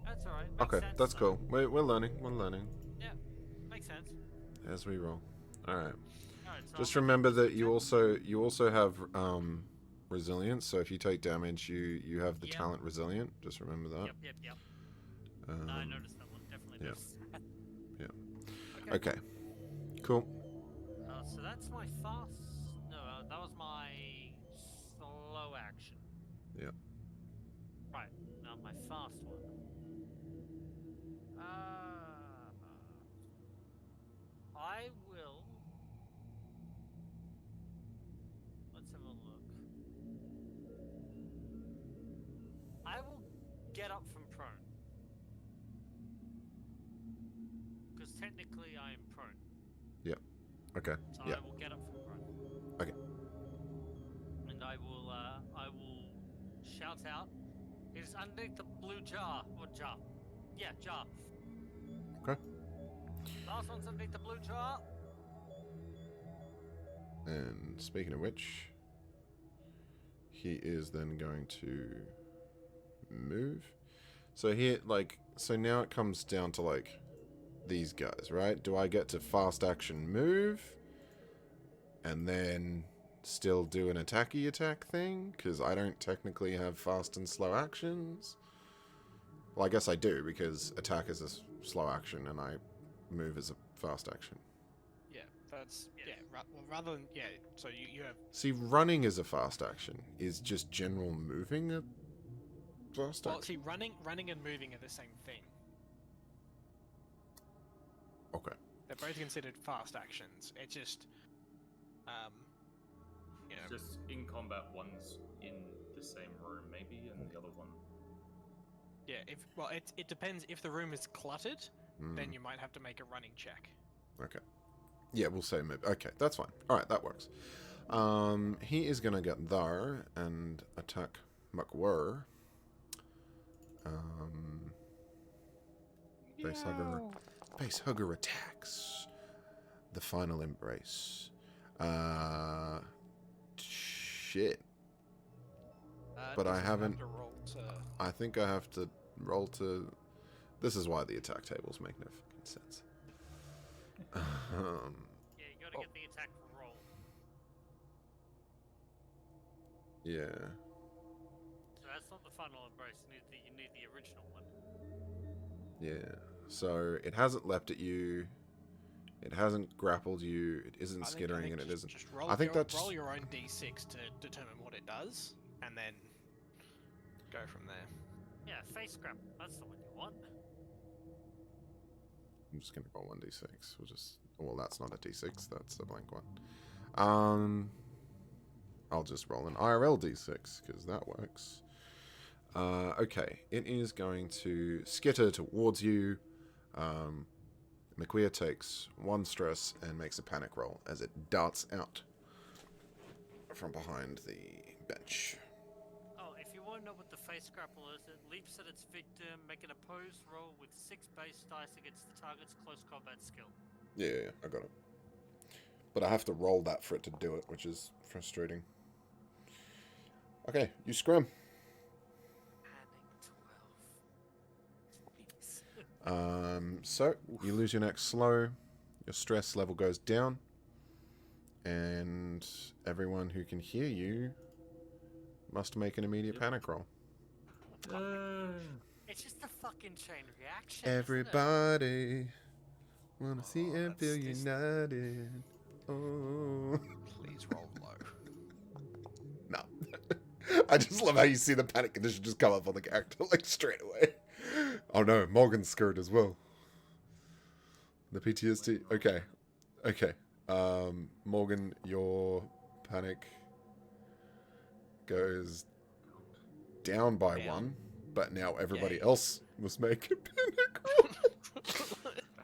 That's all right. Okay, sense, that's though. cool. We're learning. We're learning Yeah, makes sense. as we roll. All right. All right, so Just I'll make remember this that check. you also have resilience. So if you take damage, you have the Yep. talent resilient. Just remember that. Yep. Um, No, I noticed that one. Definitely yeah. noticed that. Yeah. Okay. Cool. So that's my fast. No, that was my slow action. Yeah. Right. Now my fast one. I will. Let's have a look. I will get up from prone. Because technically I am prone. Okay. So Yeah. I will get up from prone. Okay. And I will shout out. It is underneath the blue jar. Or jar. Yeah, jar. Okay. Last one's underneath the blue jar. And speaking of which, he is then going to move. So here, so now it comes down to these guys, right? Do I get to fast action move and then still do an attacky attack thing? Because I don't technically have fast and slow actions. Well, I guess I do, because attack is a slow action and I move as a fast action. Yeah, that's well, rather than so you have. See, running is a fast action. Is just general moving a fast Well, action? see, running and moving are the same thing. Okay. They're both considered fast actions. It's just, you know, Just in combat, one's in the same room maybe, and the other one. yeah. It depends. If the room is cluttered, then Mm, you might have to make a running check. okay. Yeah, we'll say move. Okay, that's fine. All right, that works. He is gonna get there and attack McWhirr. Face hugger attacks. The final embrace. Shit. But I Doesn't have haven't- to roll to- I think I have to roll to. This is why the attack tables make no fucking sense. Yeah, you gotta get the attack roll. Yeah. So that's not the final embrace. You need the original one. Yeah. So it hasn't leapt at you. It hasn't grappled you. It isn't I skittering, think and it just, isn't. Just roll, I think that's roll your own d6 to determine what it does, and then go from there. Yeah, face grab. That's the one you want. I'm just gonna roll 1d6. We'll just. Well, that's not a d6. That's a blank one. I'll just roll an IRL d6 because that works. Okay, it is going to skitter towards you. Maquia takes 1 stress and makes a panic roll as it darts out from behind the bench. Oh, if you want to know what the face grapple is, it leaps at its victim, make an opposed roll with 6 base dice against the target's close combat skill. Yeah, I got it. But I have to roll that for it to do it, which is frustrating. Okay, you scrim. Panning 12. Jeez. So you lose your next slow, your stress level goes down, and everyone who can hear you must make an immediate panic roll. It's just a fucking chain reaction. isn't it? Everybody wanna see and that's feel this- united. Oh. Please roll low. No. I just love how you see the panic condition just come up on the character like straight away. Oh no, Morgan's scared as well. The PTSD. Okay. Okay. Morgan, your panic goes down by Down. 1, but now everybody Yay. else must make a panic roll.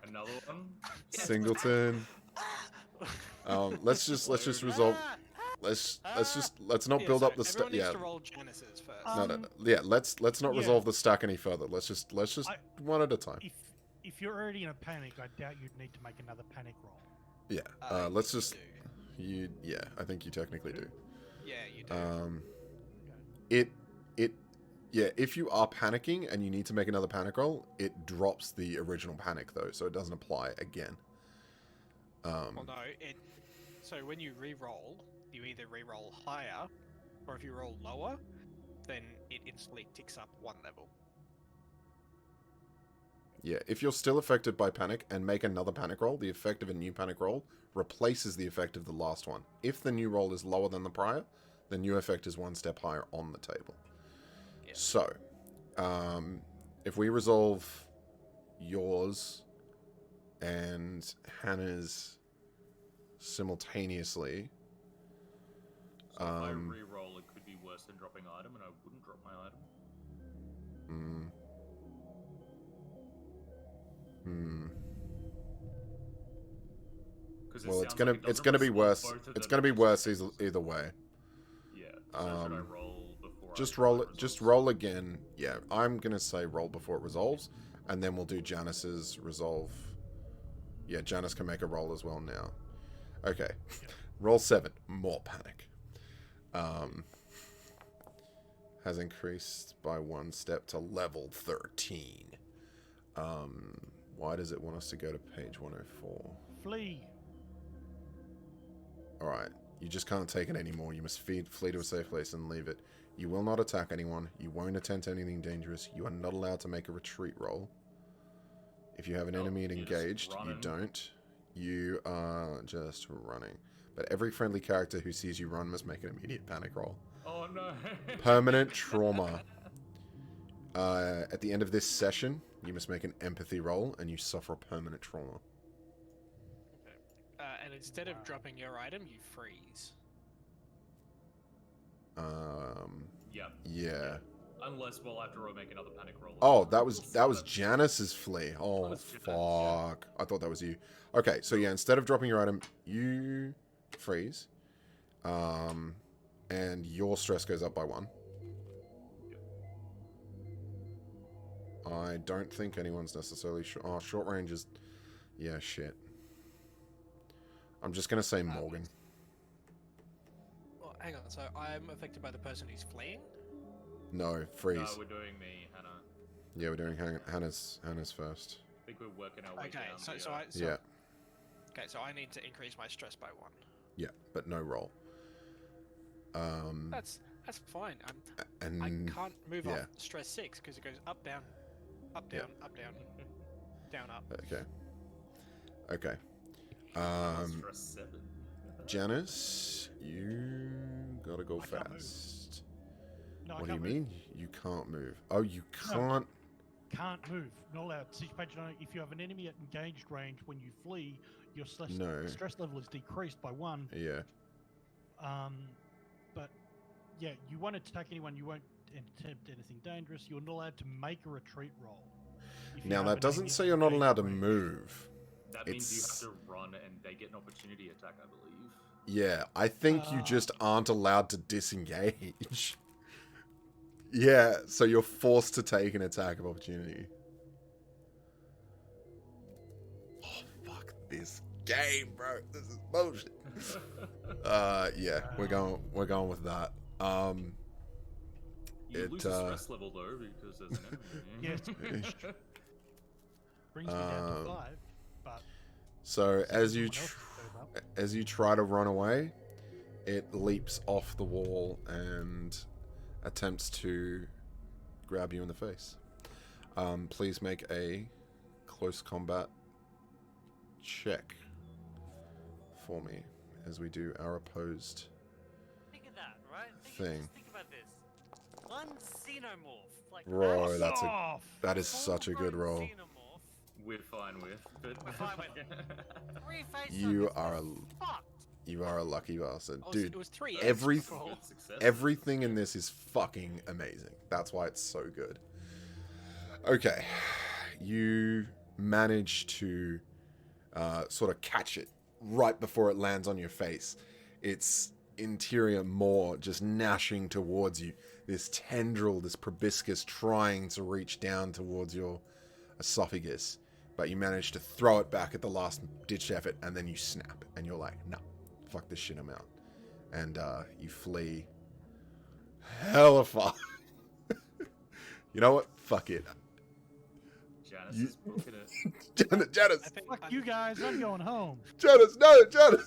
Another one. Singleton. Let's just resolve. Let's not build up the stuff. stack. Yeah. Needs to roll Genesis first. No. Yeah, let's not yeah. resolve the stack any further. Let's just one at a time. If you're already in a panic, I doubt you'd need to make another panic roll. Yeah. Let's just. Yeah, I think you technically do. Yeah, you do. Yeah, if you are panicking and you need to make another panic roll, it drops the original panic though, so it doesn't apply again. Well, no. So when you re-roll, you either re-roll higher, or if you roll lower, then it instantly ticks up 1 level. Yeah, if you're still affected by panic and make another panic roll, the effect of a new panic roll replaces the effect of the last one. If the new roll is lower than the prior, the new effect is 1 step higher on the table. Yeah. So, if we resolve yours and Hannah's simultaneously, So if I re-roll, it could be worse than dropping item, and I wouldn't drop my item. Well, it's gonna be worse. It's gonna be worse either way. Yeah. So should I roll before? Just I roll it. Just roll again. Yeah, I'm gonna say roll before it resolves, and then we'll do Janice's resolve. Yeah, Janice can make a roll as well now. Okay, roll 7. More panic. Has increased by 1 step to level 13. Why does it want us to go to page 104? Flee. Alright, you just can't take it anymore. You must flee to a safe place and leave it. You will not attack anyone. You won't attempt anything dangerous. You are not allowed to make a retreat roll. If you have an enemy you're just engaged, you running. don't. You are just running. But every friendly character who sees you run must make an immediate panic roll. Oh no. Permanent trauma. At the end of this session, you must make an empathy roll, and you suffer a permanent trauma. And instead of dropping your item, you freeze. Yeah. Yeah. Unless we'll have to make another panic roll. Oh, that was Janice's flee. Oh, was Japan, yeah. fuck. I thought that was you. Okay, so yeah, instead of dropping your item, you freeze. And your stress goes up by 1. I don't think anyone's necessarily sure. Oh, short range is... Yeah, shit. I'm just going to say Morgan. Well, hang on. So I'm affected by the person who's fleeing. No, freeze. No, we're doing me, Hannah. Yeah, we're doing Hannah's first. I think we're working our way Okay. down. Yeah, Okay, so I need to increase my stress by 1. yeah, but no roll. That's fine. And I can't move yeah. off stress 6 because it goes up, down, up, down, up, down. Down up. Okay. Okay. Stress 7. Janice, you gotta go I can't move. fast. No, I What do you can't move. mean? You can't move? Oh, you No. can't. Can't move. Not allowed. See page 9. If you have an enemy at engaged range when you flee, your No. stress level is decreased by 1. Yeah. But yeah, you won't attack anyone. You won't attempt anything dangerous. You're not allowed to make a retreat roll. If you Now have that an doesn't enemy say at you're not engaged allowed to range. move. That means you It's- have to run and they get an opportunity attack, I believe. Yeah, I think you Ah. just aren't allowed to disengage. Yeah, so you're forced to take an attack of opportunity. Oh, fuck this game, bro. This is bullshit. Yeah, we're going with that. You It, lose the stress level though because there's an enemy. Yes. Brings me down to Um, 5. But So as you someone else goes up. as you try to run away, it leaps off the wall and attempts to grab you in the face. Please make a close combat check for me as we do our opposed. Think of that, right? Thing. Just think about this. One xenomorph, like Bro, actual that is such a good full-grown roll. Xenomorph, We're fine with, but We're fine with. 3 face You suckers, are we're fucked. You are a lucky bastard, Oh, dude. it was 3 every- roll. good success. Everything in this is fucking amazing. That's why it's so good. Okay, you manage to sort of catch it right before it lands on your face. Its interior maw just gnashing towards you. This tendril, this proboscis trying to reach down towards your esophagus. But you manage to throw it back at the last ditch effort, and then you snap. And you're like, nah, fuck this shit, I'm out. And you flee hella far. You know what? Fuck it. Janice You- is booking it. Janice, I think Fuck you guys, I'm going home. Janice, no, Janice.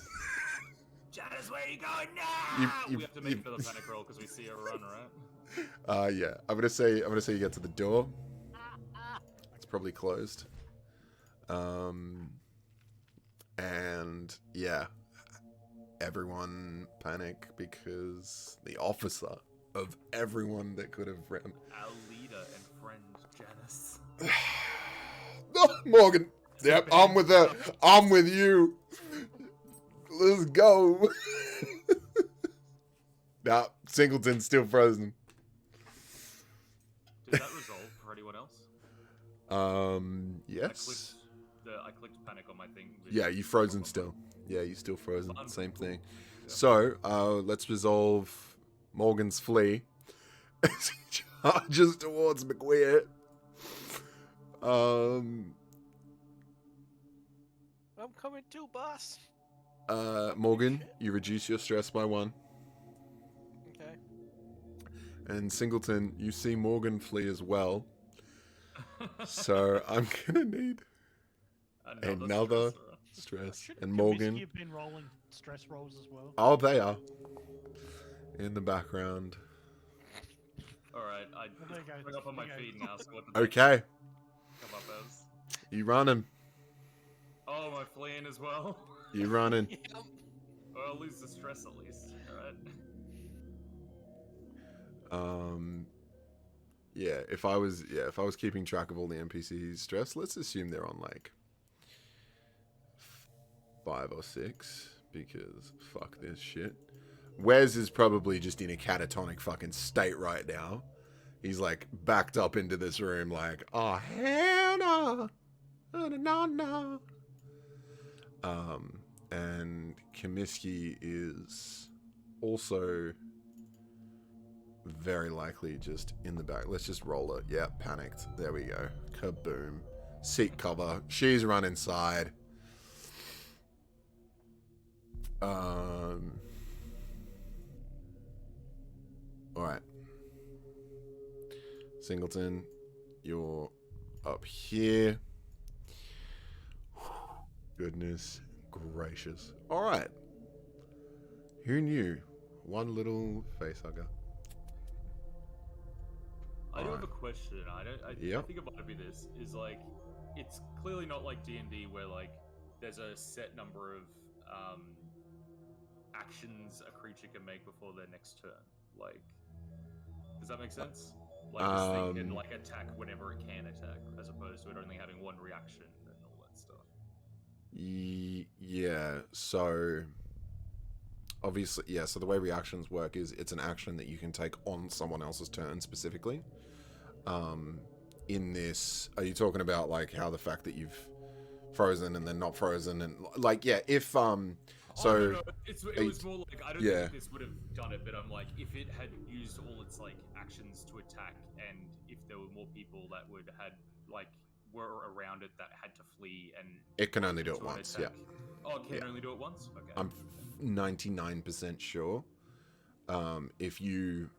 Janice, where are you going now? You- We have to make another panic roll because we see her run, right? Yeah. I'm gonna say you get to the door. It's probably closed. And yeah, everyone panic because the officer of everyone that could have ran. Our leader and friend, Janice. Oh, Morgan. Yep, I'm with that. I'm with you. Let's go. Nah, Singleton's still frozen. Did that resolve for anyone else? Yes. I clicked panic on my thing. Yeah, you frozen still. Yeah, you still frozen. Fun. Same thing. Yeah. So, let's resolve Morgan's flee as he charges towards McQueer. I'm coming too, boss. Morgan, you reduce your stress by 1. Okay. And Singleton, you see Morgan flee as well. So I'm gonna need another stressor. stress. Shouldn't And Comiskey Morgan. have been rolling stress rolls as well? Oh, they are. In the background. Alright, I Well, there you go. bring up on my There you feed go. now, so what did they Okay. come up as? You running. Oh, am I fleeing as well? You running. Yep. Well, I'll lose the stress at least. Alright. Yeah, if I was keeping track of all the NPCs' stress, let's assume they're on like 5 or 6, because fuck this shit. Wes is probably just in a catatonic fucking state right now. He's like backed up into this room like, oh hell no. Oh, no, no. And Comiskey is also very likely just in the back. Let's just roll it. Yeah, panicked. There we go. Kaboom. Seat cover. She's run inside. Alright. Singleton, you're up here. Goodness gracious. Alright. Who knew? One little face hugger. I do have Alright. a question. I Yep. think it might be this. Is like, it's clearly not like D&D where like there's a set number of actions a creature can make before their next turn. Like, does that make sense? Like this thing can like attack whenever it can attack, as opposed to it only having one reaction and all that stuff. Yeah. So obviously, yeah. So the way reactions work is it's an action that you can take on someone else's turn specifically. In this, are you talking about like how the fact that you've frozen and then not frozen and like if so no. It was more like I don't think this would have done it, but I'm like if it had used all its like actions to attack, and if there were more people that were around it that had to flee, and it can only do it once. Attack. Oh, it can only do it once. Okay. I'm 99% sure. If you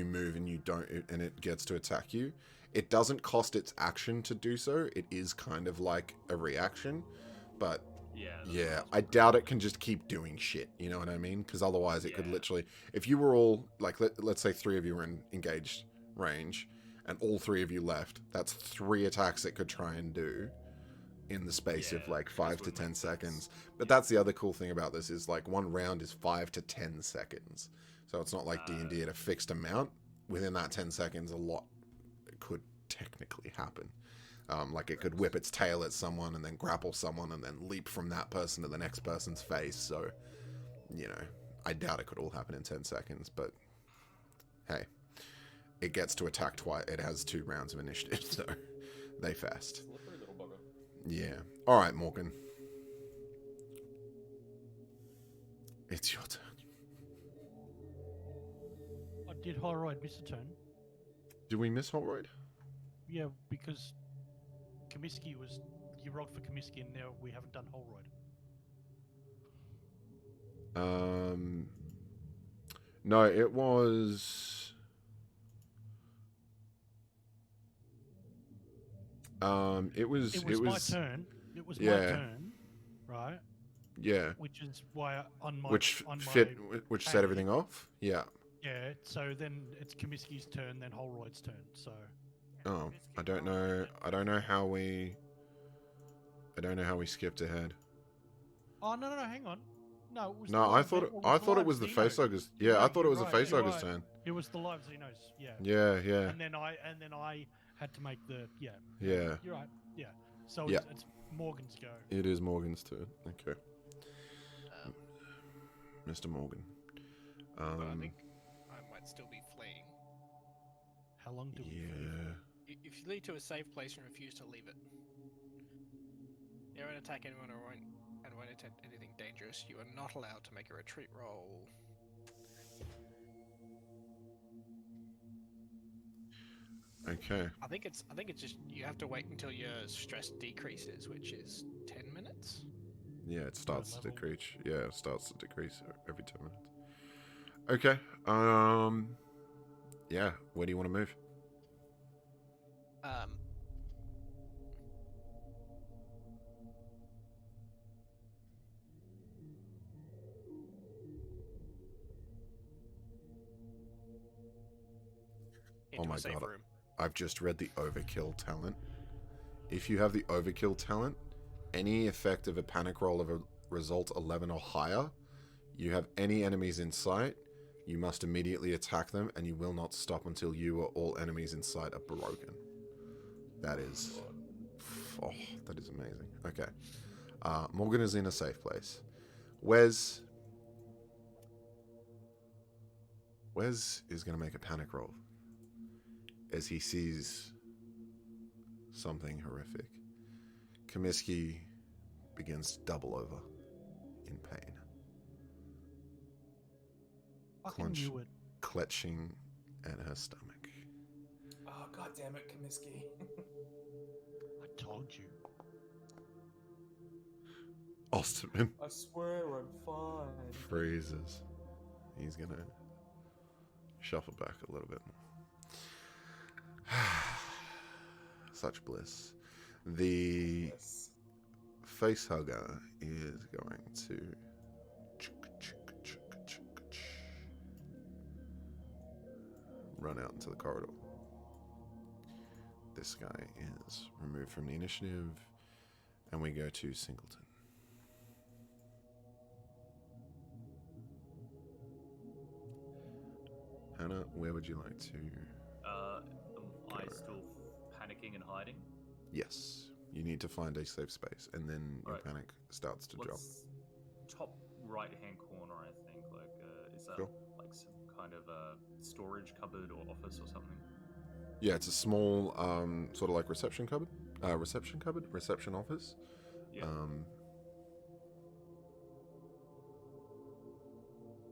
move and you don't, and it gets to attack you, it doesn't cost its action to do so. It is kind of like a reaction, but yeah, I doubt it can just keep doing shit. You know what I mean? Because otherwise, it could literally, if you were all like, let's say 3 of you were in engaged range, and all 3 of you left, that's 3 attacks it could try and do in the space of like 5 to 10 seconds. But that's the other cool thing about this is like 1 round is 5 to 10 seconds. So it's not like D&D at a fixed amount. Within that 10 seconds, a lot could technically happen. Like it could whip its tail at someone and then grapple someone and then leap from that person to the next person's face. So, you know, I doubt it could all happen in 10 seconds. But hey, it gets to attack twice. It has 2 rounds of initiative, so they fast. Slippery little bugger. Yeah. All right, Morgan. It's your turn. Did Holroyd miss a turn? Did we miss Holroyd? Yeah, because Comiskey was... You rolled for Comiskey and now we haven't done Holroyd. No, it was... It was my turn. It was my turn, right? Yeah. Which is why on my Which my set everything off? Yeah. Yeah, so then it's Comiskey's turn, then Holroyd's turn, so... Oh, I don't know how we skipped ahead. Oh, no, hang on. No, it was No, I thought it was the facehuggers. Yeah, No, I thought it was you're the right, you're facehuggers right. turn. It was the live Xenos, yeah. Yeah. And then I had to make the Yeah. You're right. Yeah. So Yeah. it's Morgan's go. It is Morgan's turn. Okay. Mr. Morgan. But I think I might still be fleeing. How long do we flee for? If you lead to a safe place and refuse to leave it, you won't attack anyone and won't attempt anything dangerous. You are not allowed to make a retreat roll. Okay. I think it's just you have to wait until your stress decreases, which is 10 minutes. Yeah, it starts to level. decrease. Yeah, it starts to decrease every 10 minutes. Okay. Yeah, where do you want to move? Into my a safe God. room. I've just read the overkill talent. If you have the overkill talent, any effect of a panic roll of a result 11 or higher, you have any enemies in sight, you must immediately attack them, and you will not stop until you or all enemies in sight are broken. That is... Oh, that is amazing. Okay. Morgan is in a safe place. Wes is going to make a panic roll as he sees something horrific. Comiskey begins to double over in pain. Fucking knew it. Clutching at her stomach. Oh, god damn it, Comiskey. I told you. Osterman I swear I'm fine. freezes. He's gonna shuffle back a little bit more. Such bliss. The facehugger is going to run out into the corridor. this guy is removed from the initiative, and we go to Singleton. Hannah, where would you like to? Am I still panicking and hiding? Yes, you need to find a safe space, and then your Right. panic starts to drop. Let's top right-hand corner, I think. Like, is that Sure. like some kind of storage cupboard or office or something? Yeah, it's a small, sort of like reception cupboard, reception office. Yeah.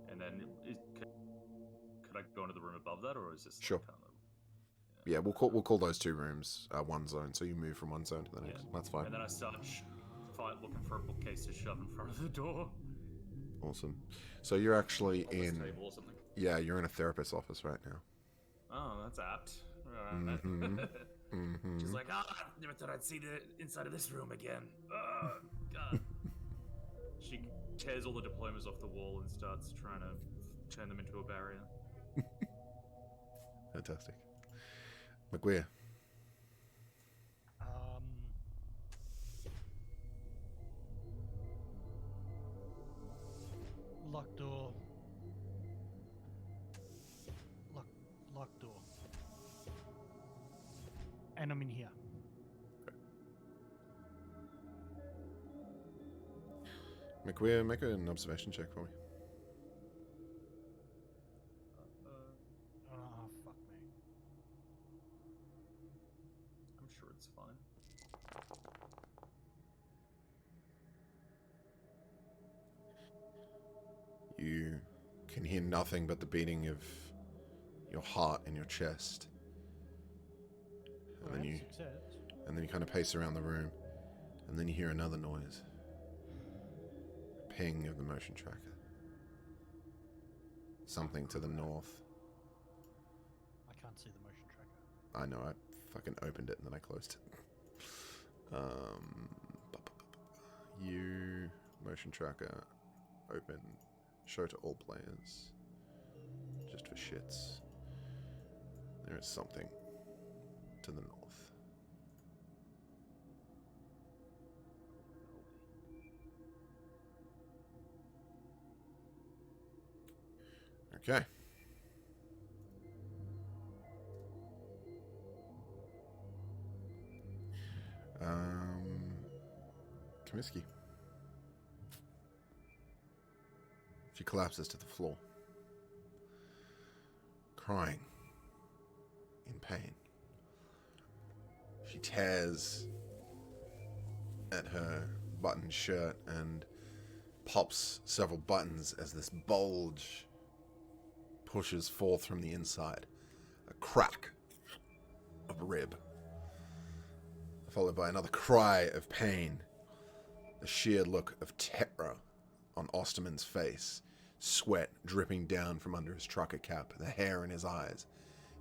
And then could I go into the room above that, or is this Sure. Like, kind of, Yeah, we'll call those two rooms one zone. So you move from one zone to the next. Yeah. That's fine. And then I start looking for a bookcase to shove in front of the door. Awesome. So you're actually Office in. table or something. Yeah, you're in a therapist's office right now. Oh, that's apt. Mm-hmm. She's like, I never thought I'd see the inside of this room again. Oh, God. She tears all the diplomas off the wall and starts trying to turn them into a barrier. Fantastic. McGuire. Locked door. Locked door. And I'm in here. McGuire, make an observation check for me. Oh, fuck me. I'm sure it's fine. You can hear nothing but the beating of your heart in your chest. And Alright, success. then you kind of pace around the room, and then you hear another noise. A ping of the motion tracker. Something to the north. I can't see the motion tracker. I know, I fucking opened it and then I closed it. You, motion tracker, open, show to all players. Just for shits. There is something to the north. Okay. Comiskey. She collapses to the floor, crying in pain. She tears at her buttoned shirt and pops several buttons as this bulge pushes forth from the inside. A crack of a rib, followed by another cry of pain. A sheer look of terror on Osterman's face, sweat dripping down from under his trucker cap, the hair in his eyes,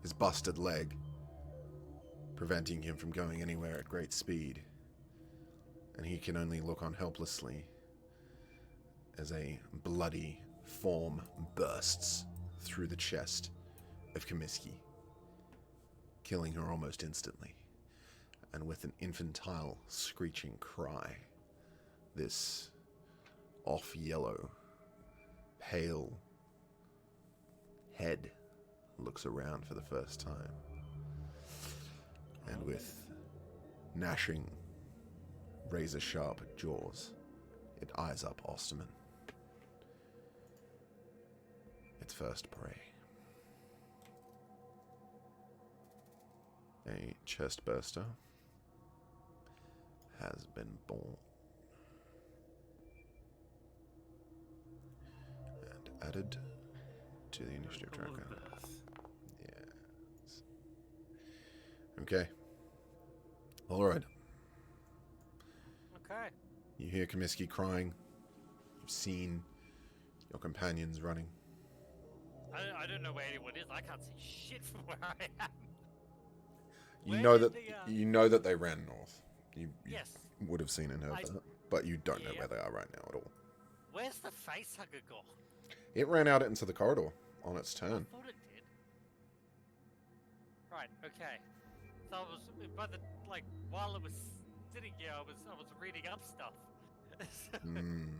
his busted leg, preventing him from going anywhere at great speed. And he can only look on helplessly as a bloody form bursts through the chest of Comiskey, killing her almost instantly. And with an infantile screeching cry, this off-yellow, pale head looks around for the first time. And with gnashing, razor-sharp jaws, it eyes up Osterman. Its first prey. A chest burster has been born. And added to the initiative tracker. Yes. Okay. Alright. Okay. You hear Comiskey crying. You've seen your companions running. I don't know where anyone is. I can't see shit from where I am. You Where know did that the, you know that they ran north. You Yes. would have seen and heard I- that, but you don't know Yeah. where they are right now at all. Where's the facehugger gone? It ran out into the corridor on its turn. I thought it did. Right, okay. I was by the while it was sitting here, I was reading up stuff. Hmm.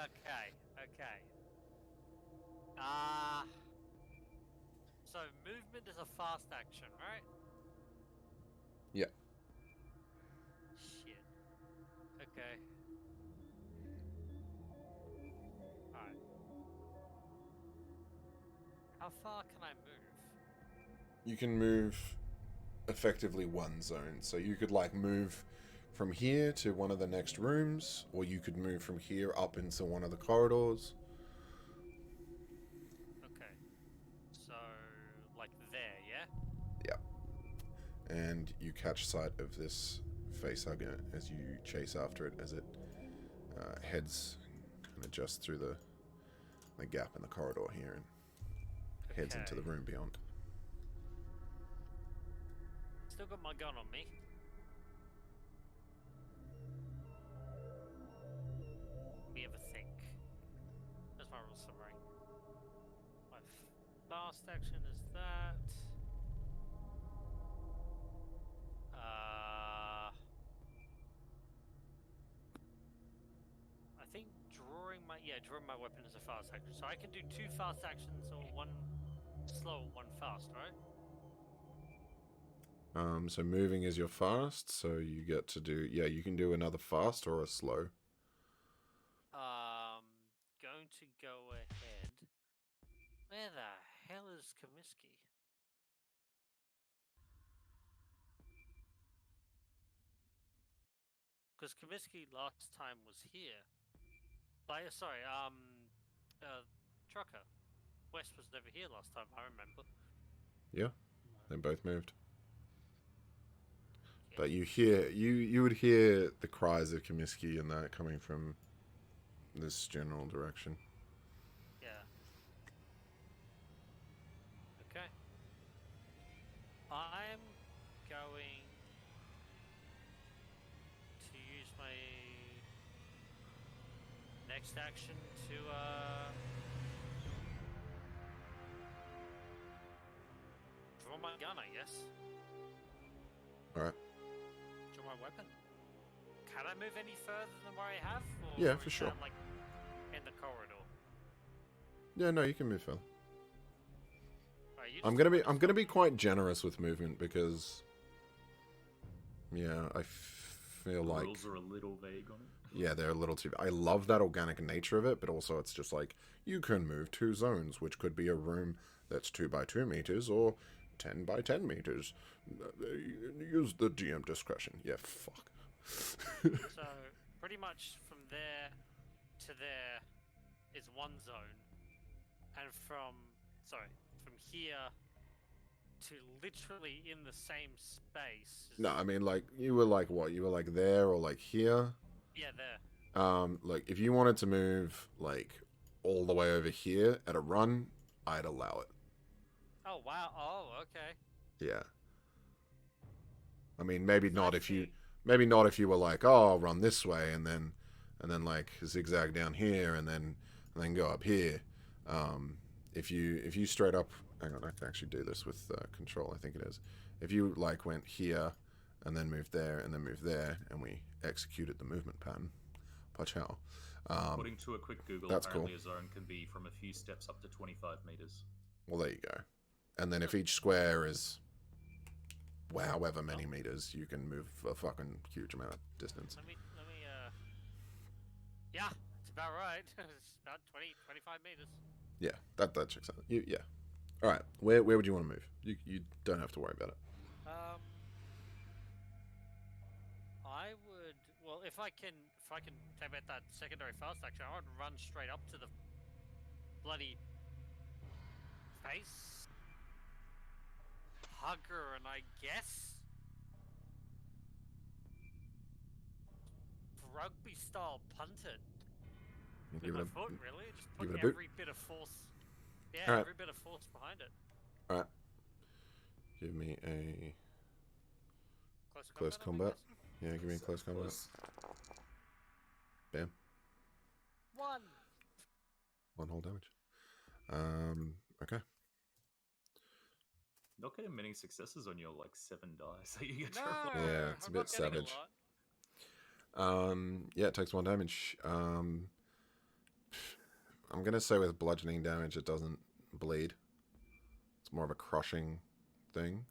Okay. So movement is a fast action, right? Yeah. Shit. Okay. Alright. How far can I move? You can move effectively one zone. So you could like move from here to one of the next rooms, or you could move from here up into one of the corridors. Okay. So, like there, yeah? And you catch sight of this facehugger as you chase after it as it heads kind of just through the gap in the corridor here and heads into the Okay. room beyond. Still got my gun on me. Let me have a think. That's my rule summary. My fast action is that. I think drawing my weapon is a fast action. So I can do 2 fast actions or 1 slow, 1 fast, right? So moving is your fast, so you get to do, you can do another fast or a slow. Going to go ahead. Where the hell is Comiskey? Because Comiskey last time was here. Sorry, Trucker. West was never here last time, I remember. Yeah, they both moved. Yeah. But you would hear the cries of Comiskey and that coming from this general direction. Yeah. Okay. I'm going to use my next action to draw my gun, I guess. Alright. Draw my weapon. Can I move any further than where I have? Or Yeah, for is sure. that, like, in the corridor? Yeah, no, you can move further. Right, you I'm just gonna be quite generous with movement because I feel The like rules are a little vague on it. yeah, they're a little too. I love that organic nature of it, but also it's just like you can move 2 zones, which could be a room that's 2 by 2 meters or 10 by 10 meters. Use the GM discretion. Yeah, fuck. So pretty much from there to there is 1 zone, and from here to literally in the same space. No, I mean like you were like what? You were like there or like here? Yeah, there. Like if you wanted to move like all the way over here at a run, I'd allow it. Oh wow. Oh, okay. Yeah. I mean, maybe not if you Actually, were like, oh, I'll run this way and then like zigzag down here and then go up here. If you straight up, hang on, I can actually do this with control. I think it is. If you like went here and then moved there and then moved there and we executed the movement pattern, pachow. According to a quick Google, that's apparently cool. a zone can be from a few steps up to 25 meters. Well, there you go. And then if each square is however many meters, you can move a fucking huge amount of distance. let me. Yeah, it's about right. It's about 25 meters. Yeah, that checks out. Yeah. All right, where would you want to move? You don't have to worry about it. I would. Well, if I can take out that secondary fast action, I would run straight up to the bloody face hugger, and I guess rugby style punt it with Give my it foot. Really, just put give it a boot. every bit of force. Yeah, All right. every bit of force behind it. All right. Give me a Close combat. Yeah, give me a close combat. Bam. 1. 1 whole damage. Okay. not getting many successes on your like 7 dice that you get to No, roll. Yeah, it's a I'm bit not getting savage. A lot. Yeah, it takes 1 damage. I'm gonna say with bludgeoning damage, it doesn't bleed. It's more of a crushing thing.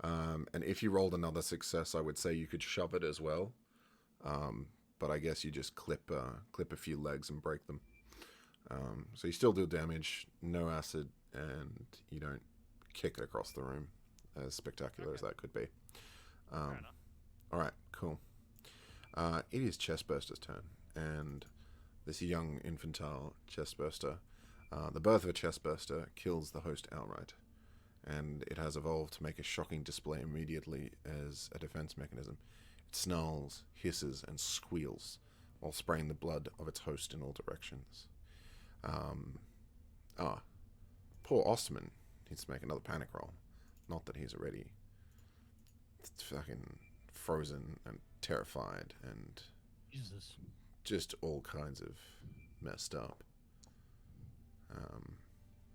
And if you rolled another success, I would say you could shove it as well. But I guess you just clip a few legs and break them. So you still do damage, no acid, and you don't kick it across the room, as spectacular as that could be. Fair enough. All right, cool. It is Chestburster's turn, and this young infantile chestburster, the birth of a chestburster kills the host outright, and it has evolved to make a shocking display immediately as a defense mechanism. It snarls, hisses, and squeals while spraying the blood of its host in all directions. Poor Osterman needs to make another panic roll. Not that he's already fucking frozen and terrified and Jesus. just all kinds of messed up.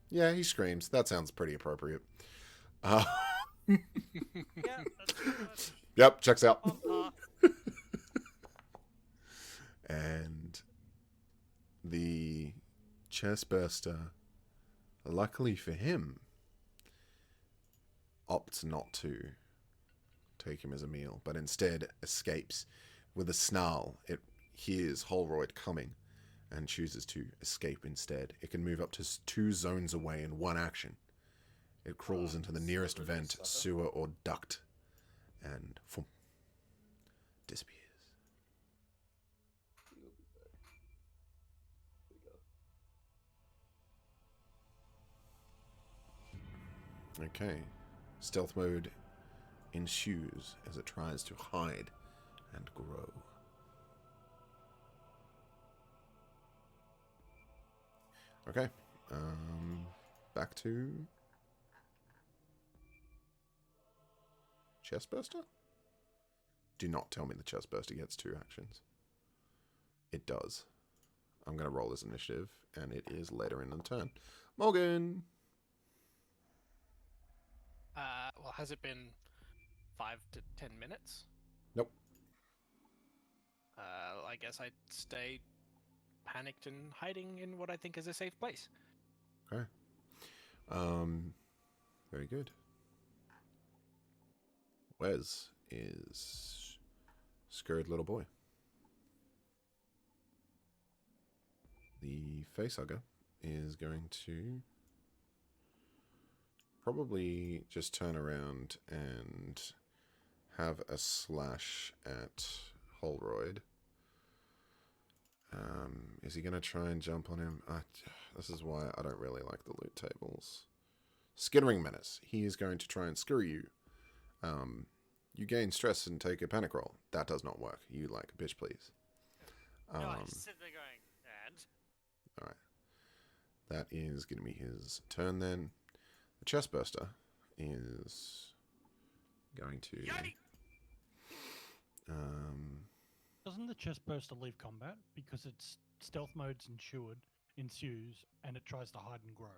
Yeah, he screams. That sounds pretty appropriate. Yeah, that's pretty much Yep, checks out. on par. And the chestburster, luckily for him, opts not to take him as a meal, but instead escapes. With a snarl, it hears Holroyd coming and chooses to escape instead. It can move up to 2 zones away in 1 action. It crawls into the nearest vent, sewer, or duct, and disappears. He'll be back. There you go. Okay. Stealth mode ensues as it tries to hide and grow. Okay. Back to Chestburster? Do not tell me the Chestburster gets 2 actions. It does. I'm going to roll this initiative, and it is later in the turn. Morgan! Well, has it been 5 to 10 minutes? Nope. I guess I'd stay panicked and hiding in what I think is a safe place. Okay. Very good. Wes is scared little boy. The facehugger is going to probably just turn around and have a slash at Holroyd. Is he going to try and jump on him? This is why I don't really like the loot tables. Skittering Menace. He is going to try and screw you. You gain stress and take a panic roll. That does not work. You like, bitch, please. No, I just sit there going, and Alright. That is going to be his turn then. The Chestburster is going to... yikes! Doesn't the chestburster leave combat because its stealth mode's ensues and it tries to hide and grow?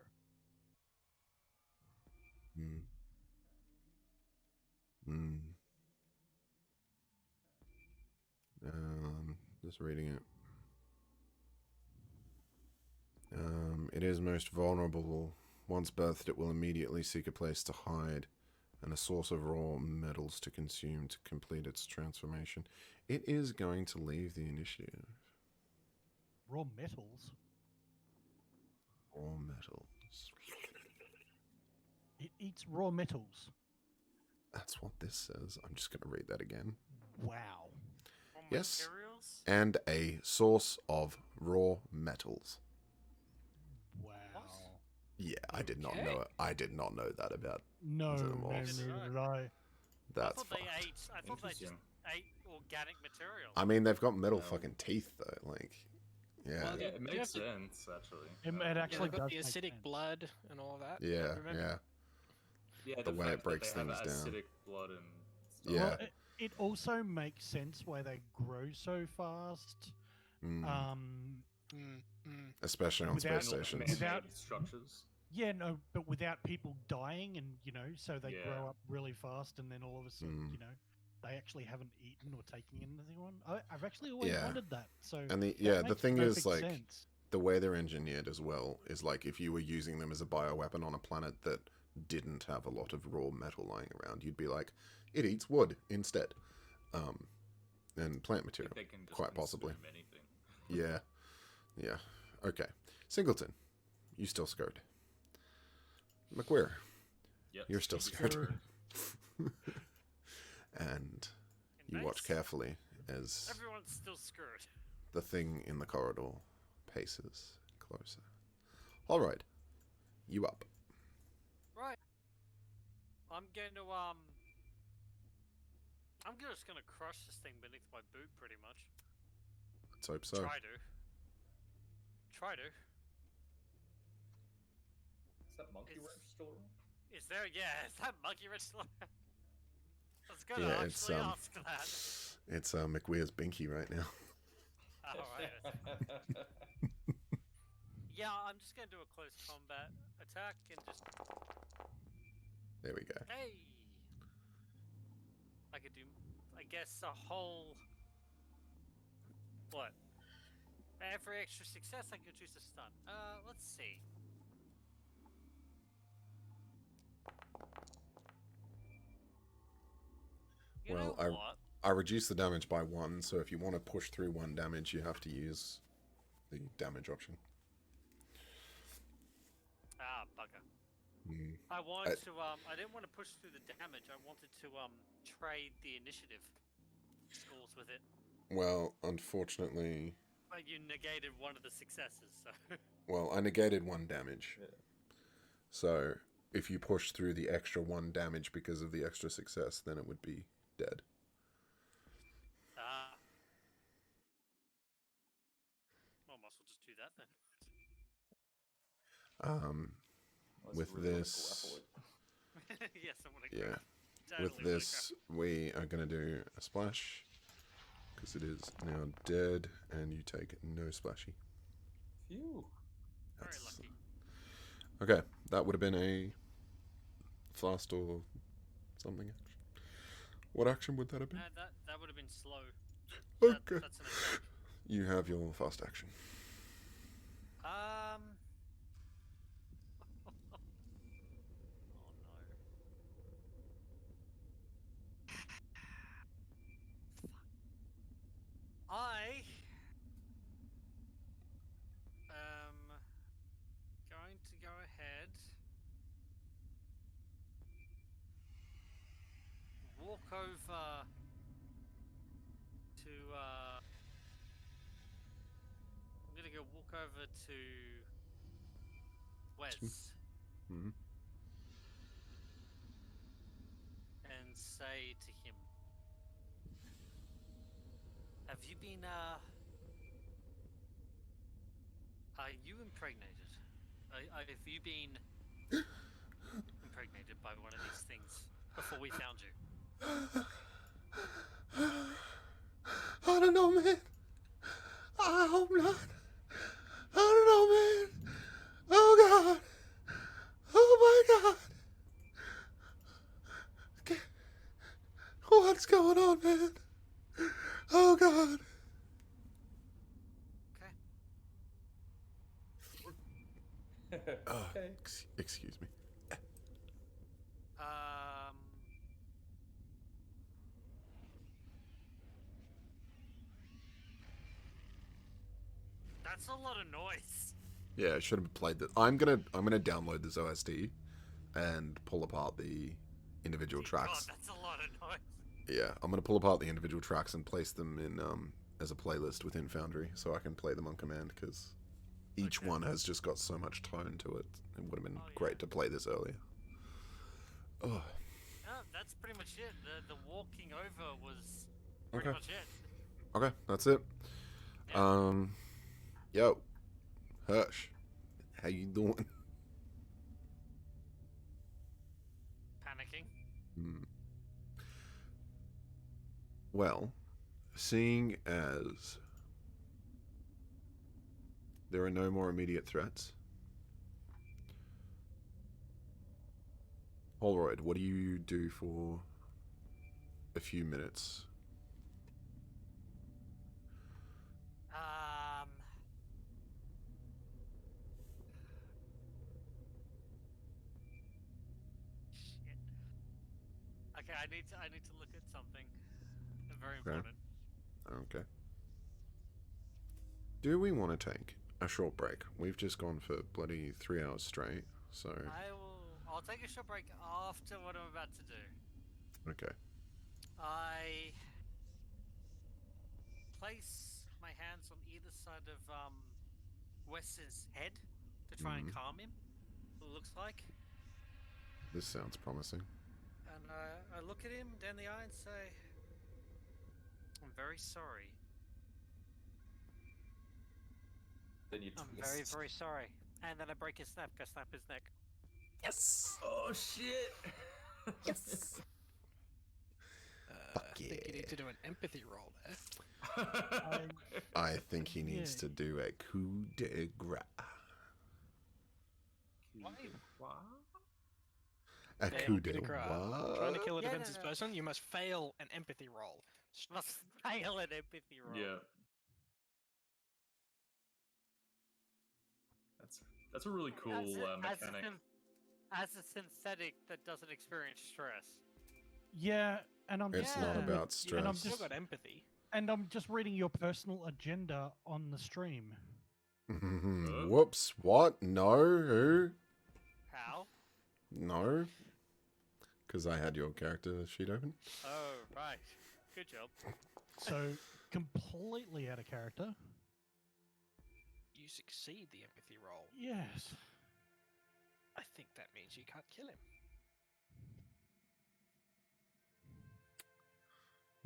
Just reading it. It is most vulnerable. Once birthed, it will immediately seek a place to hide and a source of raw metals to consume to complete its transformation. It is going to leave the initiative. Raw metals? Raw metals. It eats raw metals. That's what this says. I'm just going to read that again. Wow. Raw Yes. materials? And a source of raw metals. Wow. Yeah, I did not Okay. know it. I did not know that about No, Xenomorphs. neither did I. that's I thought they fucked. ate. I thought they just Interesting. ate organic material. I mean, they've got metal No. fucking teeth though. Like, yeah, Well, Yeah, You it have makes to- sense actually. It actually They've got does the make acidic sense. blood and all that. yeah, remember? yeah. Yeah, the way it fact that breaks they have things down. acidic blood and stuff. Yeah. Well, it also makes sense why they grow so fast. Mm. Um, Mm, mm. Especially on without- space stations. without- Man-made structures. Yeah, no, but without people dying, and so they Yeah. grow up really fast, and then all of a sudden, Mm. they actually haven't eaten or taken anything on. I've actually always Yeah. wondered that. So And that the makes thing is, perfect like, sense. the way they're engineered as well is like if you were using them as a bioweapon on a planet that didn't have a lot of raw metal lying around, you'd be like, it eats wood instead, and plant I material, think they can just quite possibly. consume anything. Yeah, yeah. Okay, Singleton, you still scared? McQueer, Yep. you're still keep it scared. scared. And you watch Nice. carefully as Everyone's still screwed. the thing in the corridor paces closer. All right, you up? Right. I'm just gonna crush this thing beneath my boot, pretty much. Let's hope so. Try to. Is that monkey Is- wrench still around? Is there? Yeah, is that monkey wrench still? I was gonna Yeah, it's actually ask that. it's McWeir's binky right now. Alright. Yeah, I'm just gonna do a close combat attack and just. There we go. Hey! I could do, I guess, a whole. What? Every extra success, I could choose to stun. Let's see. You Well, know what? I reduced the damage by 1, so if you want to push through 1 damage, you have to use the damage option. Ah, bugger. Mm. I wanted to, I didn't want to push through the damage. I wanted to, trade the initiative scores with it. Well, unfortunately, But you negated one of the successes, so. well, I negated 1 damage. Yeah. So, if you push through the extra 1 damage because of the extra success, then it would be dead. Ah. Well, might as well just do that then. Unless With you really wanna this, Yes, I want to. yeah. Totally With this, we are going to do a splash, because it is now dead, and you take no splashy. Phew. Very That's- lucky. Okay, that would have been a fast or something action. What action would that have been? That would have been slow. Okay. That's an attack. You have your fast action. Oh no. I am going to go ahead, walk over to I'm gonna go walk over to Wes Mm-hmm. and say to him, have you been are you impregnated? Have you been impregnated by one of these things before we found you? I don't know, man. I hope not. I don't know, man. Oh, God. Oh, my God. Okay. What's going on, man? Oh, God. Okay. Okay. Excuse me. That's a lot of noise. Yeah, I should have played this. I'm gonna download this OST and pull apart the individual Dear tracks. God, that's a lot of noise. Yeah, I'm gonna pull apart the individual tracks and place them in as a playlist within Foundry, so I can play them on command, because each Okay. one has just got so much tone to it. It would have been Oh, yeah. great to play this earlier. Oh, That's pretty much it. The walking over was pretty Okay. much it. okay, that's it. Yeah. Yo, Hirsch, how you doing? Panicking. Well, seeing as there are no more immediate threats, Holroyd, what do you do for a few minutes? Shit. Okay, I need to look at something very Okay. important. Okay. Do we want to take a short break? We've just gone for bloody 3 hours straight, so... I'll take a short break after what I'm about to do. Okay. I place my hands on either side of Wes's head to try and calm him. It looks like. This sounds promising. And I look at him down the eye and say, "I'm very sorry. Then you I'm twist. very, very sorry." And then I break his neck. I snap his neck. Yes. Oh shit. Yes. I think you need to do an empathy roll there. I think he needs Yeah. to do a coup de grace. A Yeah, coup de coup de grace. what? Trying to kill a Yeah, no, defenseless no. person, you must fail an empathy roll. Must fail an empathy roll. Yeah. That's a really cool mechanic. As a synthetic that doesn't experience stress. Yeah, and I'm It's just not looking about at- and I'm stress. Still just got empathy. and I'm just reading your personal agenda on the stream. Whoops, what? No, who? How? No? Because I had your character sheet open. Oh, right. Good job. So completely out of character. You succeed the empathy roll. Yes. I think that means you can't kill him.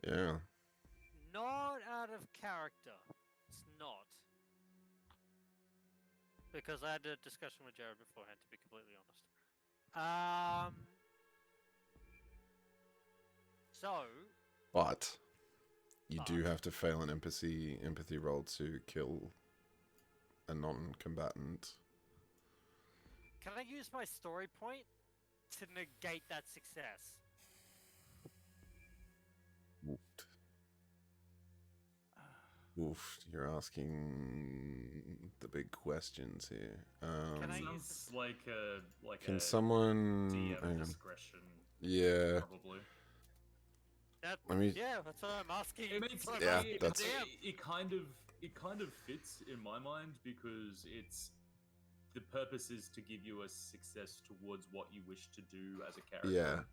Yeah. Not out of character. It's not. Because I had a discussion with Jared beforehand, to be completely honest. So, But you do have to fail an empathy roll to kill a non-combatant. can I use my story point to negate that success? Oof, you're asking the big questions here. Can I use Sounds like a Can a someone... DM hang on. discretion, Yeah. probably. That, Let me... yeah, that's what I'm asking. It makes That's what I'm Yeah, asking the that's- DM. it kind of fits in my mind because it's the purpose is to give you a success towards what you wish to do as a character. Yeah.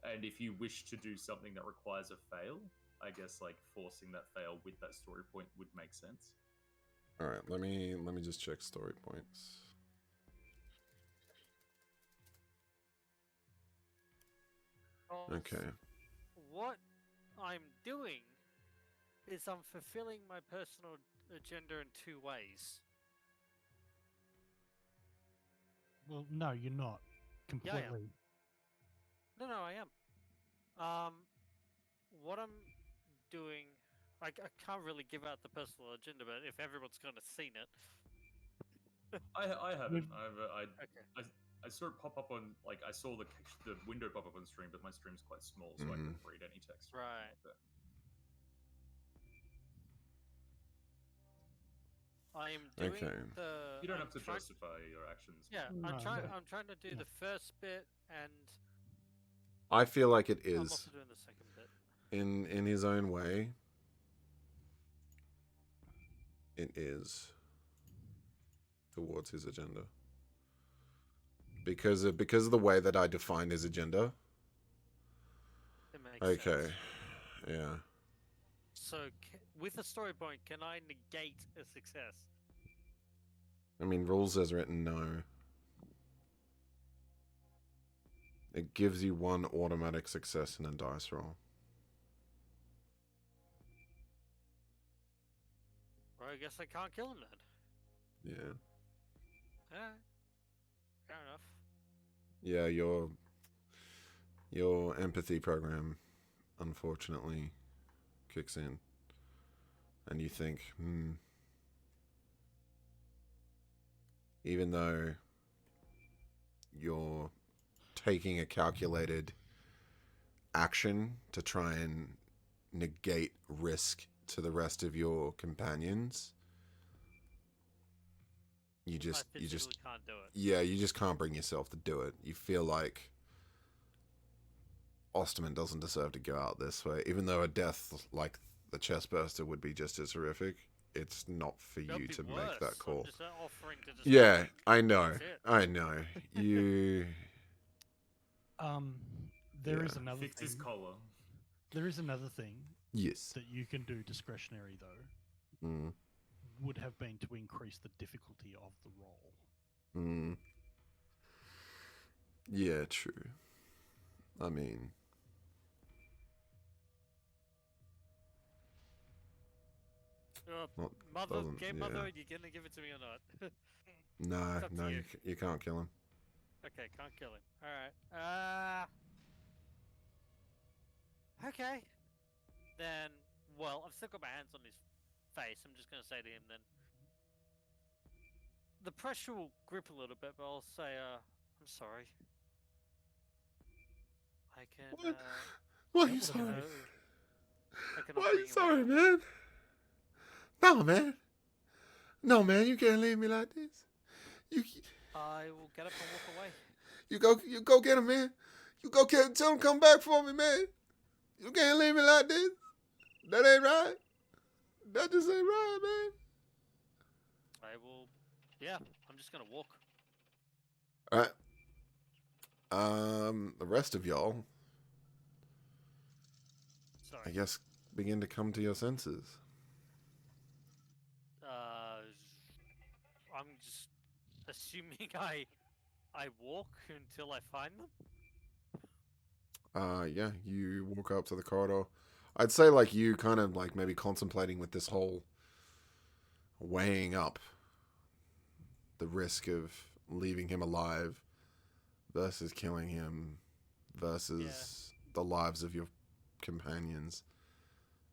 And if you wish to do something that requires a fail, I guess like forcing that fail with that story point would make sense. All right, let me just check story points. Okay. What I'm doing is I'm fulfilling my personal agenda in two ways. Well, no, you're not. Yeah, I am. Completely. No, I am. What I'm doing, I can't really give out the personal agenda, but if everyone's kind of seen it, I haven't. okay. I saw it pop up on I saw the window pop up on stream, but my stream's quite small, so I couldn't read any text. or anything Right. like that. I am doing Okay. the. You don't I'm have to trying- justify your actions. Yeah, No, I'm trying. no. I'm trying to do No. the first bit, and I feel like it I'm is also doing the second bit. in his own way. It is towards his agenda. Because of the way that I defined his agenda. It makes Okay. sense. Yeah. So, with a story point, can I negate a success? I mean, rules as written, no. It gives you one automatic success in a dice roll. Well, I guess I can't kill him then. Yeah. Alright. Fair enough. Yeah, your empathy program unfortunately kicks in. And you think, even though your taking a calculated action to try and negate risk to the rest of your companions. You just can't do it. yeah, you just can't bring yourself to do it. You feel like Osterman doesn't deserve to go out this way, even though a death like the chestburster would be just as horrific. It's not for That'd you be to worse. make that call. I'm just offering to just Yeah, I know. That's it. I know. You There is Yeah. another Fix his thing. collar. There is another thing yes. that you can do discretionary though. Mm, Would have been to increase the difficulty of the roll. mm. Yeah, true. I mean, Well, Mother, doesn't- game yeah. mother, are you gonna give it to me or not? no, It's up to no, you. you can't kill him. Okay, can't kill him. Alright. Okay. Then, well, I've still got my hands on his face. I'm just gonna say to him then. The pressure will grip a little bit, but I'll say, I'm sorry. I can, What? Why are you What sorry? would I can Why are offer you you sorry, one. man? No, man. No, man, you can't leave me like this. You I will get up and walk away. you go get him, man. You go tell him come back for me, man. You can't leave me like this. That ain't right. That just ain't right, man. I will. Yeah, I'm just gonna walk. All right. The rest of y'all, Sorry. I guess, begin to come to your senses. I'm just assuming I walk until I find them. Yeah, you walk up to the corridor. I'd say like you kind of like maybe contemplating with this whole weighing up the risk of leaving him alive versus killing him versus the lives of your companions.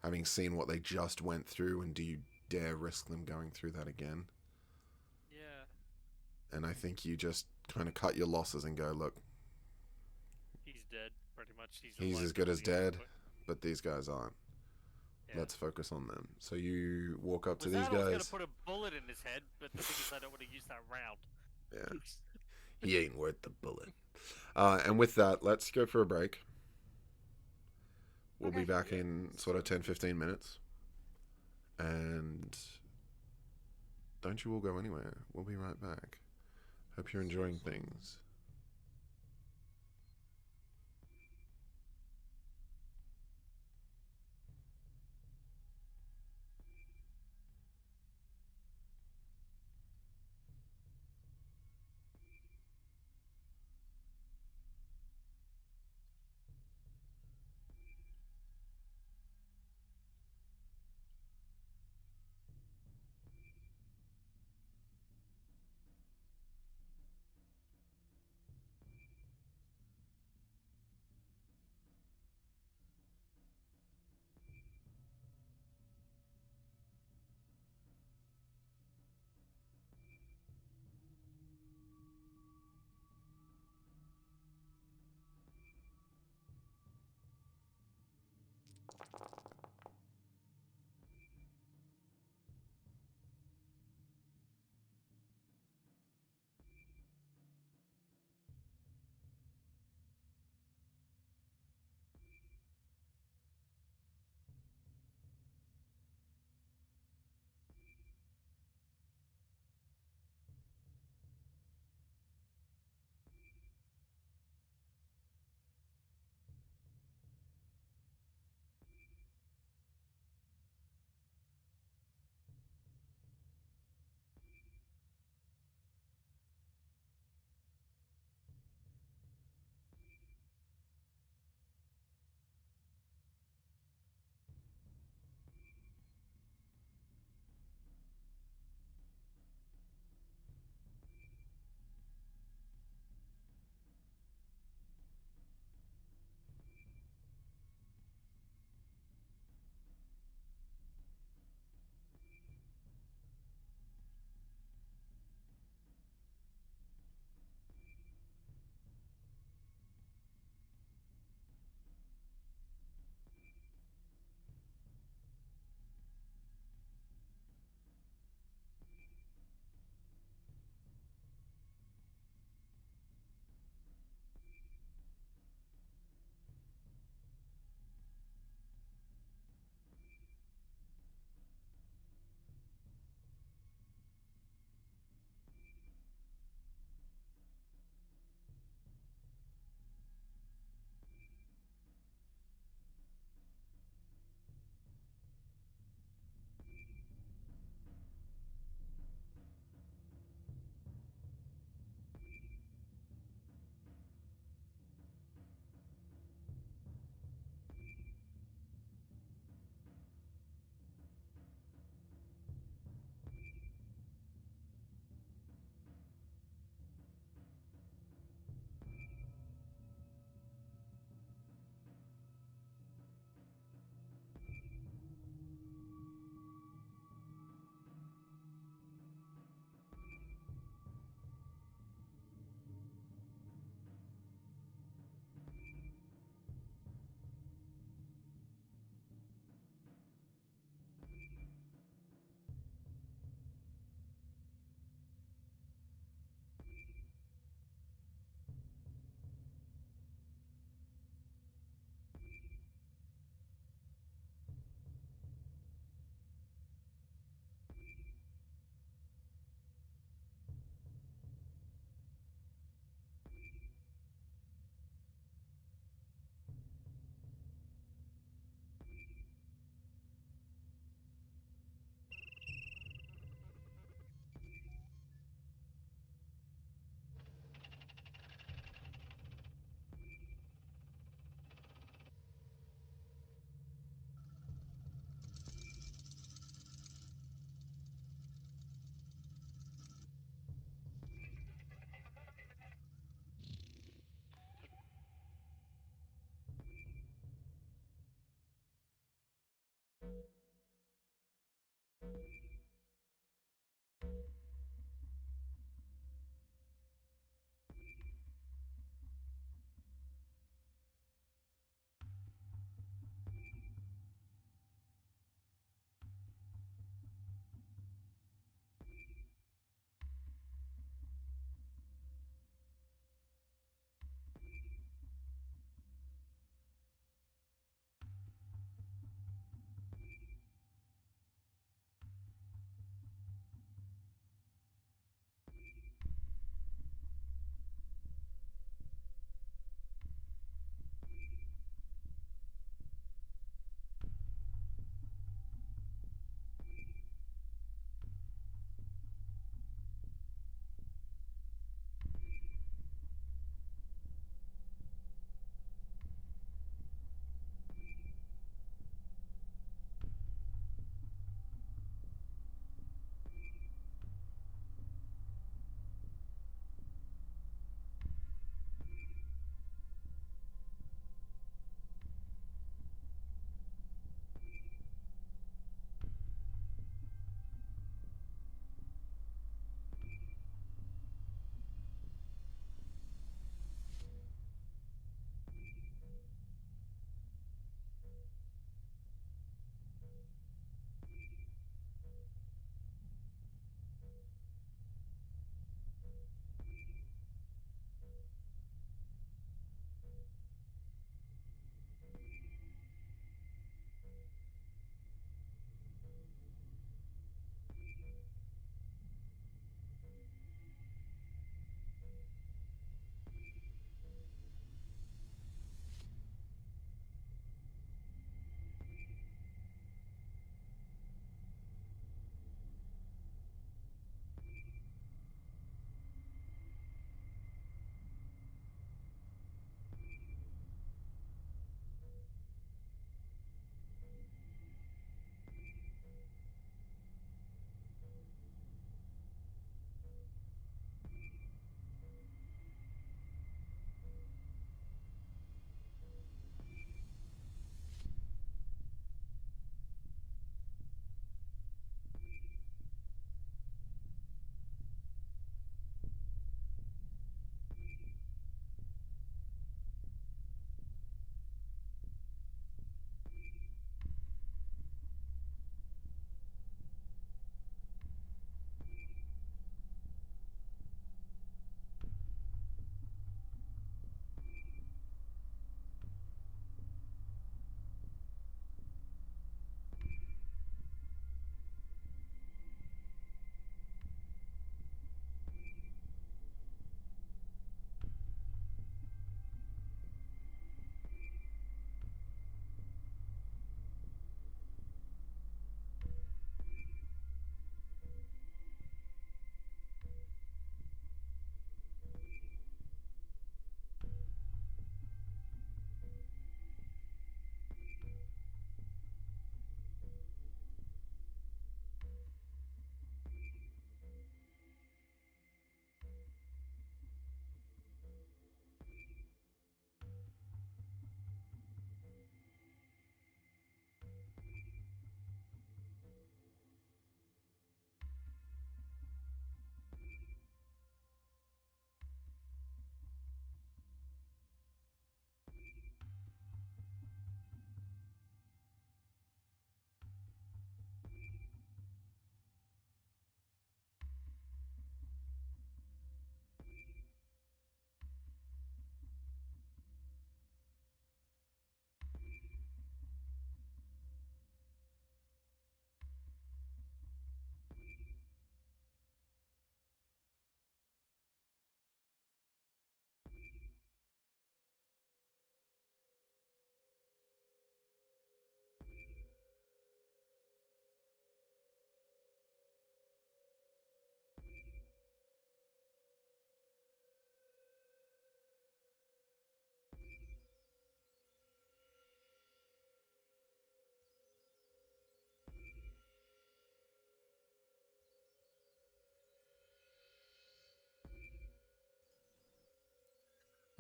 Having seen what they just went through, and do you dare risk them going through that again? Yeah, And I think you just kind of cut your losses and go, look, he's dead, pretty much. he's alive as good as because he's dead, quick. but these guys aren't. Yeah. Let's focus on them. So you walk up to With these that, I was guys. gonna put a bullet in his head, but the thing is, I don't want to use that round. Yeah. He ain't worth the bullet. And with that, let's go for a break. We'll be Okay. back in sort of 10-15 minutes. And don't you all go anywhere. We'll be right back. Hope you're enjoying things.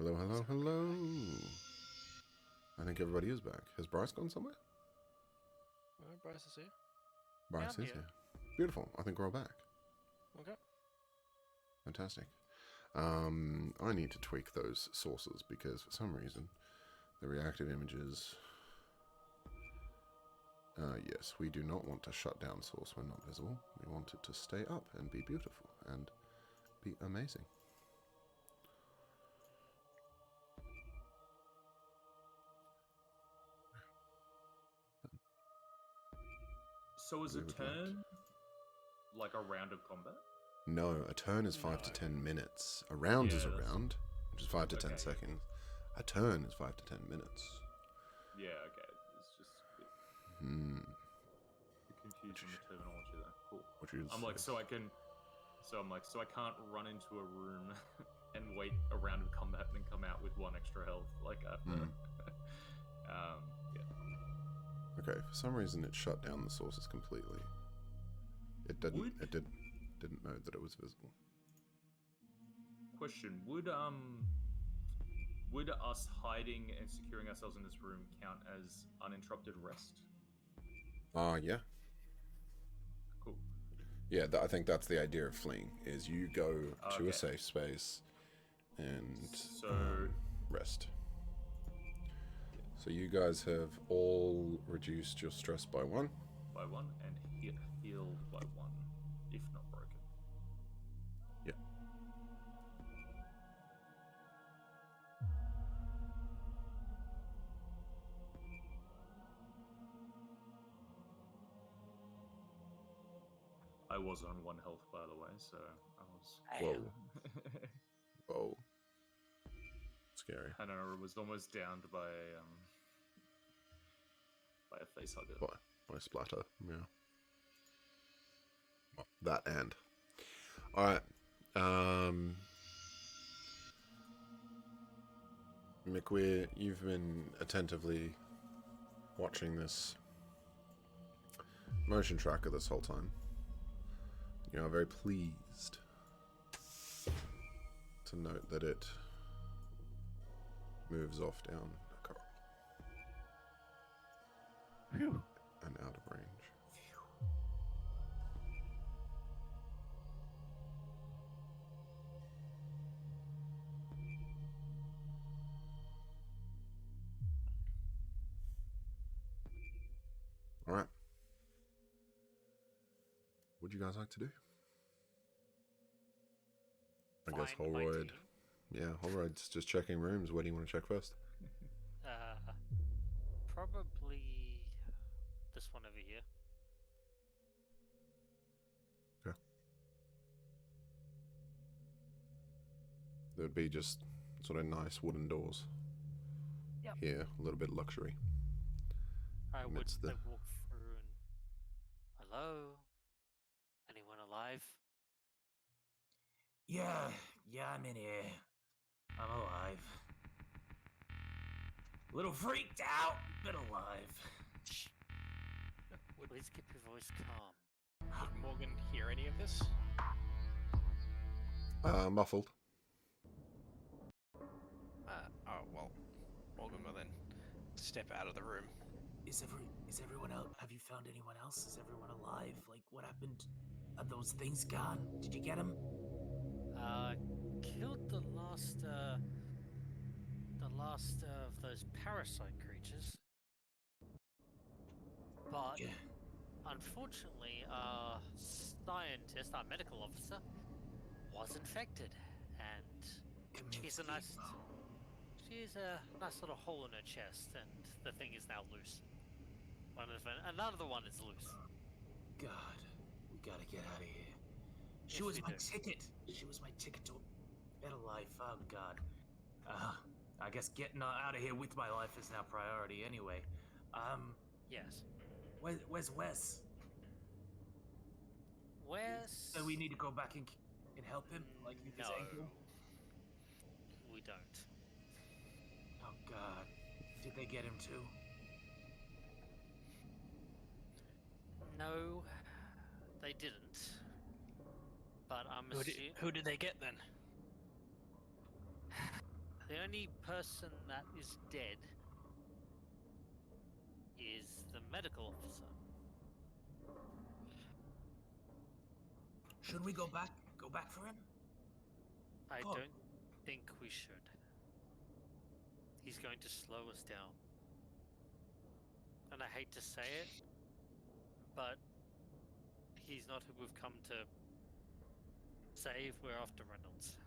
Hello, hello, hello. I think everybody is back. Has Bryce gone somewhere? Bryce is here. Bryce I'm is here. here. Beautiful. I think we're all back. Okay. Fantastic. I need to tweak those sources because for some reason the reactive images. Yes, we do not want to shut down source when not visible. We want it to stay up and be beautiful and be amazing. So is We a would like to- turn like a round of combat? No, a turn is 5 to No. 10 minutes. A round is a Yeah, that's- round, which is 5 to 10 Okay. seconds. A turn is 5 to 10 minutes. Yeah, okay. It's just a bit Hmm. confused on the terminology there. Cool. Which is I'm like, so I can't run into a room and wait a round of combat and then come out with 1 extra health. Like after. Yeah. Okay, for some reason it shut down the sources completely. It didn't. Would- It didn't know that it was visible. Question: Would us hiding and securing ourselves in this room count as uninterrupted rest? Yeah. Cool. Yeah, I think that's the idea of fleeing. Is you go to Okay. a safe space and So- rest. So you guys have all reduced your stress by 1. By 1 and healed by 1, if not broken. Yeah. I was on 1 health, by the way, so I was. Whoa. Whoa. Scary. I know I was almost downed by a face hugger. By splatter. Yeah. Well, that and. Alright. Mick, you've been attentively watching this motion tracker this whole time. You are very pleased to note that it moves off down a corridor Phew. and out of range. Alright. What'd you guys like to do? I guess Find my Holroyd. team. Yeah, Holroyd's just checking rooms. Where do you want to check first? Probably this one over here. There would be just sort of nice wooden doors. Yep. Here, a little bit of luxury. I would Amidst the- walk through and hello, anyone alive? Yeah, I'm in here. I'm alive. A little freaked out, but alive. Shh. Please keep your voice calm. Would Morgan hear any of this? Muffled. Oh well, Morgan will then step out of the room. Is everyone out? Have you found anyone else? Is everyone alive? Like, what happened? Are those things gone? Did you get them? Killed the last of those parasite creatures. But Yeah. unfortunately, our scientist, our medical officer, was infected, and she's a nice little hole in her chest, and the thing is now loose. Another one is loose. God, we gotta get out of here. She Yes, was we my do. ticket. She was my ticket to a better life. Oh God. I guess getting out of here with my life is now priority anyway. Yes. Where's Wes? Wes? So we need to go back and help him, like with his No, ankle. we don't. Oh God, did they get him too? No, they didn't. But I'm assuming Who did they get then? The only person that is dead is the medical officer. Should we go back? Go back for him? I Oh. don't think we should. He's going to slow us down. And I hate to say it, but he's not who we've come to save. We're after Reynolds.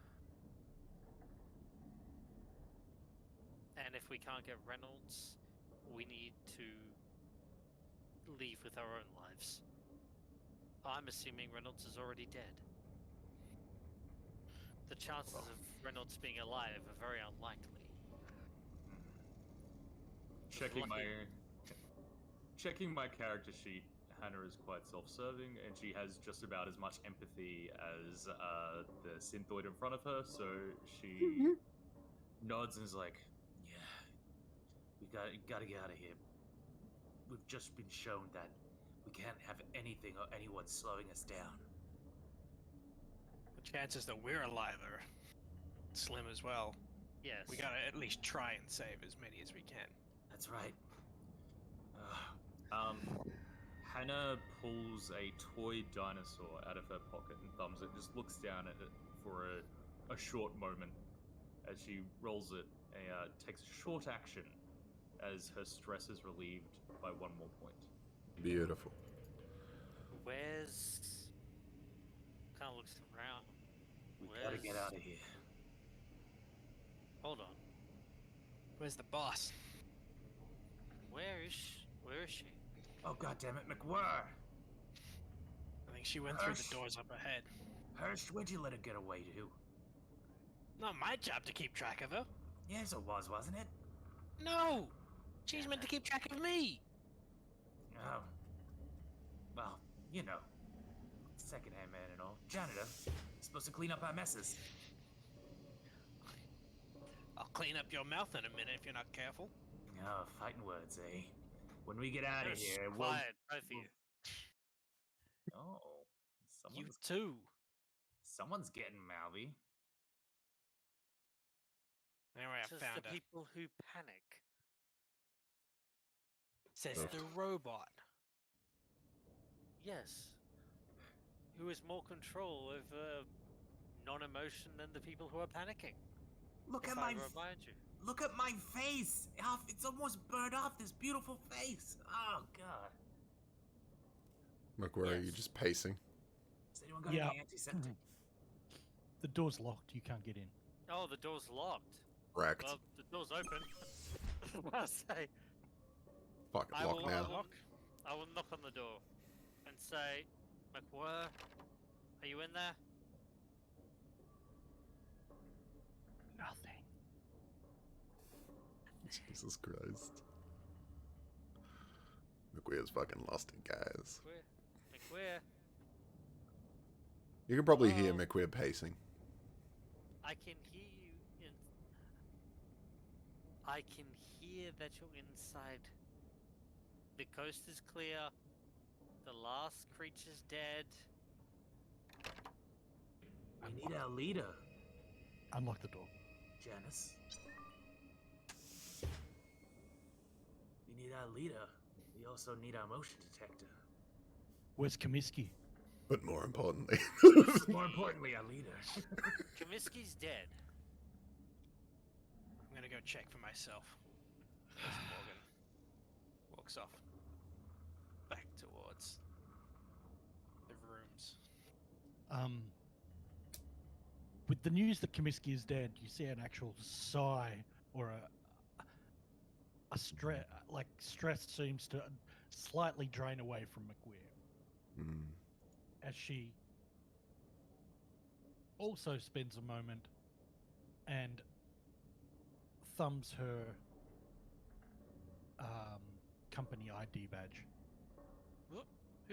And if we can't get Reynolds, we need to leave with our own lives. I'm assuming Reynolds is already dead. The chances of Reynolds being alive are very unlikely. Checking my character sheet, Hannah is quite self-serving, and she has just about as much empathy as the synthoid in front of her. So she nods and is like, Yeah. We gotta get out of here. We've just been shown that we can't have anything or anyone slowing us down. The chances that we're alive are slim as well. Yes. We gotta at least try and save as many as we can. That's right. Hannah pulls a toy dinosaur out of her pocket and thumbs it. Just looks down at it for a short moment as she rolls it. Takes a short action as her stress is relieved by one more point. Beautiful. Where's... Kind of looks around. We gotta get out of here. Hold on. Where's the boss? Where is she? Oh, goddammit, McWhirr! I think she went through the doors up ahead. Hurst, where'd you let her get away to? Not my job to keep track of her. Yes, it was, wasn't it? No! She's meant to keep track of me! Oh. Well, you know. Second-hand man and all. Janitor. Supposed to clean up our messes. I'll clean up your mouth in a minute if you're not careful. Oh, fighting words, eh? When we get out of here, we'll... Quiet, both of you. Oh. You too. Someone's getting mouthy. Anyway, I Says found the her. people who panic. Says Ugh. the robot. Yes. Who has more control over non-emotion than the people who are panicking? Look If at I my... remind you. Look at my face! It's almost burned off, this beautiful face! Oh, God. Look, where are you Yes. just pacing? Has anyone got Yeah. any antiseptic? The door's locked. You can't get in. Oh, the door's locked. Wrecked. Well, the door's open. I say, Fuck it, I lock will, now. I will knock on the door and say, McWhirr, are you in there? Nothing. Jesus Christ. McQueer's fucking lost it, guys. McWhirr, You can probably hear Oh. McQueer pacing. I can hear you in... I can hear that you're inside. The coast is clear. The last creature's dead. We need our leader, Unlock the door. Janice. We need our leader. We also need our motion detector. Where's Comiskey? But more importantly, More importantly, our leader. Comiskey's dead. I'm gonna go check for myself. As Morgan walks off. Back towards the rooms. With the news that Comiskey is dead, you see an actual sigh or a stress, like stress seems to slightly drain away from McWhirr Hmm. as she also spends a moment and thumbs her company ID badge. Who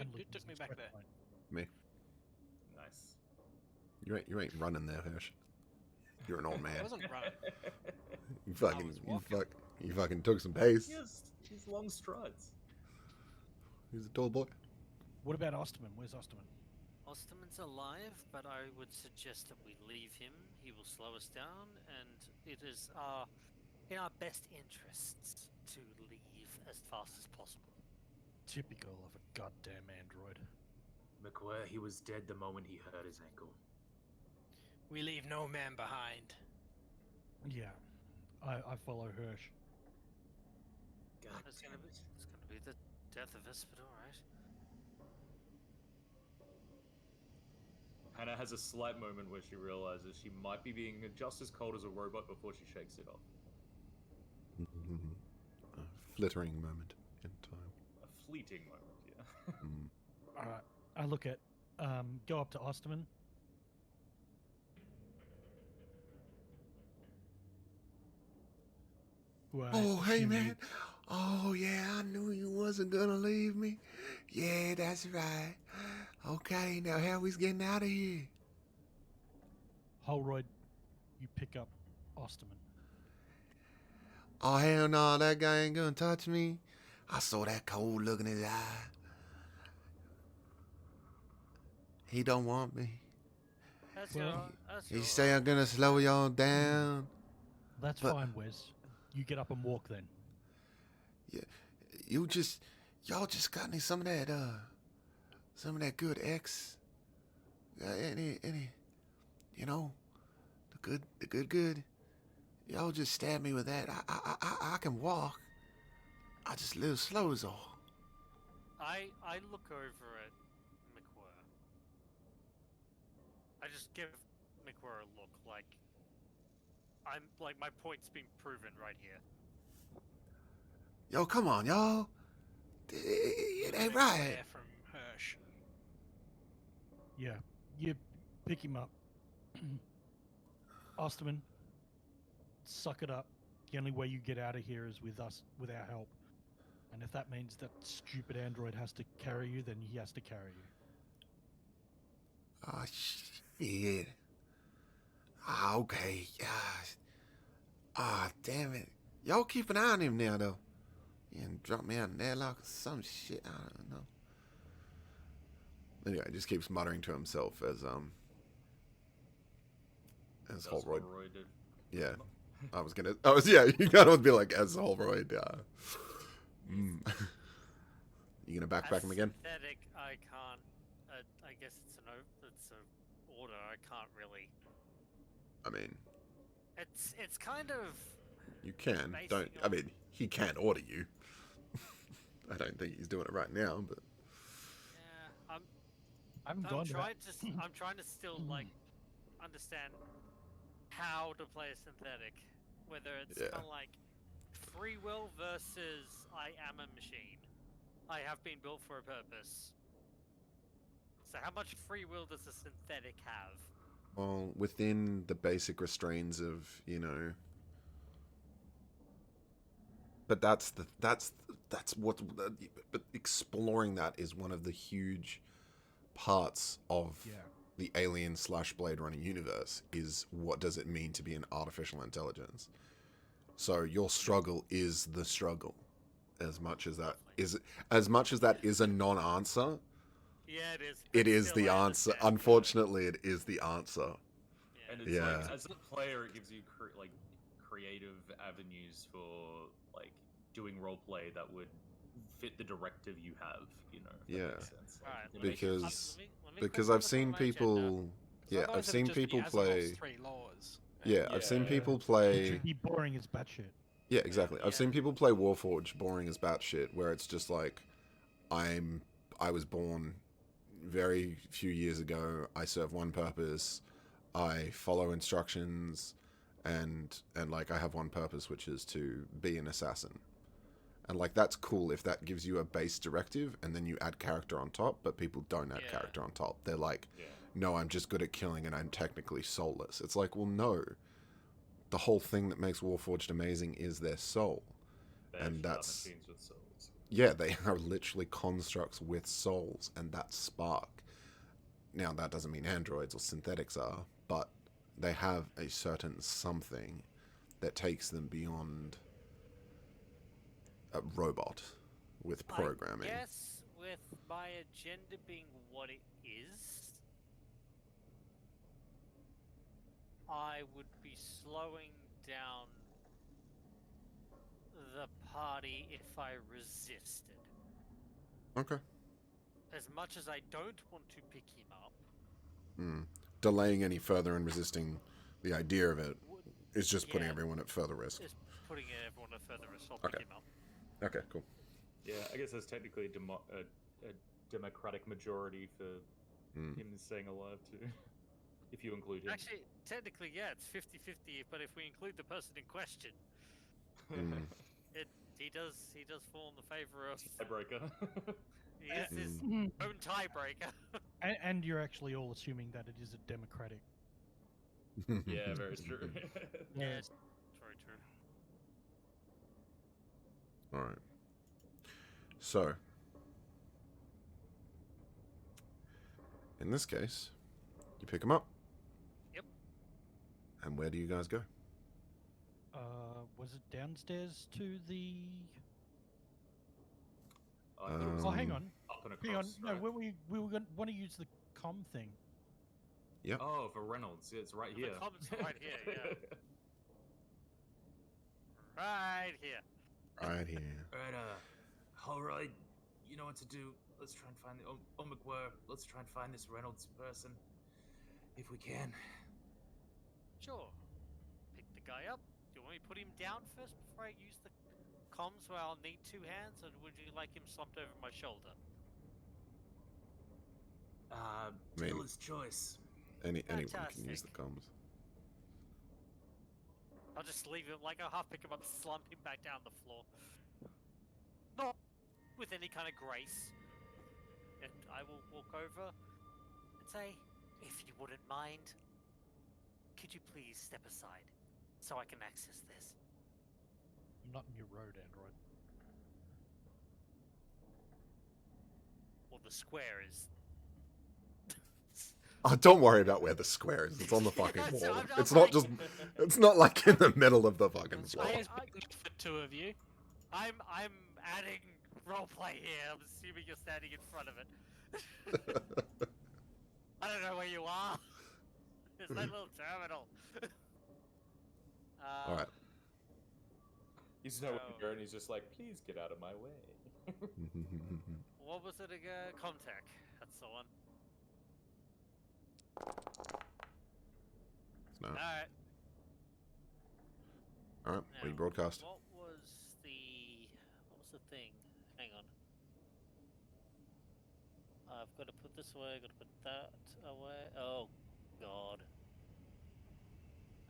and took Luton's me back express there? line. Me. Nice. You ain't running there, Hirsch. You're an old man. I wasn't running. You fucking was walking. you fucking took some pace. Yes, he's long strides. He's a tall boy. What about Osterman? Where's Osterman? Osterman's alive, but I would suggest that we leave him. He will slow us down, and it is in our best interests to leave as fast as possible. Typical of a goddamn android. McWare, he was dead the moment he hurt his ankle. We leave no man behind. Yeah, I follow Hirsch. God It's damn gonna it. be the death of us, but all right. Hannah has a slight moment where she realizes she might be being just as cold as a robot before she shakes it off. A flittering moment in time. A fleeting moment, yeah. Mm. All right, I look at, go up to Osterman. Who I Oh, hey, assume man. Oh, yeah, I knew you wasn't gonna leave me. Yeah, that's right. Okay, now how we getting out of here? Holroyd, you pick up Osterman. Oh, hell no, that guy ain't gonna touch me. I saw that cold look in his eye. He don't want me. That's Well, your. That's He your. say I'm gonna slow y'all down. That's But- fine, Wes. You get up and walk then. Y'all just got any some of that good X. Any, you know, the good. Y'all just stab me with that. I can walk. I just live slow as all. I look over at McWhir. I just give McWhir a look like I'm like my point's been proven right here. Yo, come on, y'all. It ain't Next right. glare from Hirsch. Yeah, you pick him up. Osterman, suck it up. The only way you get out of here is with us, with our help. And if that means that stupid android has to carry you, then he has to carry you. Oh, shit. Ah, okay. Ah, damn it. Y'all keep an eye on him now, though. And drop me out in airlock or some shit. I don't know. Anyway, just keeps muttering to himself as That's Holroyd. what Roy did. Yeah. Yeah, you kind of be like, as Holroyd. You gonna backpack him again? Synthetic, I can't. I guess it's an order. I can't really. I mean, It's kind of. you can. Basing Don't. I on- mean, he can't order you. I don't think he's doing it right now, but Yeah, I haven't I'm gone to trying that. to. I'm trying to still like understand how to play a synthetic, whether it's Yeah. kind of like free will versus I am a machine. I have been built for a purpose. So how much free will does a synthetic have? well, within the basic restraints of, but that's what. But exploring that is one of the huge parts of Yeah. the Alien / Blade Runner universe. Is what does it mean to be an artificial intelligence? So your struggle is the struggle, as much as that is a non-answer. Yeah, it is. It but is still, the I answer. understand. Unfortunately, it is the answer. Yeah. And it's Yeah. like, as a player, it gives you creative avenues for like doing roleplay that would fit the directive you have. If that Yeah. makes sense. Like, Alright, you let me- can make it- Because let me because quick I've look seen on my agenda. people. Yeah, Otherwise I've it'd seen just be people Asimov's play. 3 laws. Yeah, I've seen Yeah. people It play. should be boring as batshit. Yeah, exactly. I've Yeah. seen people play Warforged boring as batshit, where it's just like, I was born very few years ago. I serve one purpose. I follow instructions, and like I have one purpose, which is to be an assassin. And like that's cool if that gives you a base directive, and then you add character on top. But people don't add Yeah. character on top. They're like, Yeah. no, I'm just good at killing, and I'm technically soulless. It's like, well, no. The whole thing that makes Warforged amazing is their soul. They And actually are that's- machines with souls. Yeah, they are literally constructs with souls, and that spark. Now, that doesn't mean androids or synthetics are, but they have a certain something that takes them beyond a robot with programming. I guess with my agenda being what it is, I would be slowing down the party if I resisted. Okay. As much as I don't want to pick him up, Delaying any further and resisting the idea of it would, is just putting yeah, everyone at further risk. is putting everyone at further risk. I'll Okay. pick him up. Okay, cool. Yeah, I guess there's technically a democratic majority for him staying alive too, if you include him. Actually, technically, yeah, it's 50-50, but if we include the person in question, he does fall in the favor of Tiebreaker. he is his own tiebreaker. And you're actually all assuming that it is a democratic. Yeah, very true. Yeah, it's very true. All right. So, in this case, you pick them up. Yep. And where do you guys go? Was it downstairs to the? I thought it was Oh, hang on. up and Hang on. across. No, right? we were going to want to use the com thing. Yep. Oh, for Reynolds, yeah, it's right here. The com's right here, yeah. Right here. Right here. Alright, alright, you know what to do. Let's try and find the McWhirr. Let's try and find this Reynolds person. If we can. Sure. Pick the guy up. Do you want me to put him down first before I use the comms where I'll need two hands, or would you like him slumped over my shoulder? mean- Dealer's choice. Anyone can use the Fantastic. comms. I'll just leave him, like, I'll half pick him up, slump him back down the floor. Not with any kind of grace. And I will walk over and say, if you wouldn't mind, could you please step aside so I can access this? I'm not in your road, Android. Well, the square is... Oh, don't worry about where the square is. It's on the fucking I'm wall. I'm It's not like- just. It's not like in the middle of the fucking floor. Square's big enough for two of you. I'm adding roleplay here. I'm assuming you're standing in front of it. I don't know where you are. There's that little terminal. All right. He's nowhere So- near, and he's just like, please get out of my way. What was it again? Contact. That's the one. No. Alright. All right. What do you Now, broadcast? What was the thing? Hang on. I've got to put this away, I've got to put that away. Oh, God.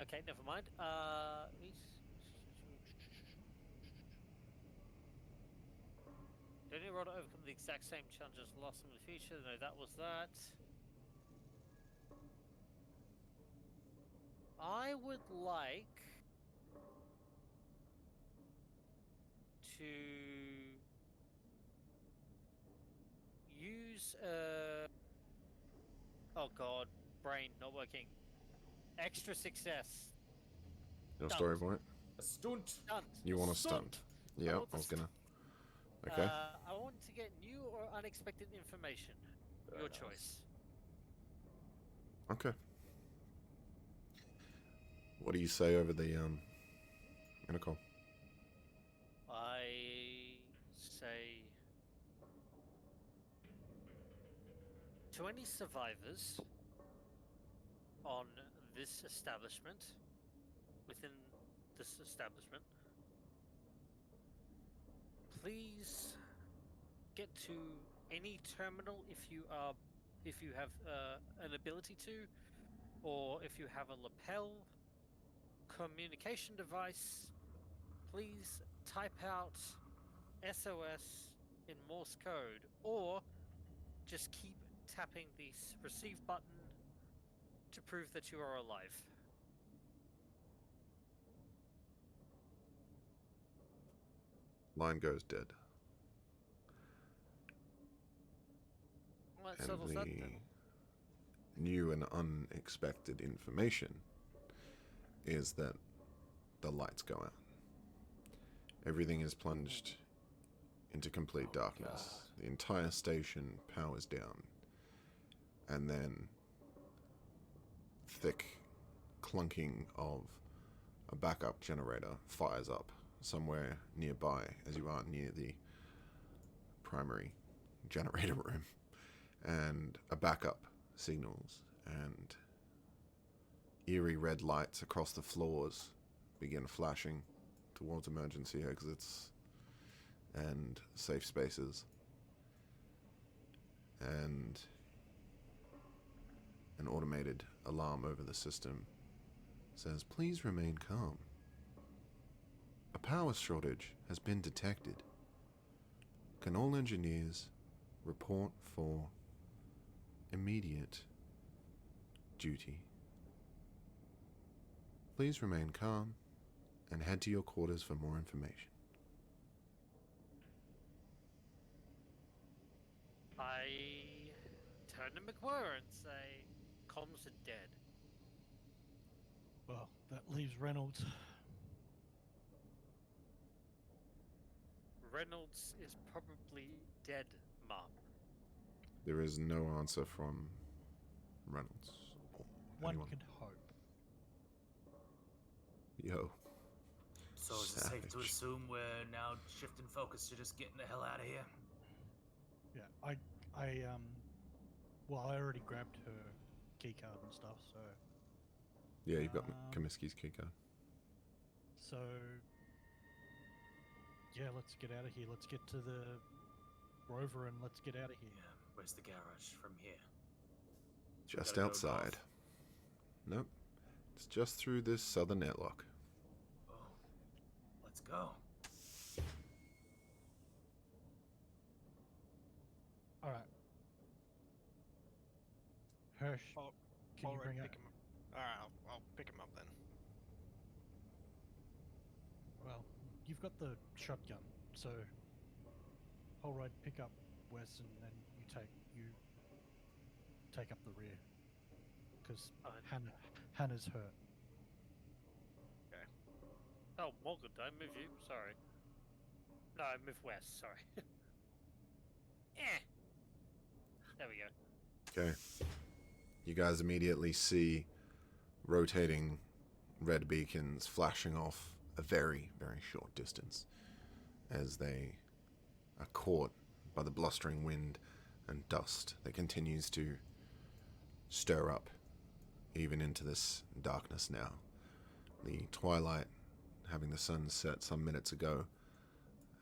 Okay, never mind. Don't you roll to overcome the exact same challenges lost in the future? No, that was that. I would like to use oh god, brain not working. Extra success. Your Stunt. story point? A stunt. Stunt. You want a stunt? Yeah, want I a was gonna. Okay. I want to get new or unexpected information. Very Your nice. choice. Okay. What do you say over the intercom? I say to any survivors on this establishment, within this establishment, please get to any terminal if you have an ability to, or if you have a lapel communication device. Please type out SOS in Morse code, or just keep tapping the receive button to prove that you are alive. Line goes dead. Well, that And settles that then. the new and unexpected information is that the lights go out. Everything is plunged into complete darkness. The entire station powers down. And then thick clunking of a backup generator fires up somewhere nearby, as you are near the primary generator room, and a backup signals, and eerie red lights across the floors begin flashing towards emergency exits and safe spaces. And an automated alarm over the system says, "Please remain calm. A power shortage has been detected. Can all engineers report for immediate duty? Please remain calm and head to your quarters for more information." I turn to McWhirr and say, comms are dead. Well, that leaves Reynolds. Reynolds is probably dead, Mum. There is no answer from Reynolds. Or One anyone. could hope. Yo. So is it safe to Savage. assume we're now shifting focus to just getting the hell out of here? Yeah, well, I already grabbed her keycard and stuff, so Yeah, you've got Um, Comiskey's keycard. So, yeah, let's get out of here. Let's get to the rover and let's get out of here. Yeah, where's the garage from here? Just gotta go outside. north. Nope. It's just through this southern airlock. Oh, let's go. All right. Hirsch, Oh, can you already bring up? pick him up. Alright, I'll pick him up then. Well, you've got the shotgun, so all right, pick up Wes, and then you take up the rear, because Hannah's hurt. Oh, Morgan, did I move you? Sorry. No, I moved west, sorry. There we go. Okay. You guys immediately see rotating red beacons flashing off a very, very short distance as they are caught by the blustering wind and dust that continues to stir up even into this darkness now. The twilight, having the sun set some minutes ago,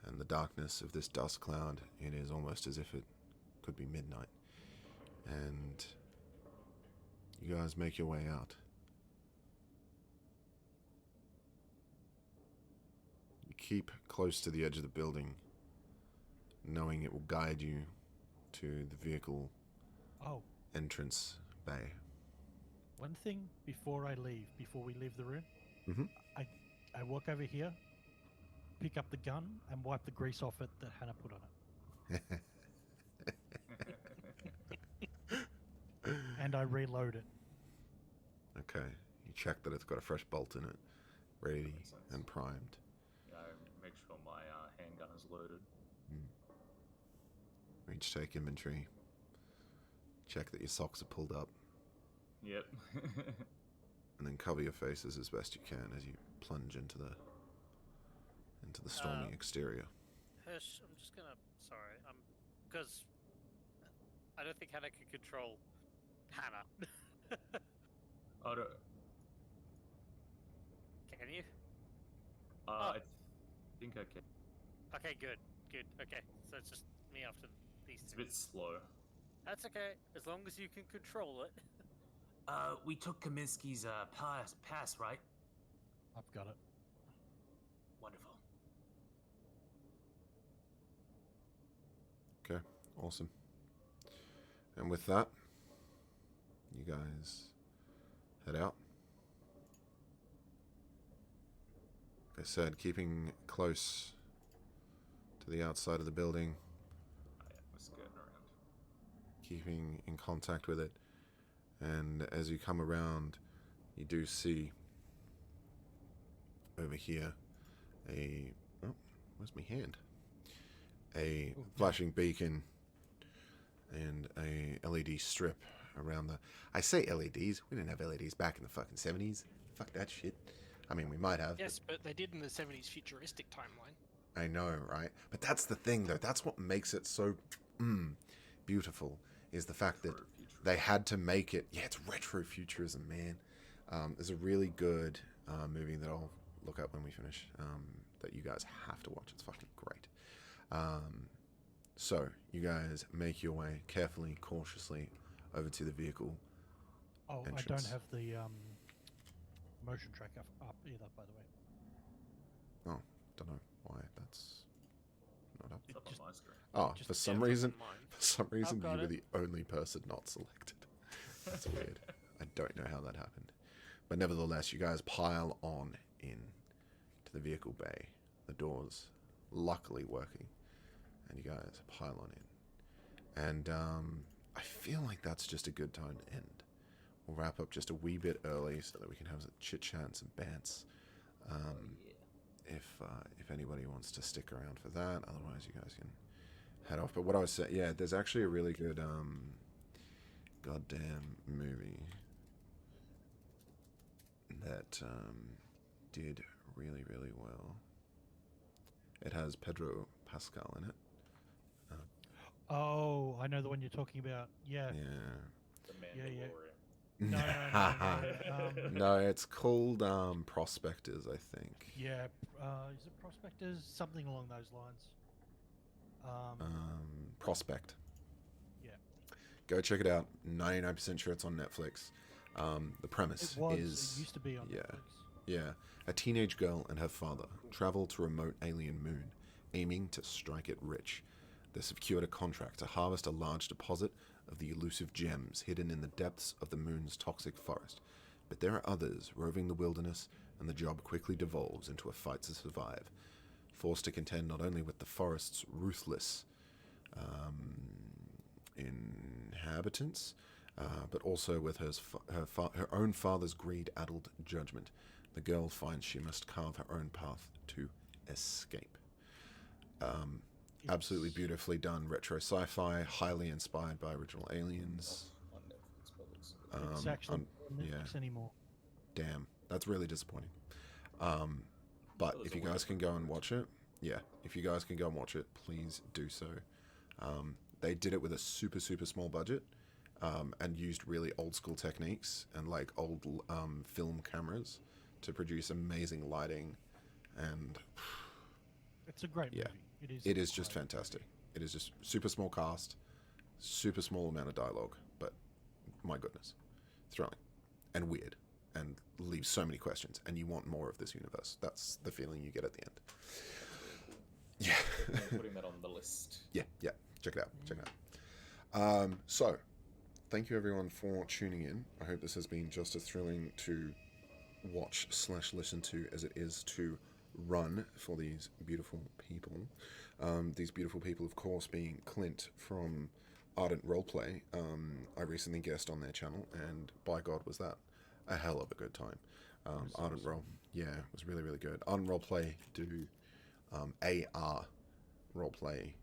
and the darkness of this dust cloud, it is almost as if it could be midnight. And you guys make your way out. You keep close to the edge of the building, knowing it will guide you to the vehicle Oh, entrance bay. one thing before we leave the room, Mhm. I walk over here, pick up the gun, and wipe the grease off it that Hannah put on it, and I reload it. Okay, you check that it's got a fresh bolt in it, ready Makes sense. and primed. Yeah, I make sure my handgun is loaded. Each take inventory. Check that your socks are pulled up, Yep. and then cover your faces as best you can as you plunge into the stormy exterior. Hirsch, I'm just gonna. Sorry, because I don't think Hannah can control Hannah. I don't. Can you? I think I can. Okay, good. Okay, so it's just me after these It's a two. bit slow. That's okay, as long as you can control it. We took Kaminsky's pass, right? I've got it. Wonderful. Okay, awesome. And with that, you guys head out. Like I said, keeping close to the outside of the building, We're skirting around. keeping in contact with it. And as you come around, you do see over here where's my hand? A flashing beacon and a LED strip around the. I say LEDs. We didn't have LEDs back in the fucking 70s. Fuck that shit. I mean, we might have. Yes, but they did in the 70s futuristic timeline. I know, right? But that's the thing, though. That's what makes it so beautiful, is the fact that they had to make it. Yeah, it's retrofuturism, man. There's a really good movie that I'll look up when we finish that you guys have to watch. It's fucking great. So, you guys make your way carefully, cautiously over to the vehicle. Oh, Entrance. I don't have the motion track up either, by the way. Oh, don't know why that's not up. It's up just- on my screen. Oh, just- for Yeah, some it's reason, on mine. for some reason, you got were it. the only person not selected. That's weird. I don't know how that happened. But nevertheless, you guys pile on in to the vehicle bay. The doors luckily working. And you guys pile on in. And I feel like that's just a good time to end. We'll wrap up just a wee bit early so that we can have some chit-chat and some bants. If anybody wants to stick around for that. Otherwise, you guys can head off. But what I was saying, yeah, there's actually a really good goddamn movie that did really, really well. It has Pedro Pascal in it. Oh, I know the one you're talking about. Yeah. Yeah. The Yeah, yeah. Mandalorian. No, No, it's called Prospectors, I think. Yeah. Is it Prospectors? Something along those lines. Prospect. Yeah. Go check it out. 99% sure it's on Netflix. The premise It is used to be on yeah. Netflix. Yeah, a teenage girl and her father travel to a remote alien moon, aiming to strike it rich. They've secured a contract to harvest a large deposit of the elusive gems hidden in the depths of the moon's toxic forest. But there are others roving the wilderness, and the job quickly devolves into a fight to survive, forced to contend not only with the forest's ruthless inhabitants, but also with her own father's greed-addled judgment. The girl finds she must carve her own path to escape. Absolutely It's- beautifully done retro sci-fi, highly inspired by original Aliens. On Netflix, but it's It's actually on- not on yeah. Netflix anymore. Damn, that's really disappointing. But there's if a you word guys for can it. go and watch it, yeah, if you guys can go and watch it, please do so. They did it with a super, super small budget and used really old school techniques and like old film cameras to produce amazing lighting. And It's a great Yeah. movie. it a is just great fantastic. movie. It is just super small cast, super small amount of dialogue, but my goodness, thrilling and weird and leaves so many questions. And you want more of this universe. That's the feeling you get at the end. Yeah. I'm putting that on the list. Yeah. Check it out. Check it out. So, thank you everyone for tuning in. I hope this has been just as thrilling to watch/listen to as it is to run for these beautiful people. These beautiful people, of course, being Clint from Ardent Roleplay. I recently guested on their channel, and by God, was that a hell of a good time. Ardent Role, yeah, it was really, really good. Ardent Roleplay do AR Roleplay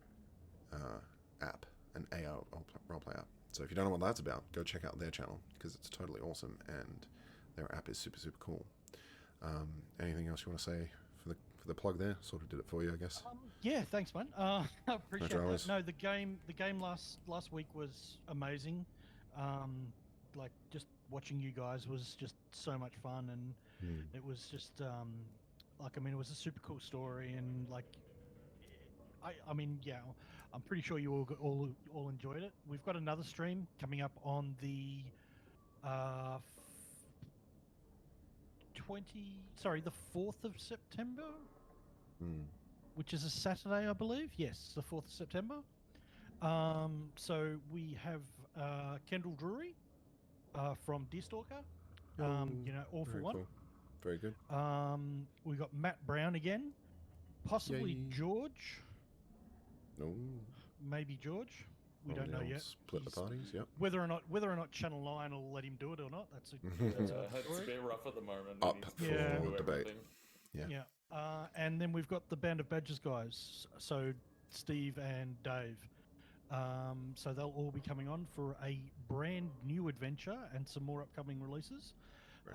app, an AR Roleplay app. So if you don't know what that's about, go check out their channel because it's totally awesome, and their app is super, super cool. Anything else you want to say for the plug there? Sort of did it for you, I guess. Yeah, thanks, man. I appreciate dramas. that. No, the game last week was amazing. Like just watching you guys was just so much fun, and it was just like, I mean, it was a super cool story, and like, I mean, yeah, I'm pretty sure you all enjoyed it. We've got another stream coming up on the uh, 4th of September, which is a Saturday, I believe. Yes, the 4th of September. So we have Kendall Drury from Deerstalker. All for Very one. cool. Very good. We got Matt Brown again, possibly Yay. George, No. maybe George. We don't know yet. Split the He's- parties. Yep. Whether or not Channel 9 will let him do it or not, that's It's another a story. bit rough at the moment. Up He needs for to Yeah. do debate. everything. Yeah. Yeah. And then we've got the Band of Badgers guys. So Steve and Dave. So they'll all be coming on for a brand new adventure and some more upcoming releases.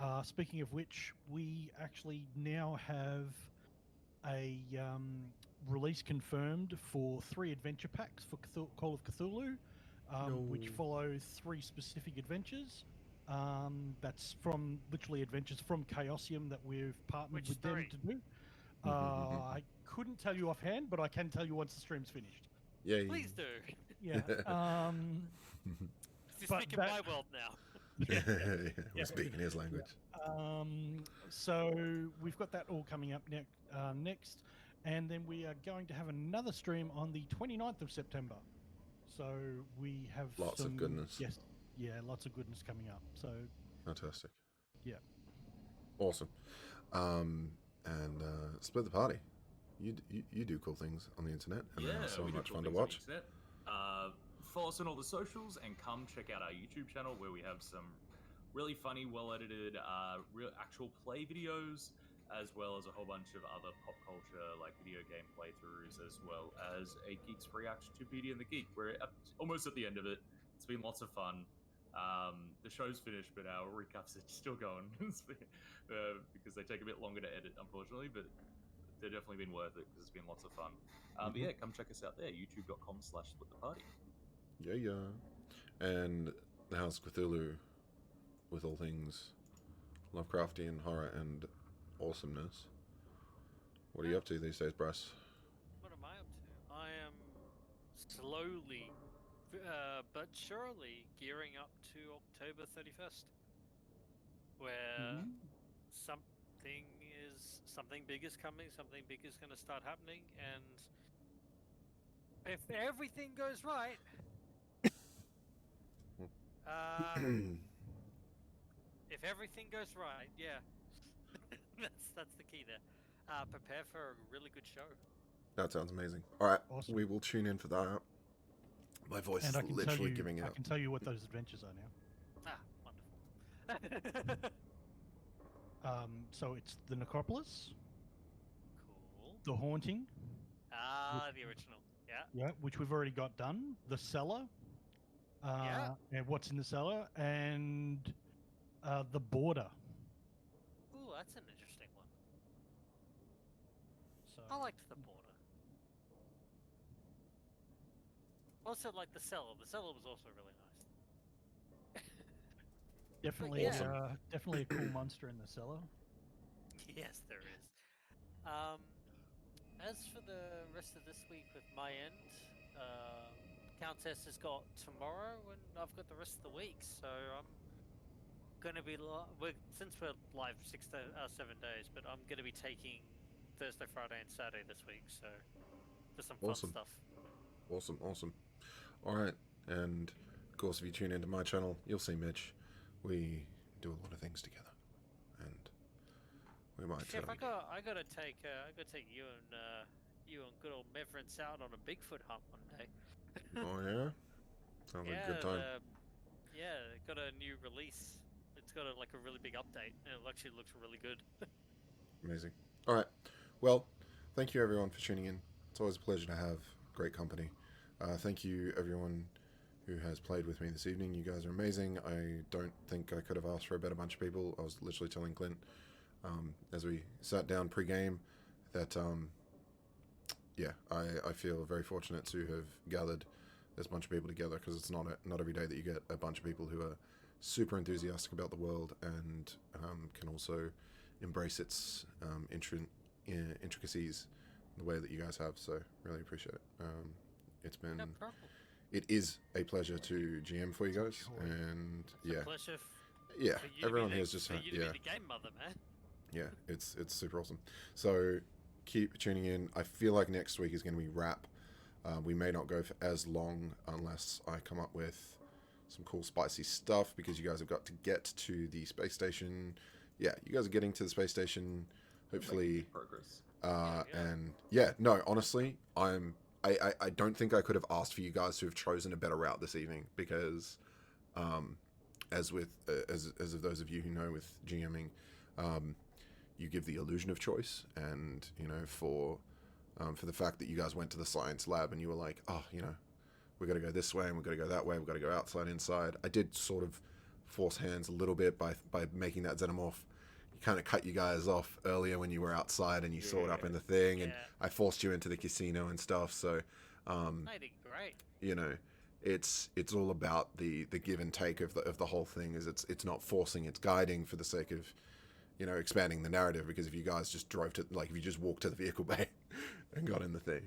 Right. Speaking of which, we actually now have a release confirmed for 3 adventure packs for Call of Cthulhu, which No. follow 3 specific adventures. That's from literally adventures from Chaosium that we've partnered Which with them 3? to do. I couldn't tell you offhand, but I can tell you once the stream's finished. Yay. Please do. Yeah. You're But speaking that- my world now. yeah. Yeah. We're speaking his language. So we've got that all coming up next, and then we are going to have another stream on the 29th of September. So we have Lots of some, goodness. Yes, yeah, lots of goodness coming up. So Fantastic. yeah. Awesome. And split the party. You do cool things on the internet, and they're so we do much cool fun to things on the watch. internet. Follow us on all the socials and come check out our YouTube channel where we have some really funny, well-edited, real actual play videos, as well as a whole bunch of other pop culture like video game playthroughs, as well as a Geek's reaction to Beauty and the Geek. We're almost at the end of it. It's been lots of fun. The show's finished, but our recaps are still going because they take a bit longer to edit, unfortunately. But they've definitely been worth it because it's been lots of fun. But yeah, come check us out there, youtube.com/splittheparty. Yeah. And the House of Cthulhu, with all things Lovecraftian horror and awesomeness. What are you up to these days, Bryce? What am I up to? I am slowly, but surely gearing up to October 31st, where something big is coming, something big is going to start happening, and if everything goes right, if everything goes right, yeah, that's the key there. Prepare for a really good show. That sounds amazing. All right, Awesome. we will tune in for that. My voice And is I can literally tell you, giving I out. can tell you what those adventures are now. Wonderful. So it's the Necropolis, Cool. the Haunting, The original. Yeah. yeah, which we've already got done, the Cellar, Yeah. and what's in the cellar, and the Border. Ooh, that's an interesting one. So I liked the border. Also, like the cellar. The cellar was also really nice. definitely, yeah. definitely a cool monster in the cellar. Yes, there is. As for the rest of this week with my end, Countess has got tomorrow, and I've got the rest of the week. So I'm gonna be since we're live 7 days, but I'm gonna be taking Thursday, Friday, and Saturday this week. So for some fun Awesome. stuff. Awesome. All right, and of course, if you tune into my channel, you'll see Mitch. We do a lot of things together, and we might. Chef, I gotta take you and good old Meverance out on a Bigfoot hunt one day. Oh yeah, sounds like a good time. It got a new release. It's got a really big update, and it actually looks really good. Amazing. All right, well, thank you everyone for tuning in. It's always a pleasure to have great company. Thank you everyone who has played with me this evening. You guys are amazing. I don't think I could have asked for a better bunch of people. I was literally telling Clint as we sat down pre-game that I feel very fortunate to have gathered this bunch of people together, because it's not every day that you get a bunch of people who are super enthusiastic about the world and can also embrace its intricacies the way that you guys have. So really appreciate it. It's been No problem. It is a pleasure to GM for you guys, and It's a pleasure yeah, for you to everyone be here the, is just for you to yeah. be the game mother, man. Yeah, it's super awesome. So keep tuning in. I feel like next week is going to be wrap. We may not go for as long unless I come up with some cool spicy stuff, because you guys have got to get to the space station. Yeah, you guys are getting to the space station. Hopefully, Progress. and yeah, no, honestly, I don't think I could have asked for you guys to have chosen a better route this evening, because as of those of you who know with GMing, you give the illusion of choice, and for the fact that you guys went to the science lab and you were like, oh, we got to go this way and we got to go that way. We got to go outside, inside. I did sort of force hands a little bit by making that xenomorph. You kind of cut you guys off earlier when you were outside and you saw it up in the thing, and I forced you into the casino and stuff. So, I did great. you know, it's all about the give and take of the whole thing. Is it's not forcing, it's guiding for the sake of, you know, expanding the narrative. Because if you guys just drove to, like, if you just walked to the vehicle bay and got in the thing,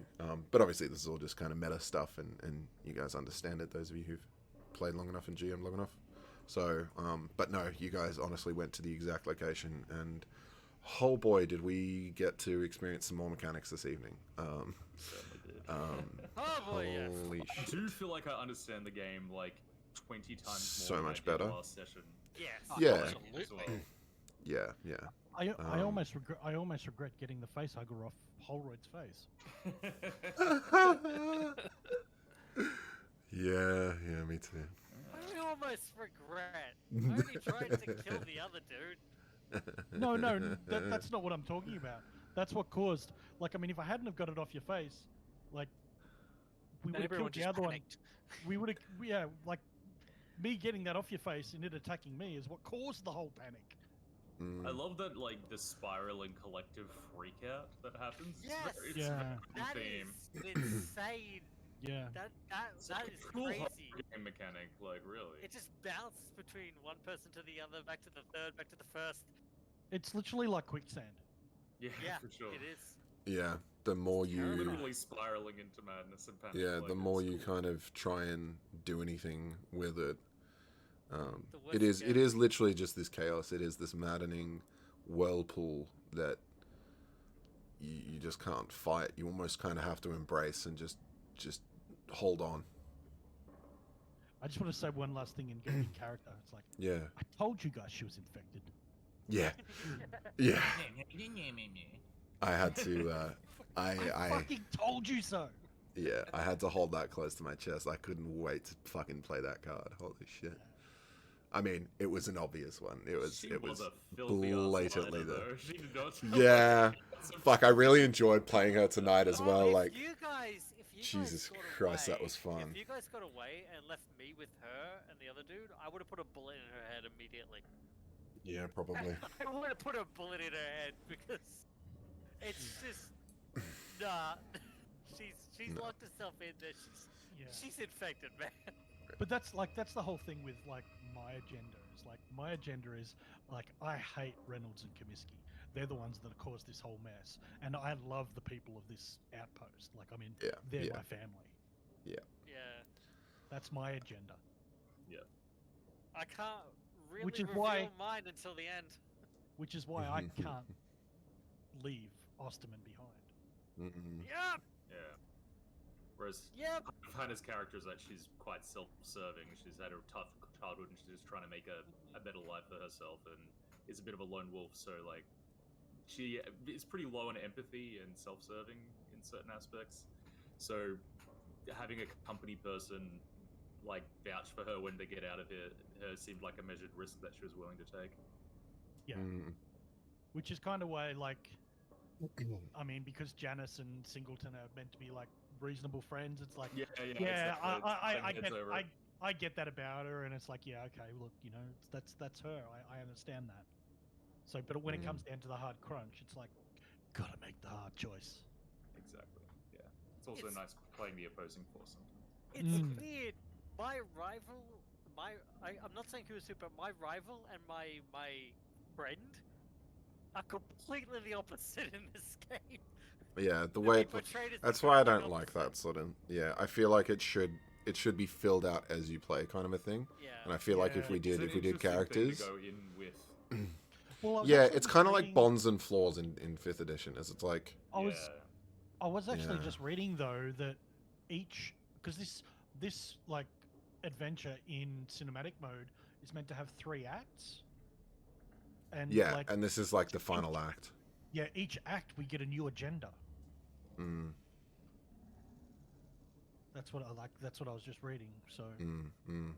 but obviously this is all just kind of meta stuff, and you guys understand it. Those of you who've played long enough and GM long enough. So, but no, you guys honestly went to the exact location, and oh boy, did we get to experience some more mechanics this evening. Oh boy, yes. Holy I shit. do feel like I understand the game like 20 times So more than much I did better. last session. Yes. Yeah. As well. Yeah, yeah. I almost regret getting the face hugger off Holroyd's face. Yeah, me too. I almost regret. I only tried to kill the other dude. No, that's not what I'm talking about. That's what caused. Like, I mean, if I hadn't have got it off your face, like, we would have Everyone killed the just other one. panicked. We would have, yeah, like, me getting that off your face and it attacking me is what caused the whole panic. Mm. I love that, like, the spiraling collective freakout that happens. Yes! It's Yeah. a That theme. is insane. Yeah. That It's that like is a cool horror crazy. game mechanic, like, really. It just bounces between one person to the other, back to the third, back to the first. It's literally like quicksand. Yeah, Yeah, for sure. it is. Yeah, the more you, Literally spiraling into madness and panic. yeah, like, the more it's you cool. kind of try and do anything with it, The worse it it is goes. literally just this chaos. It is this maddening whirlpool that you just can't fight. You almost kind of have to embrace and just hold on. I just want to say one last thing and get in character. It's like, Yeah, I told you guys she was infected. yeah, yeah. I had to. I I fucking told you so. yeah. I had to hold that close to my chest. I couldn't wait to fucking play that card. Holy shit. I mean, it was an obvious one. It was She it was a filthy blatantly ass liar, the. though. She did not Yeah. Some Fuck, I really enjoyed playing her tonight as Oh, well. if Like, you guys Jesus got Christ, that away- was fun. If you guys got away and left me with her and the other dude, I would have put a bullet in her head immediately. yeah, probably. I would have put a bullet in her head because it's just nah. She's No. locked herself in there. She's infected, man. But that's the whole thing with like my agenda. Is like my agenda is like I hate Reynolds and Comiskey. They're the ones that have caused this whole mess, and I love the people of this outpost. Like, I mean, Yeah, they're yeah. my family. Yeah. That's my agenda. I can't really Which is reveal why- mine until the end. Which is why I can't leave Osterman behind. Mm-mm. Yep. Yeah. Whereas Yep. Hannah's character is that she's quite self-serving. She's had a tough childhood, and she's just trying to make a better life for herself, and is a bit of a lone wolf. So like, she is pretty low on empathy and self-serving in certain aspects. So having a company person like vouch for her when to get out of here seemed like a measured risk that she was willing to take. Yeah. Mm. Which is kind of why, like, I mean, because Janice and Singleton are meant to be like reasonable friends. It's like, Yeah, I get that about her, and it's like, yeah, okay, look, you know, that's her. I understand that. So, but when it comes down to the hard crunch, it's like, gotta make the hard choice. Exactly. Yeah. It's also It's- nice playing the opposing force sometimes. It's weird. My rival, I'm not saying who's who, but my rival and my friend are completely the opposite in this game. Yeah, the They're way being portrayed as the that's why I complete don't like opposite. that sort of. Yeah, I feel like it should be filled out as you play, kind of a thing. Yeah. And I feel like if Yeah. we It's did an if we did interesting thing characters, to go in with. Well, I was yeah, actually it's just kind of like reading- bonds and flaws in fifth edition. As it's like, I was actually Yeah. just reading though that because this like adventure in cinematic mode is meant to have 3 acts, and yeah, like and this is like the final act. yeah, each act we get a new agenda. Mm, That's what I like. That's what I was just reading. So mm.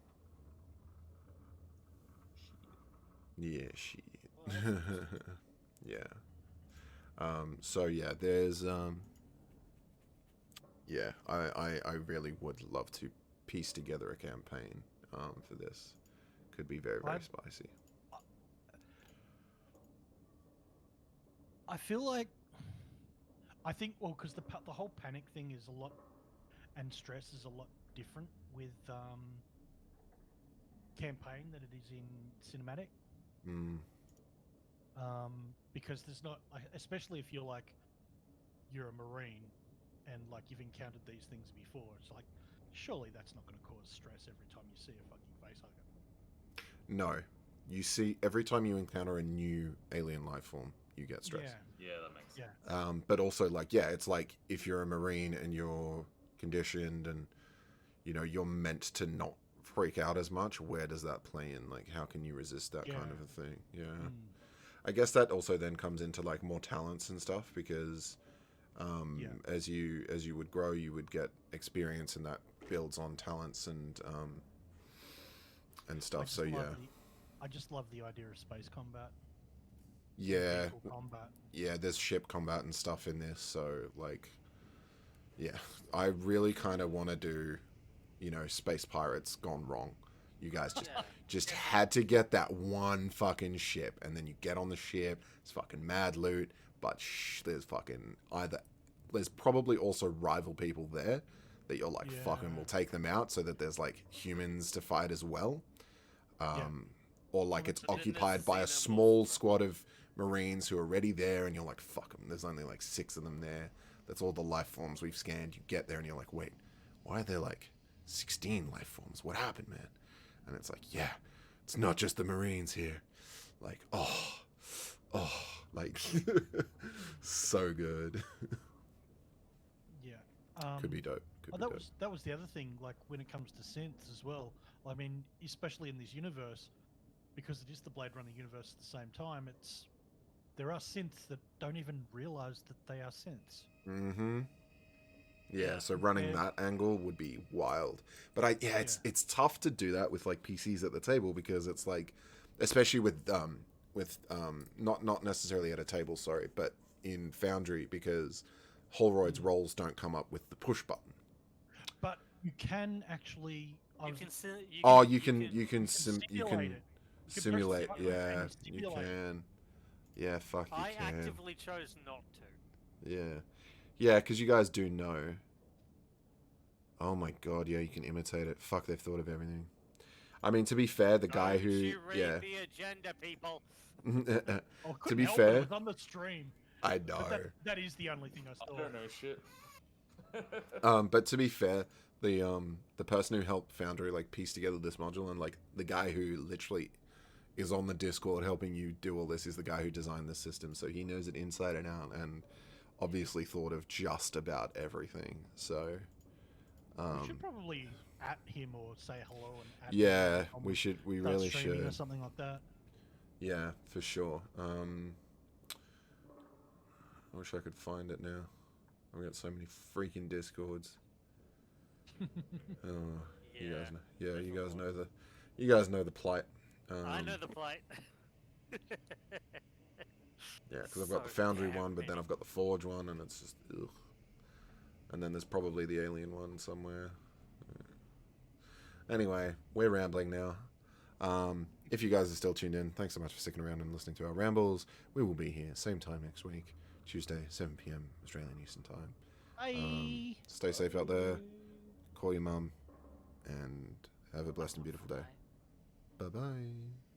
Yeah, shit. Well, that's Yeah. So yeah, there's yeah, I really would love to piece together a campaign for this. Could be very, very I've- spicy. I feel like I think because the whole panic thing is a lot, and stress is a lot different with campaign than it is in cinematic. Mm. Because there's not, especially if you're you're a marine and you've encountered these things before. It's like, surely that's not going to cause stress every time you see a fucking facehugger. No, you see every time you encounter a new alien life form, you get stress. Yeah, Yeah, that makes sense. yeah. But also, it's like if you're a marine and you're conditioned and you're meant to not freak out as much. Where does that play in? Like, how can you resist that kind of a thing? Yeah. I guess that also then comes into more talents and stuff because as you would grow, you would get experience, and that builds on talents and stuff. So yeah. I just love the idea of space combat. Yeah. Vehicle combat. Yeah, there's ship combat and stuff in this, so yeah, I really kind of want to do, Space Pirates gone wrong. You guys just had to get that one fucking ship, and then you get on the ship. It's fucking mad loot, but there's probably also rival people there that you're like, fucking, we'll take them out, so that there's humans to fight as well. Or it's occupied by a small squad of Marines who are already there, and you're like, fuck them. There's only 6 of them there. That's all the life forms we've scanned. You get there and you're like, wait, why are there 16 life forms? What happened, man? And it's like, yeah, it's not just the Marines here. So good. Yeah. Could be dope. That was the other thing, when it comes to synths as well. I mean, especially in this universe, because it is the Blade Runner universe at the same time, there are synths that don't even realize that they are synths. Mm-hmm. Yeah, so running that angle would be wild. But it's tough to do that with PCs at the table, because it's especially with not necessarily at a table, sorry, but in Foundry, because Holroyd's rolls don't come up with the push button. But you can actually you can simulate. Yeah, you can. Yeah, fuck, you can. I actively chose not to. Yeah, because you guys do know. Oh my god, yeah, you can imitate it. Fuck, they've thought of everything. I mean, to be fair, the guy who... You read the agenda, people. To be fair... It was on the stream. I know. That is the only thing I saw. I don't know shit. But to be fair, the person who helped Foundry piece together this module, and the guy who literally is on the Discord helping you do all this, is the guy who designed this system, so he knows it inside and out, and obviously thought of just about everything. So we should probably at him or say hello and yeah, we should. We really should. Or something like that. Yeah, for sure. I wish I could find it now. I've got so many freaking Discords. You guys know. Yeah, you guys know the plight. I know the plight. Yeah, because I've got the Foundry one, but then I've got the Forge one, and it's just ugh. And then there's probably the Alien one somewhere. Anyway, we're rambling now. If you guys are still tuned in, thanks so much for sticking around and listening to our rambles. We will be here same time next week, Tuesday, 7 p.m. Australian Eastern Time. Bye. Stay safe out there. Call your mum, and have a blessed and beautiful day. Bye-bye.